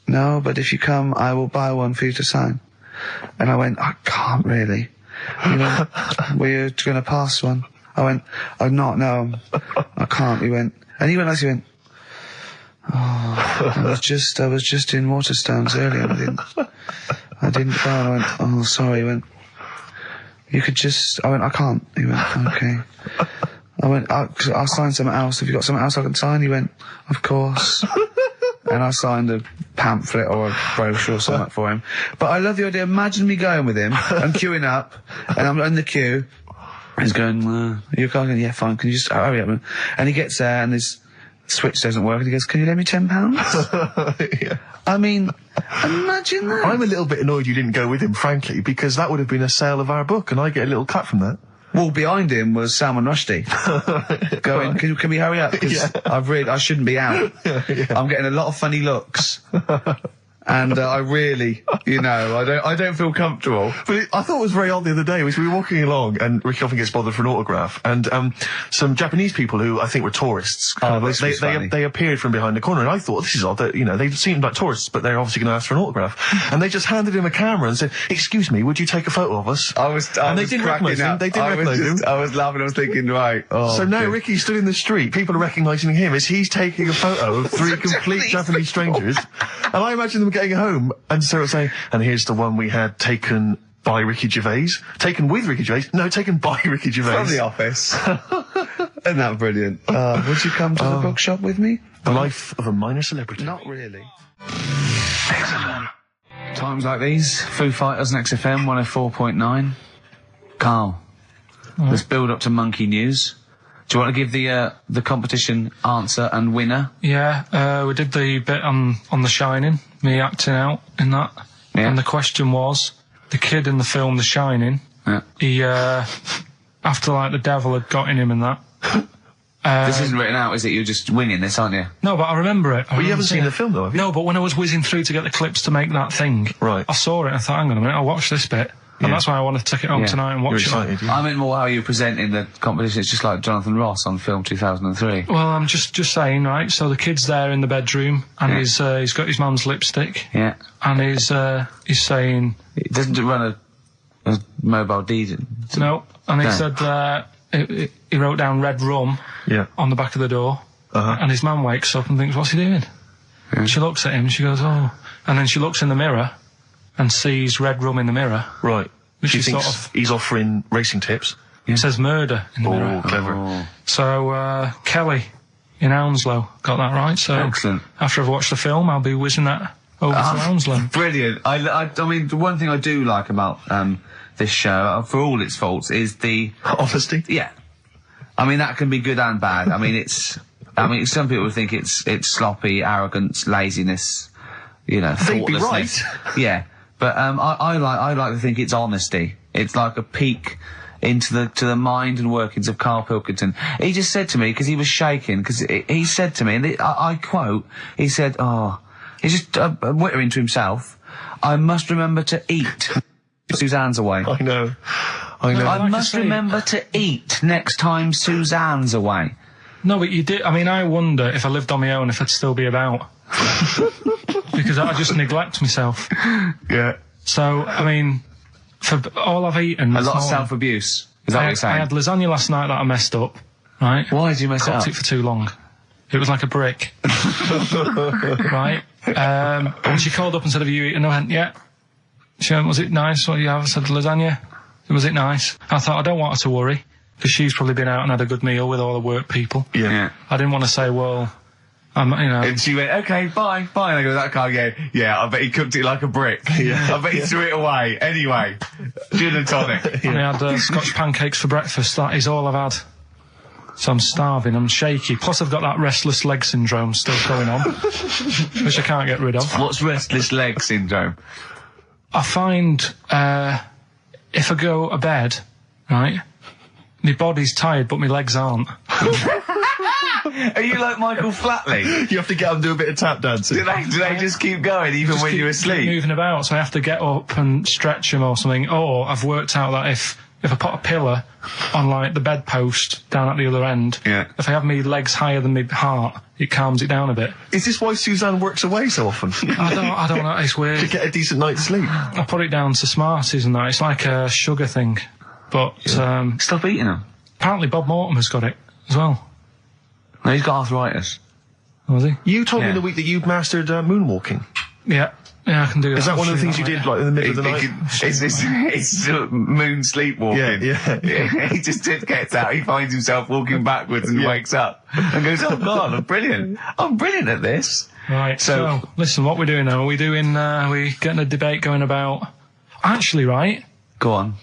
[SPEAKER 1] no, but if you come, I will buy one for you to sign. And I went, I can't really. He went, were you going to pass one? I went, I'm not, no, I can't. He went, oh, I was just in Waterstones earlier. I didn't buy one. I went, oh, sorry. He went, you could just, I went, I can't. He went, okay. I went, I'll sign something else. Have you got something else I can sign? He went, of course. And I signed a pamphlet or a brochure or something for him. But I love the idea. Imagine me going with him. I'm queuing up, and I'm in the queue. He's going, you're going, yeah, fine. Can you just hurry up? And he gets there, and his switch doesn't work, and he goes, can you lend me £10?
[SPEAKER 2] Yeah.
[SPEAKER 1] I mean, imagine that.
[SPEAKER 2] I'm a little bit annoyed you didn't go with him, frankly, because that would have been a sale of our book, and I get a little cut from that.
[SPEAKER 1] Well, behind him was Salman Rushdie going, can we hurry up? Because I shouldn't be out.
[SPEAKER 2] Yeah.
[SPEAKER 1] I'm getting a lot of funny looks. And I really, I don't feel comfortable.
[SPEAKER 2] But I thought it was very odd the other day, was we were walking along, and Ricky often gets bothered for an autograph, and some Japanese people who I think were tourists, they appeared from behind the corner, and I thought, this is odd, that, they seemed like tourists, but they're obviously going to ask for an autograph. And they just handed him a camera and said, excuse me, would you take a photo of us? They didn't recognise him. They didn't recognise him.
[SPEAKER 1] I was laughing, I was thinking, right. Oh,
[SPEAKER 2] so now Ricky stood in the street, people are recognising him as he's taking a photo of three complete Japanese strangers, and I imagine them getting home and sort of saying, and here's the one we had taken by Ricky Gervais. Taken with Ricky Gervais? No, taken by Ricky Gervais.
[SPEAKER 1] From the office. Isn't that brilliant? Would you come to the bookshop with me?
[SPEAKER 2] The life of a minor celebrity.
[SPEAKER 1] Not really. Excellent. Times like these, Foo Fighters and XFM 104.9. Karl, let's build up to Monkey News. Do you want to give the competition answer and winner?
[SPEAKER 3] Yeah, we did the bit on The Shining, me acting out in that.
[SPEAKER 1] Yeah.
[SPEAKER 3] And the question was, the kid in the film The Shining, he, after the devil had got in him and that.
[SPEAKER 1] This isn't written out, is it? You're just winging this, aren't you?
[SPEAKER 3] No, but I remember it.
[SPEAKER 2] But you haven't seen the film, though, have you?
[SPEAKER 3] No, but when I was whizzing through to get the clips to make that thing,
[SPEAKER 2] right,
[SPEAKER 3] I saw it and I thought, hang on a minute, I'll watch this bit. And that's why I want to take it home tonight and watch it.
[SPEAKER 1] I meant more how you're presenting the competition. It's just like Jonathan Ross on film 2003.
[SPEAKER 3] Well, I'm just saying, right, so the kid's there in the bedroom, and he's got his mum's lipstick.
[SPEAKER 1] Yeah.
[SPEAKER 3] And he's saying...
[SPEAKER 1] He doesn't run a mobile deed.
[SPEAKER 3] No. And he said, he wrote down red rum on the back of the door. And his mum wakes up and thinks, what's he doing? Yeah. She looks at him, she goes, oh. And then she looks in the mirror and sees red rum in the mirror.
[SPEAKER 2] Right. She thinks
[SPEAKER 3] sort of,
[SPEAKER 2] he's offering racing tips.
[SPEAKER 3] It says murder in the mirror.
[SPEAKER 2] Oh, clever.
[SPEAKER 3] So, Kelly in Hounslow got that right. So,
[SPEAKER 1] excellent.
[SPEAKER 3] After I've watched the film, I'll be whizzing that over to Hounslow.
[SPEAKER 1] Brilliant. I mean, the one thing I do like about this show, for all its faults, is the
[SPEAKER 2] honesty.
[SPEAKER 1] Yeah. I mean, that can be good and bad. I mean, some people think it's sloppy, arrogance, laziness. you know,
[SPEAKER 2] They'd be
[SPEAKER 1] thoughtlessness. Yeah, but I like to think it's honesty. It's like a peek into the mind and workings of Karl Pilkington. He just said to me, because he was shaking, because he said to me, and I quote, he said, he's just whittering to himself, I must remember to eat. Suzanne's away.
[SPEAKER 2] I know.
[SPEAKER 1] I must remember to eat next time Suzanne's away.
[SPEAKER 3] No, but you did. I mean, I wonder if I lived on my own if I'd still be about. Because I just neglect myself.
[SPEAKER 1] Yeah.
[SPEAKER 3] So, I mean, for all I've eaten...
[SPEAKER 1] A lot of self-abuse. Is that what you're saying?
[SPEAKER 3] I had lasagna last night that I messed up, right?
[SPEAKER 1] Why did you mess it up?
[SPEAKER 3] Cooked it for too long. It was like a brick. Right? And she called up and said, have you eaten? I went, yeah. She went, was it nice? What do you have? I said, lasagna. Was it nice? I thought, I don't want her to worry, because she's probably been out and had a good meal with all the work people.
[SPEAKER 1] Yeah.
[SPEAKER 3] I didn't want to say, well, you know...
[SPEAKER 1] And she went, okay, bye. And I go, that Karl, yeah, I bet he cooked it like a brick. Yeah. I bet he threw it away. Anyway, gin and tonic.
[SPEAKER 3] And I had Scotch pancakes for breakfast. That is all I've had. So I'm starving, I'm shaky. Plus I've got that restless leg syndrome still going on, which I can't get rid of.
[SPEAKER 1] What's restless leg syndrome?
[SPEAKER 3] I find, if I go to bed, right, my body's tired but my legs aren't.
[SPEAKER 1] Are you like Michael Flatley?
[SPEAKER 2] You have to get up and do a bit of tap dancing.
[SPEAKER 1] Do they just keep going even when you're asleep?
[SPEAKER 3] Moving about, so I have to get up and stretch them or something. Or I've worked out that if I put a pillar on like the bedpost down at the other end, if I have my legs higher than my heart, it calms it down a bit.
[SPEAKER 2] Is this why Suzanne works away so often?
[SPEAKER 3] I don't know, it's weird.
[SPEAKER 2] To get a decent night's sleep.
[SPEAKER 3] I put it down to Smarties and that. It's like a sugar thing. But
[SPEAKER 1] stop eating them.
[SPEAKER 3] Apparently Bob Mortimer's got it as well.
[SPEAKER 1] No, he's got arthritis.
[SPEAKER 3] Was he?
[SPEAKER 2] You told me in the week that you'd mastered moonwalking.
[SPEAKER 3] Yeah, I can do that.
[SPEAKER 2] Is that one of the things you did, like, in the middle of the night?
[SPEAKER 1] It's moon sleepwalking.
[SPEAKER 2] Yeah.
[SPEAKER 1] He just gets out, he finds himself walking backwards and wakes up and goes, oh God, I'm brilliant at this.
[SPEAKER 3] Right, so listen, what we're doing now, we're getting a debate going about... Actually, right?
[SPEAKER 1] Go on.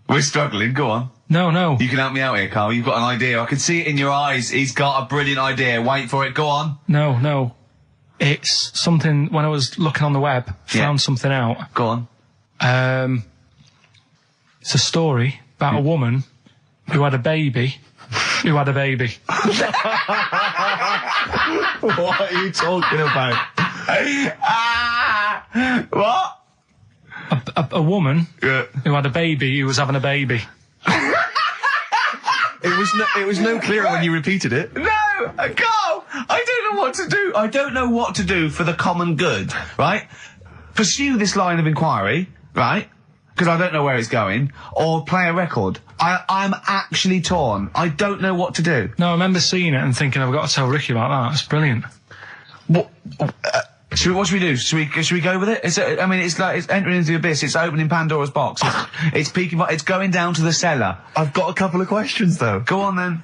[SPEAKER 1] We're struggling, go on.
[SPEAKER 3] No.
[SPEAKER 1] You can help me out here, Karl. You've got an idea. I can see it in your eyes. He's got a brilliant idea. Wait for it. Go on.
[SPEAKER 3] No. It's something, when I was looking on the web, found something out.
[SPEAKER 1] Go on.
[SPEAKER 3] It's a story about a woman who had a baby.
[SPEAKER 2] What are you talking about?
[SPEAKER 1] What?
[SPEAKER 3] A woman who had a baby who was having a baby.
[SPEAKER 2] It was no clearer when you repeated it.
[SPEAKER 1] No, Karl, I don't know what to do. I don't know what to do for the common good, right? Pursue this line of inquiry, right? Because I don't know where it's going, or play a record. I'm actually torn. I don't know what to do.
[SPEAKER 3] No, I remember seeing it and thinking, I've got to tell Ricky about that. It's brilliant.
[SPEAKER 1] What should we do? Should we go with it? It's entering into the abyss. It's opening Pandora's box. It's peeking. It's going down to the cellar.
[SPEAKER 2] I've got a couple of questions though.
[SPEAKER 1] Go on then.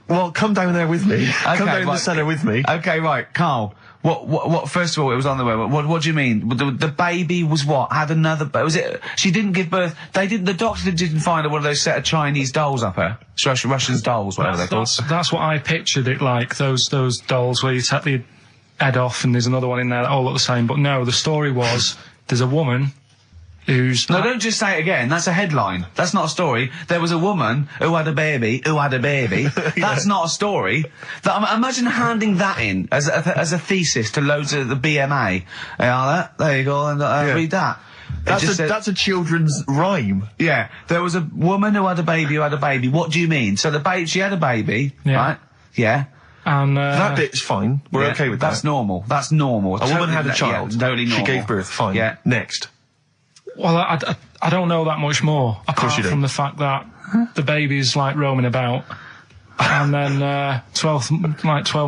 [SPEAKER 2] Well, come down there with me.
[SPEAKER 1] Okay,
[SPEAKER 2] come down the cellar with me.
[SPEAKER 1] Okay, right, Karl. What? First of all, it was on the web. What do you mean? The baby was what? Had another? Was it? She didn't give birth. They didn't. The doctor didn't find her one of those set of Chinese dolls up her. Russian dolls, whatever they're called.
[SPEAKER 3] That's what I pictured it like. Those dolls where you take the head off and there's another one in there that all look the same. But no, the story was there's a woman who's...
[SPEAKER 1] No, don't just say it again. That's a headline. That's not a story. There was a woman who had a baby. That's not a story. Imagine handing that in as a thesis to loads of the BMA. There you go, and read that.
[SPEAKER 2] That's a children's rhyme.
[SPEAKER 1] Yeah. There was a woman who had a baby. What do you mean? So she had a baby, right? Yeah.
[SPEAKER 3] And
[SPEAKER 2] that bit's fine. We're okay with that.
[SPEAKER 1] That's normal. A
[SPEAKER 2] woman had a child.
[SPEAKER 1] Yeah, totally normal.
[SPEAKER 2] She gave birth. Fine.
[SPEAKER 1] Yeah.
[SPEAKER 2] Next.
[SPEAKER 3] Well, I don't know that much more, apart from the fact that the baby's like roaming about, and then 12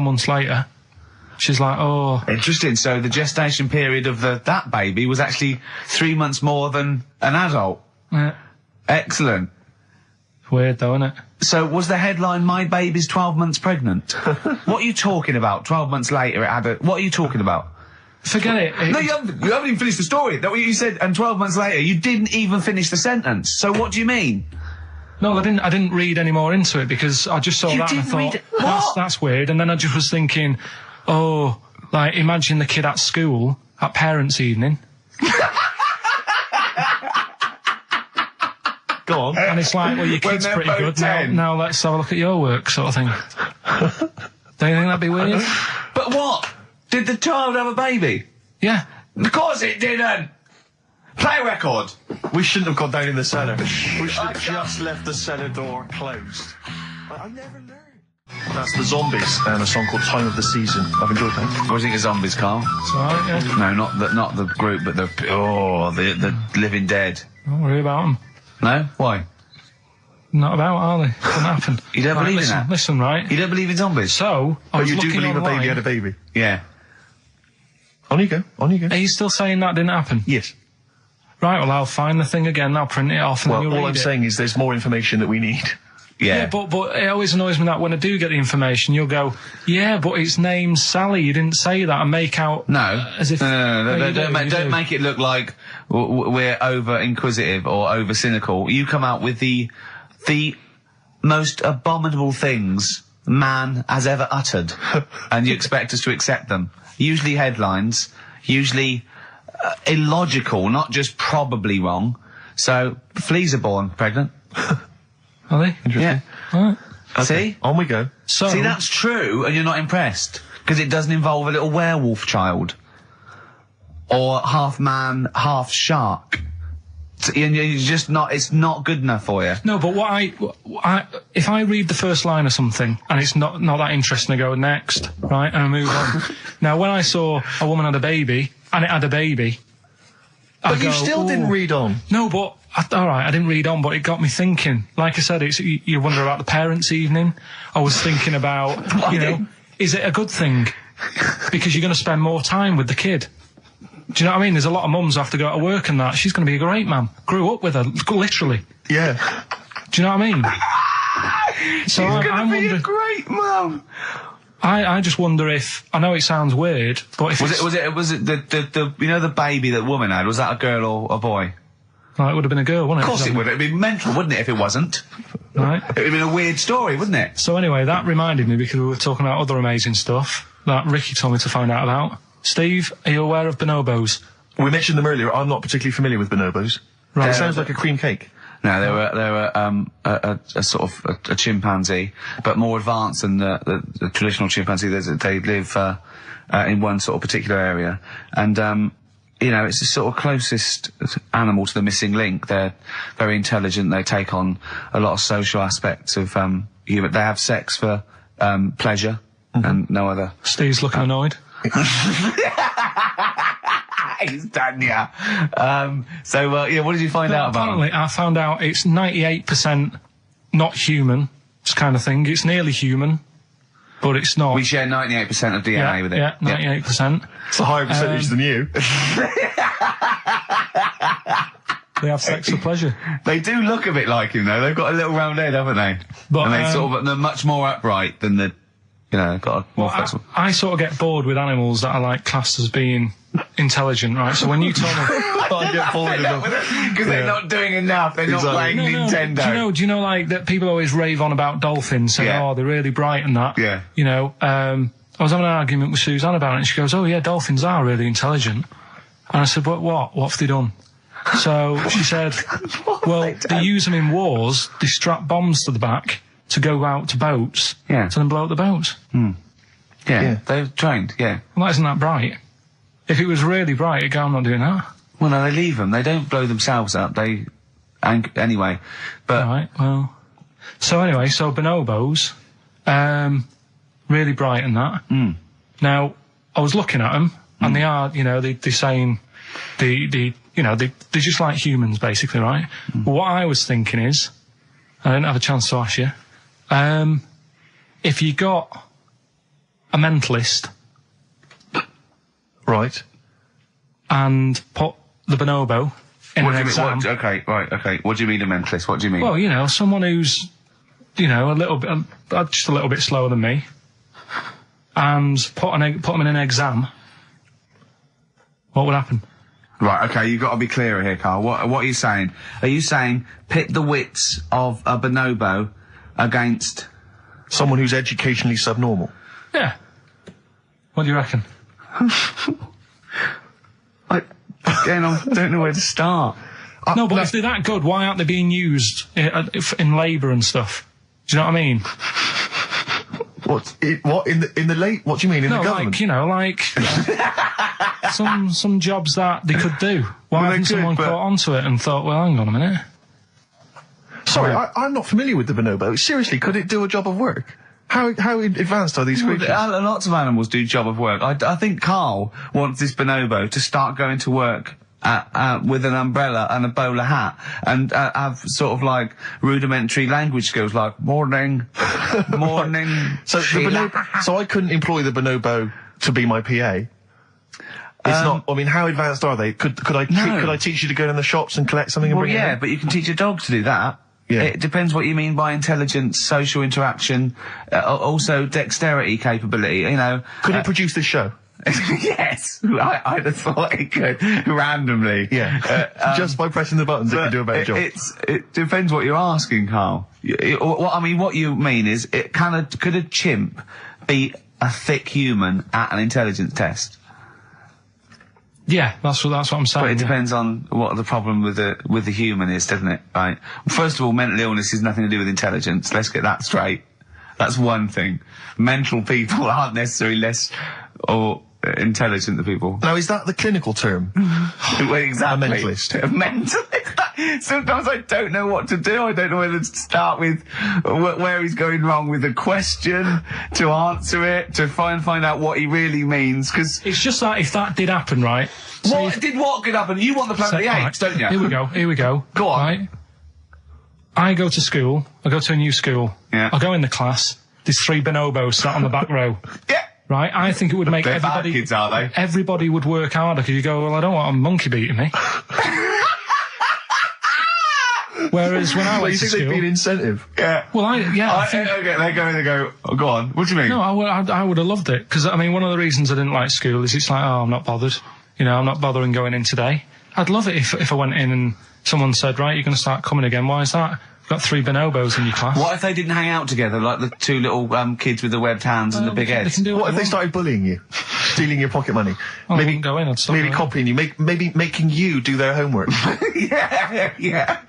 [SPEAKER 3] months later, she's like, oh.
[SPEAKER 1] Interesting. So the gestation period of that baby was actually 3 months more than an adult.
[SPEAKER 3] Yeah.
[SPEAKER 1] Excellent.
[SPEAKER 3] Weird though, isn't it?
[SPEAKER 1] So was the headline, "My baby's 12 months pregnant"? What are you talking about? 12 months later, it had a... What are you talking about?
[SPEAKER 3] Forget it.
[SPEAKER 1] No, you haven't even finished the story. That's what you said. And 12 months later, you didn't even finish the sentence. So what do you mean?
[SPEAKER 3] No, I didn't read any more into it because I just saw that and I thought, that's weird. And then I just was thinking, like, imagine the kid at school at parents' evening.
[SPEAKER 2] Go on.
[SPEAKER 3] And it's like, well, your kid's
[SPEAKER 1] they're
[SPEAKER 3] pretty
[SPEAKER 1] both
[SPEAKER 3] good.
[SPEAKER 1] 10.
[SPEAKER 3] Now let's have a look at your work, sort of thing. Don't you think that'd be weird?
[SPEAKER 1] But what? Did the child have a baby?
[SPEAKER 3] Yeah.
[SPEAKER 1] Of course it didn't! Play a record!
[SPEAKER 2] We shouldn't have gone down in the cellar. We should have just left the cellar door closed. I never learned. That's the Zombies and a song called Time of the Season. I've enjoyed that.
[SPEAKER 1] What do you think of Zombies, Karl?
[SPEAKER 3] It's alright, yeah.
[SPEAKER 1] No, not the group, but the Living Dead.
[SPEAKER 3] Don't worry about them.
[SPEAKER 1] No? Why?
[SPEAKER 3] Not about, are they? Doesn't happen.
[SPEAKER 1] You don't believe in
[SPEAKER 3] listen,
[SPEAKER 1] that?
[SPEAKER 3] Listen, right?
[SPEAKER 1] You don't believe in zombies?
[SPEAKER 3] So, I
[SPEAKER 2] But
[SPEAKER 3] was
[SPEAKER 2] you do
[SPEAKER 3] looking
[SPEAKER 2] believe
[SPEAKER 3] online.
[SPEAKER 2] a baby had a baby?
[SPEAKER 1] Yeah.
[SPEAKER 2] On you go. On you go.
[SPEAKER 3] Are you still saying that didn't happen?
[SPEAKER 2] Yes.
[SPEAKER 3] Right, well, I'll find the thing again, I'll print it off and
[SPEAKER 2] Well,
[SPEAKER 3] then you'll
[SPEAKER 2] all
[SPEAKER 3] read
[SPEAKER 2] I'm
[SPEAKER 3] it.
[SPEAKER 2] saying is there's more information that we need.
[SPEAKER 1] Yeah.
[SPEAKER 3] Yeah, but it always annoys me that when I do get the information, you'll go, yeah, but its name's Sally, you didn't say that, and make out...
[SPEAKER 1] No.
[SPEAKER 3] As if...
[SPEAKER 1] No,
[SPEAKER 3] you
[SPEAKER 1] don't
[SPEAKER 3] do.
[SPEAKER 1] make it look like we're over inquisitive or over cynical. You come out with the most abominable things man has ever uttered, and you expect us to accept them. Usually headlines, usually illogical, not just probably wrong. So, fleas are born pregnant.
[SPEAKER 3] Are they?
[SPEAKER 1] Yeah.
[SPEAKER 3] Right.
[SPEAKER 1] See?
[SPEAKER 2] On we go.
[SPEAKER 3] So...
[SPEAKER 1] See, that's true, and you're not impressed. Because it doesn't involve a little werewolf child. Or half man, half shark. And you're just not, it's not good enough for you.
[SPEAKER 3] No, but if I read the first line of something and it's not that interesting, I go next, right, and I move on. Now, when I saw a woman had a baby, and it had a baby,
[SPEAKER 2] But you still didn't read on.
[SPEAKER 3] No, but alright, I didn't read on, but it got me thinking. Like I said, you wonder about the parents' evening. I was thinking about, is it a good thing? Because you're going to spend more time with the kid. Do you know what I mean? There's a lot of mums who have to go to work and that. She's going to be a great mum. Grew up with her, literally.
[SPEAKER 2] Yeah.
[SPEAKER 3] Do you know what I mean? So
[SPEAKER 1] She's
[SPEAKER 3] I'm
[SPEAKER 1] gonna be a
[SPEAKER 3] wondering,
[SPEAKER 1] great mum.
[SPEAKER 3] I just wonder if, I know it sounds weird, but if
[SPEAKER 1] Was
[SPEAKER 3] it's,
[SPEAKER 1] it the the baby that woman had? Was that a girl or a boy?
[SPEAKER 3] Well, it would have been a girl, wouldn't it?
[SPEAKER 1] Of course it would. It'd be mental, wouldn't it, if it wasn't?
[SPEAKER 3] Right.
[SPEAKER 1] It'd have been a weird story, wouldn't it?
[SPEAKER 3] So anyway, that reminded me, because we were talking about other amazing stuff that Ricky told me to find out about. Steve, are you aware of bonobos?
[SPEAKER 2] We mentioned them earlier. I'm not particularly familiar with bonobos.
[SPEAKER 3] Right.
[SPEAKER 2] It sounds like a cream cake.
[SPEAKER 1] No, they were a sort of a chimpanzee, but more advanced than the traditional chimpanzee. They live in one sort of particular area, and it's the sort of closest animal to the missing link. They're very intelligent. They take on a lot of social aspects of human. They have sex for pleasure and no other.
[SPEAKER 3] Steve's looking annoyed.
[SPEAKER 1] He's done, yeah. What did you find out about
[SPEAKER 3] Apparently, I found out it's 98% not human, this kind of thing. It's nearly human, but it's not.
[SPEAKER 1] We share 98% of DNA with it.
[SPEAKER 3] Yeah, 98%.
[SPEAKER 2] It's a higher percentage than you.
[SPEAKER 3] They have sex for pleasure.
[SPEAKER 1] They do look a bit like him, though. They've got a little round head, haven't they?
[SPEAKER 3] But,
[SPEAKER 1] And they're much more upright than the, got a more flexible.
[SPEAKER 3] I sort of get bored with animals that are like classed as being intelligent, right? So when you told me...
[SPEAKER 2] I get bored of them.
[SPEAKER 1] Because they're not doing enough. They're not playing Nintendo.
[SPEAKER 3] Do you know like that people always rave on about dolphins, saying,
[SPEAKER 1] Yeah.
[SPEAKER 3] oh, they're really bright and that.
[SPEAKER 1] Yeah.
[SPEAKER 3] I was having an argument with Suzanne about it, and she goes, oh yeah, dolphins are really intelligent. And I said, but what? What have they done? So she said, well, they use them in wars, they strap bombs to the back to go out to boats,
[SPEAKER 1] Yeah.
[SPEAKER 3] to then blow up the boats.
[SPEAKER 1] Yeah, they're trained, yeah.
[SPEAKER 3] Well, that isn't that bright. If it was really bright, it'd go, I'm not doing that.
[SPEAKER 1] Well, no, they leave them. They don't blow themselves up. Anyway. But
[SPEAKER 3] Right, well. So anyway, so bonobos, really bright and that. Now, I was looking at them, and they are, they're saying, they're just like humans, basically, right? But what I was thinking is, I didn't have a chance to ask you, if you got a mentalist
[SPEAKER 2] Right.
[SPEAKER 3] and put the bonobo in an exam...
[SPEAKER 1] Okay. What do you mean a mentalist? What do you mean?
[SPEAKER 3] Well, someone who's, a little bit, just a little bit slower than me, and put them in an exam, what would happen?
[SPEAKER 1] Right, okay, you've got to be clearer here, Karl. What are you saying? Are you saying pit the wits of a bonobo against...
[SPEAKER 2] Someone who's educationally subnormal.
[SPEAKER 3] Yeah. What do you reckon?
[SPEAKER 1] Again, I don't know where to start.
[SPEAKER 3] No, but if they're that good, why aren't they being used in labour and stuff? Do you know what I mean?
[SPEAKER 2] What in the late? What do you mean in the government?
[SPEAKER 3] Like some jobs that they could do. Why hasn't someone caught onto it and thought, well, hang on a minute?
[SPEAKER 2] Sorry, I'm not familiar with the bonobo. Seriously, could it do a job of work? How advanced are these creatures?
[SPEAKER 1] Lots of animals do job of work. I think Karl wants this bonobo to start going to work with an umbrella and a bowler hat and have sort of like rudimentary language skills like morning.
[SPEAKER 2] So I couldn't employ the bonobo to be my PA. It's not. I mean, how advanced are they? Could I teach you to go down the shops and collect something and bring it in?
[SPEAKER 1] But you can teach a dog to do that.
[SPEAKER 2] Yeah.
[SPEAKER 1] It depends what you mean by intelligence, social interaction, also dexterity capability.
[SPEAKER 2] Could it produce this show?
[SPEAKER 1] Yes, I'd have thought it could randomly.
[SPEAKER 2] Yeah, just by pressing the buttons, it could do a better job.
[SPEAKER 1] It depends what you're asking, Karl. What you mean is, could a chimp beat a thick human at an intelligence test?
[SPEAKER 3] Yeah, that's what I'm saying.
[SPEAKER 1] But it depends on what the problem with the human is, doesn't it? Right. First of all, mental illness has nothing to do with intelligence. Let's get that straight. That's one thing. Mental people aren't necessarily less or intelligent than people.
[SPEAKER 2] Now, is that the clinical term?
[SPEAKER 1] Well, exactly.
[SPEAKER 2] A mentalist.
[SPEAKER 1] A mentalist. Sometimes I don't know what to do. I don't know whether to start with where he's going wrong with the question, to answer it, to find out what he really means, because...
[SPEAKER 3] It's just that if that did happen, right?
[SPEAKER 1] What could happen? You want the Planet of the Apes, don't you?
[SPEAKER 3] Here we go.
[SPEAKER 1] Go on.
[SPEAKER 3] Right? I go to school. I go to a new school.
[SPEAKER 1] Yeah.
[SPEAKER 3] I go in the class. There's 3 bonobos sat on the back row.
[SPEAKER 1] Yeah.
[SPEAKER 3] Right? I think it would make
[SPEAKER 1] They're bad kids, are they?
[SPEAKER 3] Everybody would work harder because you go, well, I don't want a monkey beating me. Whereas when I went to school...
[SPEAKER 2] You think they'd be an incentive?
[SPEAKER 1] Yeah.
[SPEAKER 3] Well, I think...
[SPEAKER 1] Okay, they go, oh, go on. What do you mean?
[SPEAKER 3] No, I would have loved it. Because, I mean, one of the reasons I didn't like school is it's like, oh, I'm not bothered. I'm not bothering going in today. I'd love it if I went in and someone said, right, you're going to start coming again. Why is that? You've got 3 bonobos in your class.
[SPEAKER 1] What if they didn't hang out together, like the 2 little kids with the webbed hands and the big heads?
[SPEAKER 2] What if they started bullying you? Stealing your pocket money?
[SPEAKER 3] I wouldn't go in. I'd stop
[SPEAKER 2] maybe copying you. Maybe making you do their homework.
[SPEAKER 1] Yeah.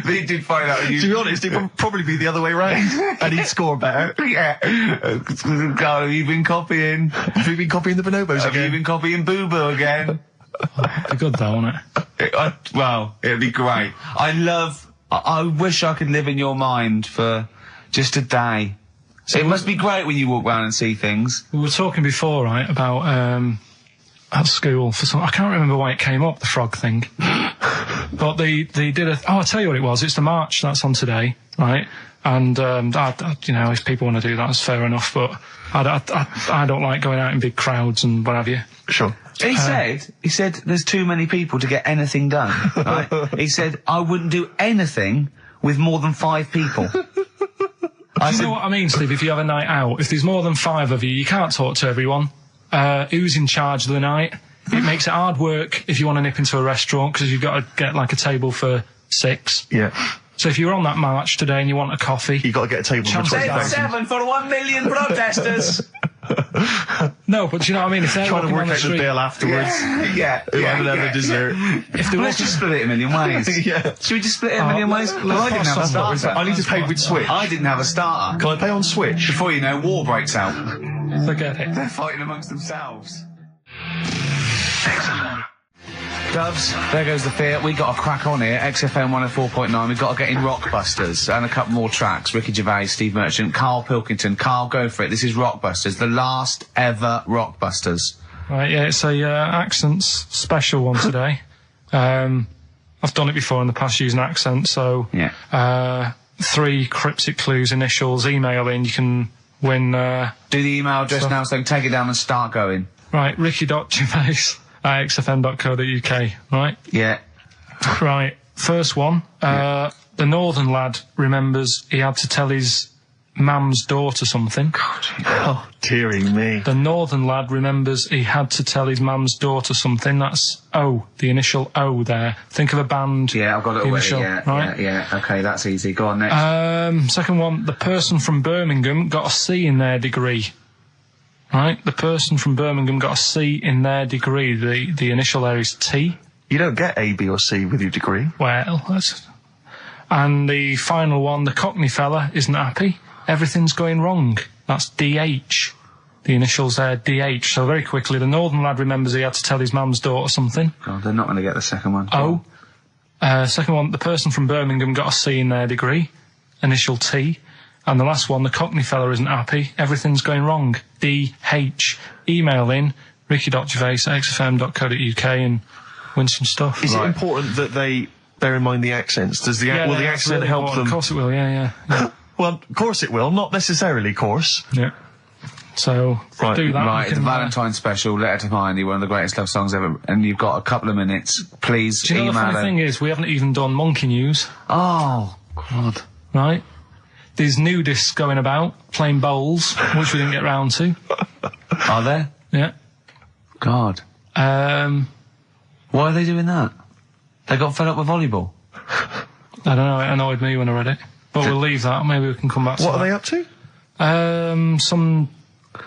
[SPEAKER 1] They did find out.
[SPEAKER 2] To be honest, it would probably be the other way round, and he'd score better.
[SPEAKER 1] Yeah. Karl, have you been copying?
[SPEAKER 2] Have you been copying the bonobos again?
[SPEAKER 1] Have you been copying Boo Boo again?
[SPEAKER 3] It'd be good though, wouldn't it?
[SPEAKER 1] It'd be great. I wish I could live in your mind for just a day. So it must be great when you walk around and see things.
[SPEAKER 3] We were talking before, right, about at school for some. I can't remember why it came up, the frog thing. But they did I'll tell you what it was. It's the march that's on today, right? And if people want to do that, that's fair enough. But I don't like going out in big crowds and what have you.
[SPEAKER 2] Sure.
[SPEAKER 1] He said there's too many people to get anything done. Right? He said I wouldn't do anything with more than 5 people.
[SPEAKER 3] Do you know what I mean, Steve? If you have a night out, if there's more than 5 of you, you can't talk to everyone. Who's in charge of the night? It makes it hard work if you want to nip into a restaurant because you've got to get like a table for 6.
[SPEAKER 2] Yeah.
[SPEAKER 3] So if you're on that march today and you want a coffee...
[SPEAKER 2] You've got to get a table for 20,000.
[SPEAKER 1] 7 for 1 million protesters!
[SPEAKER 3] No, but do you know what I mean? If they're
[SPEAKER 2] trying to work
[SPEAKER 3] on the
[SPEAKER 2] out
[SPEAKER 3] street,
[SPEAKER 2] the bill afterwards.
[SPEAKER 1] Yeah.
[SPEAKER 2] Who haven't had a dessert.
[SPEAKER 1] If they let's just split it a million ways.
[SPEAKER 2] Yeah.
[SPEAKER 1] Should we just split it a million ways? Well, I didn't have a starter.
[SPEAKER 2] I need to pay with Switch.
[SPEAKER 1] I didn't have a starter.
[SPEAKER 2] Can I pay on Switch?
[SPEAKER 1] Before you know, war breaks out.
[SPEAKER 3] Forget it.
[SPEAKER 1] They're fighting amongst themselves. Excellent. Doves, there goes the fear. We got a crack on here. XFM 104.9. We've got to get in Rockbusters and a couple more tracks. Ricky Gervais, Steve Merchant, Karl Pilkington. Karl, go for it. This is Rockbusters, the last ever Rockbusters.
[SPEAKER 3] Right, yeah, it's a accents special one today. I've done it before in the past using accents, so
[SPEAKER 1] yeah.
[SPEAKER 3] 3 cryptic clues, initials, email in. You can win.
[SPEAKER 1] Do the email address now, so take it down and start going.
[SPEAKER 3] Right, ricky.gervais at xfm.co.uk, right?
[SPEAKER 1] Yeah.
[SPEAKER 3] Right, first one. The northern lad remembers he had to tell his mum's daughter something.
[SPEAKER 2] Oh, dearie me.
[SPEAKER 3] The northern lad remembers he had to tell his mum's daughter something. That's O, the initial O there. Think of a band.
[SPEAKER 1] Yeah, I've got it
[SPEAKER 3] initial,
[SPEAKER 1] already.
[SPEAKER 3] right?
[SPEAKER 1] Yeah. Okay, that's easy. Go on next.
[SPEAKER 3] Second one. The person from Birmingham got a C in their degree. Right? The person from Birmingham got a C in their degree. The initial there is T.
[SPEAKER 2] You don't get A, B or C with your degree.
[SPEAKER 3] Well, that's... And the final one, the Cockney fella isn't happy. Everything's going wrong. That's DH. The initials there, DH. So very quickly, the northern lad remembers he had to tell his mum's daughter something.
[SPEAKER 1] God, they're not going to get the second one.
[SPEAKER 3] O. Second one, the person from Birmingham got a C in their degree. Initial T. And the last one, the Cockney fella isn't happy. Everything's going wrong. DH. Email in, ricky.gervais@xfm.co.uk and win some stuff.
[SPEAKER 2] Is it important that they bear in mind the accents? Will the accent
[SPEAKER 3] really
[SPEAKER 2] help
[SPEAKER 3] important.
[SPEAKER 2] them?
[SPEAKER 3] Of course it will, yeah.
[SPEAKER 2] Well, of course it will. Not necessarily, of course.
[SPEAKER 3] Yeah. So, do that.
[SPEAKER 1] Right, the Valentine's special, Letter to Mindy, one of the greatest love songs ever, and you've got a couple of minutes. Please
[SPEAKER 3] do you know
[SPEAKER 1] email
[SPEAKER 3] the funny thing is, we haven't even done monkey news.
[SPEAKER 1] Oh, God.
[SPEAKER 3] Right? There's nudists going about, playing bowls, which we didn't get round to.
[SPEAKER 1] Are there?
[SPEAKER 3] Yeah.
[SPEAKER 1] God. Why are they doing that? They got fed up with volleyball?
[SPEAKER 3] I don't know, it annoyed me when I read it. But we'll leave that, maybe we can come back to that.
[SPEAKER 2] What are they up to?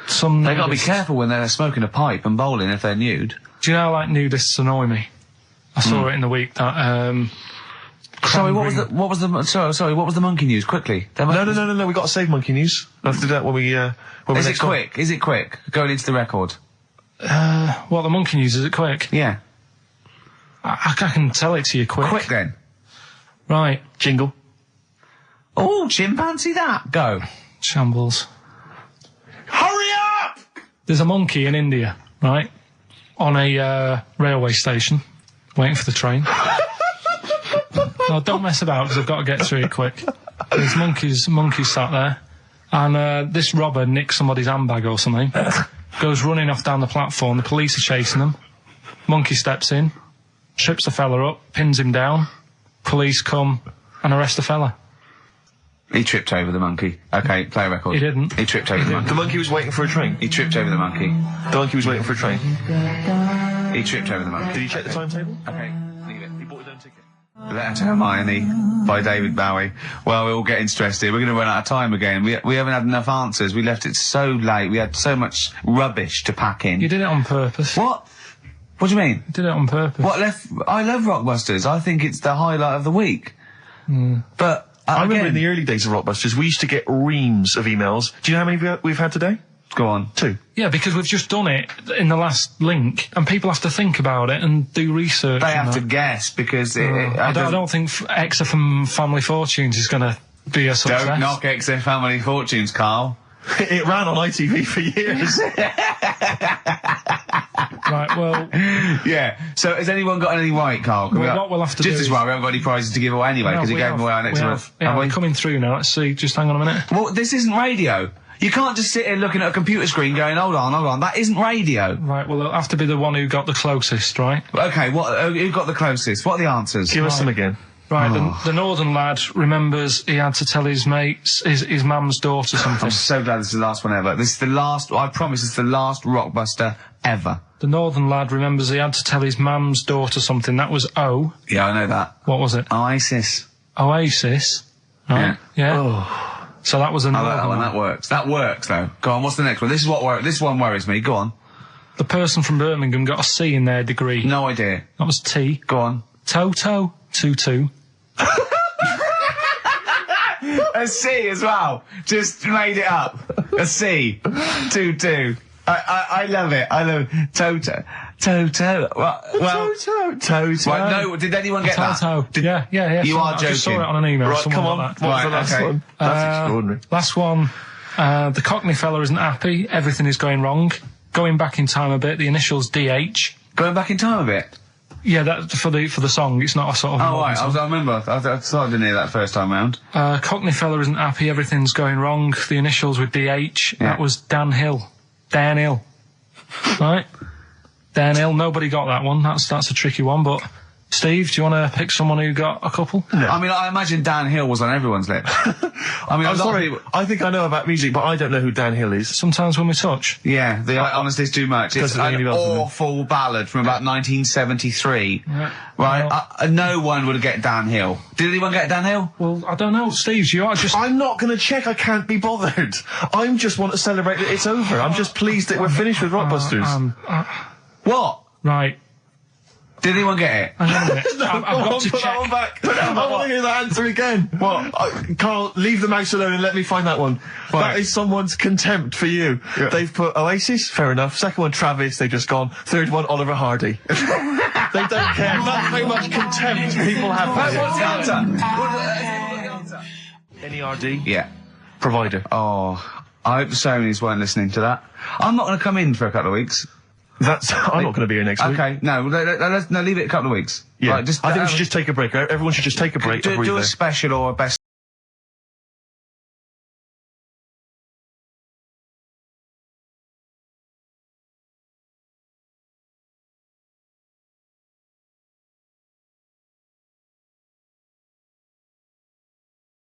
[SPEAKER 3] Some
[SPEAKER 1] They got to be careful when they're smoking a pipe and bowling if they're nude.
[SPEAKER 3] Do you know how, like, nudists annoy me? I saw it in the week that,
[SPEAKER 1] Sorry, what was the monkey news? Quickly.
[SPEAKER 2] No, we got to save monkey news. We'll have to do that when we,
[SPEAKER 1] Is it quick? Is it quick? Going into the record?
[SPEAKER 3] What, the monkey news, is it quick?
[SPEAKER 1] Yeah.
[SPEAKER 3] I can tell it to you quick.
[SPEAKER 1] Quick then.
[SPEAKER 3] Right.
[SPEAKER 2] Jingle.
[SPEAKER 1] Oh, chimpanzee that. Go.
[SPEAKER 3] Shambles.
[SPEAKER 2] Hurry up!
[SPEAKER 3] There's a monkey in India, right? On a railway station, waiting for the train. No, don't mess about, because I've got to get through it quick. There's monkeys sat there, and this robber nicks somebody's handbag or something, goes running off down the platform, the police are chasing him, monkey steps in, trips the fella up, pins him down, police come and arrest the fella.
[SPEAKER 1] He tripped over the monkey. Okay, play a record.
[SPEAKER 3] He didn't.
[SPEAKER 1] He tripped over the monkey.
[SPEAKER 2] The monkey was waiting for a train.
[SPEAKER 1] He tripped over the monkey.
[SPEAKER 2] The monkey was waiting for a train.
[SPEAKER 1] He tripped over the monkey.
[SPEAKER 2] Did he check the timetable?
[SPEAKER 1] Okay, leave it.
[SPEAKER 2] He bought his own ticket.
[SPEAKER 1] Letter to Hermione by David Bowie. Well, we're all getting stressed here. We're going to run out of time again. We haven't had enough answers. We left it so late. We had so much rubbish to pack in.
[SPEAKER 3] You did it on purpose.
[SPEAKER 1] What? What do you mean?
[SPEAKER 3] You did it on purpose.
[SPEAKER 1] I love Rockbusters. I think it's the highlight of the week. But
[SPEAKER 2] I remember in the early days of Rockbusters, we used to get reams of emails. Do you know how many we've had today?
[SPEAKER 1] Go on.
[SPEAKER 2] 2.
[SPEAKER 3] Yeah, because we've just done it in the last link, and people have to think about it and do research.
[SPEAKER 1] They have to guess, because
[SPEAKER 3] I don't think XFM Family Fortunes is going to be a success.
[SPEAKER 1] Don't knock XFM Family Fortunes, Karl.
[SPEAKER 2] It ran on ITV for years.
[SPEAKER 3] Right, well...
[SPEAKER 1] Yeah, so has anyone got anything right, Karl?
[SPEAKER 3] What we'll have to do
[SPEAKER 1] Just as well, we haven't got any prizes to give away anyway, because we gave them away our next month.
[SPEAKER 3] Yeah, we're coming through now. Let's see, just hang on a minute.
[SPEAKER 1] Well, this isn't radio. You can't just sit here looking at a computer screen going, hold on, that isn't radio.
[SPEAKER 3] Right, well, it'll have to be the one who got the closest, right?
[SPEAKER 1] Okay, who got the closest? What are the answers?
[SPEAKER 2] Give us them again.
[SPEAKER 3] Right, the northern lad remembers he had to tell his mates, his mum's daughter something.
[SPEAKER 1] I'm so glad this is the last one ever. This is the last, I promise, it's the last Rockbuster ever.
[SPEAKER 3] The northern lad remembers he had to tell his mum's daughter something. That was O.
[SPEAKER 1] Yeah, I know that.
[SPEAKER 3] What was it?
[SPEAKER 1] Oasis.
[SPEAKER 3] Oasis. Right. Yeah.
[SPEAKER 1] Oh.
[SPEAKER 3] So that was a northern
[SPEAKER 1] that one.
[SPEAKER 3] one.
[SPEAKER 1] That works. That works, though. Go on, what's the next one? This one worries me. Go on.
[SPEAKER 3] The person from Birmingham got a C in their degree.
[SPEAKER 1] No idea.
[SPEAKER 3] That was T.
[SPEAKER 1] Go on.
[SPEAKER 3] Toto. 2-2.
[SPEAKER 1] A C as well. Just made it up. A C. 2-2. I love it. I love it. Toto. Well, Toto. Right, no, did anyone get
[SPEAKER 3] Toto.
[SPEAKER 1] that?
[SPEAKER 3] Yeah.
[SPEAKER 1] You are
[SPEAKER 3] I
[SPEAKER 1] joking.
[SPEAKER 3] just saw it on an email.
[SPEAKER 2] Right, come on.
[SPEAKER 3] Like
[SPEAKER 2] What was the last one? That's extraordinary.
[SPEAKER 3] Last one. The Cockney fella isn't happy. Everything is going wrong. Going back in time a bit. The initials DH.
[SPEAKER 1] Going back in time a bit?
[SPEAKER 3] Yeah, that for the song. It's not a sort of.
[SPEAKER 1] Oh, right. I remember. I thought I didn't hear that first time round.
[SPEAKER 3] Cockney fella isn't happy. Everything's going wrong. The initials with DH.
[SPEAKER 1] Yeah.
[SPEAKER 3] That was Dan Hill. Dan Hill. Right? Dan Hill. Nobody got that one. That's a tricky one, but Steve, do you want to pick someone who got a couple?
[SPEAKER 1] I mean, I imagine Dan Hill was on everyone's lips. I mean,
[SPEAKER 2] I'm sorry, I think I know about music, but I don't know who Dan Hill is.
[SPEAKER 3] Sometimes when we touch.
[SPEAKER 1] Yeah, the Honestly It's Too Much. It's
[SPEAKER 2] Doesn't ring any
[SPEAKER 1] an
[SPEAKER 2] bells to me.
[SPEAKER 1] awful ballad from about 1973.
[SPEAKER 3] Yeah.
[SPEAKER 1] Right? No one would get Dan Hill. Did anyone get Dan Hill?
[SPEAKER 3] Well, I don't know. Steve, you are just...
[SPEAKER 2] I'm not going to check. I can't be bothered. I just want to celebrate that it's over. I'm just pleased that we're finished with Rockbusters.
[SPEAKER 1] What?
[SPEAKER 3] Right.
[SPEAKER 1] Did anyone get it?
[SPEAKER 3] Hang on a minute. I've got to
[SPEAKER 2] Put that one
[SPEAKER 3] check.
[SPEAKER 2] back. I want to hear that answer again. What? Carl, leave the mouse alone and let me find that one.
[SPEAKER 1] Right.
[SPEAKER 2] That is someone's contempt for you.
[SPEAKER 1] Yeah.
[SPEAKER 2] They've put Oasis, fair enough. Second one, Travis, they've just gone. Third one, Oliver Hardy. They don't care. That's how much contempt people have for you.
[SPEAKER 1] What's the answer?
[SPEAKER 2] NERD?
[SPEAKER 1] Yeah.
[SPEAKER 2] Provider.
[SPEAKER 1] Oh, I hope the Sonys weren't listening to that. I'm not going to come in for a couple of weeks.
[SPEAKER 2] I'm not going to be here next week.
[SPEAKER 1] Okay, no, leave it a couple of weeks.
[SPEAKER 2] Yeah.
[SPEAKER 1] Right,
[SPEAKER 2] I think we should just take a break. Everyone should just take a break.
[SPEAKER 1] do a
[SPEAKER 2] breather.
[SPEAKER 1] special or a best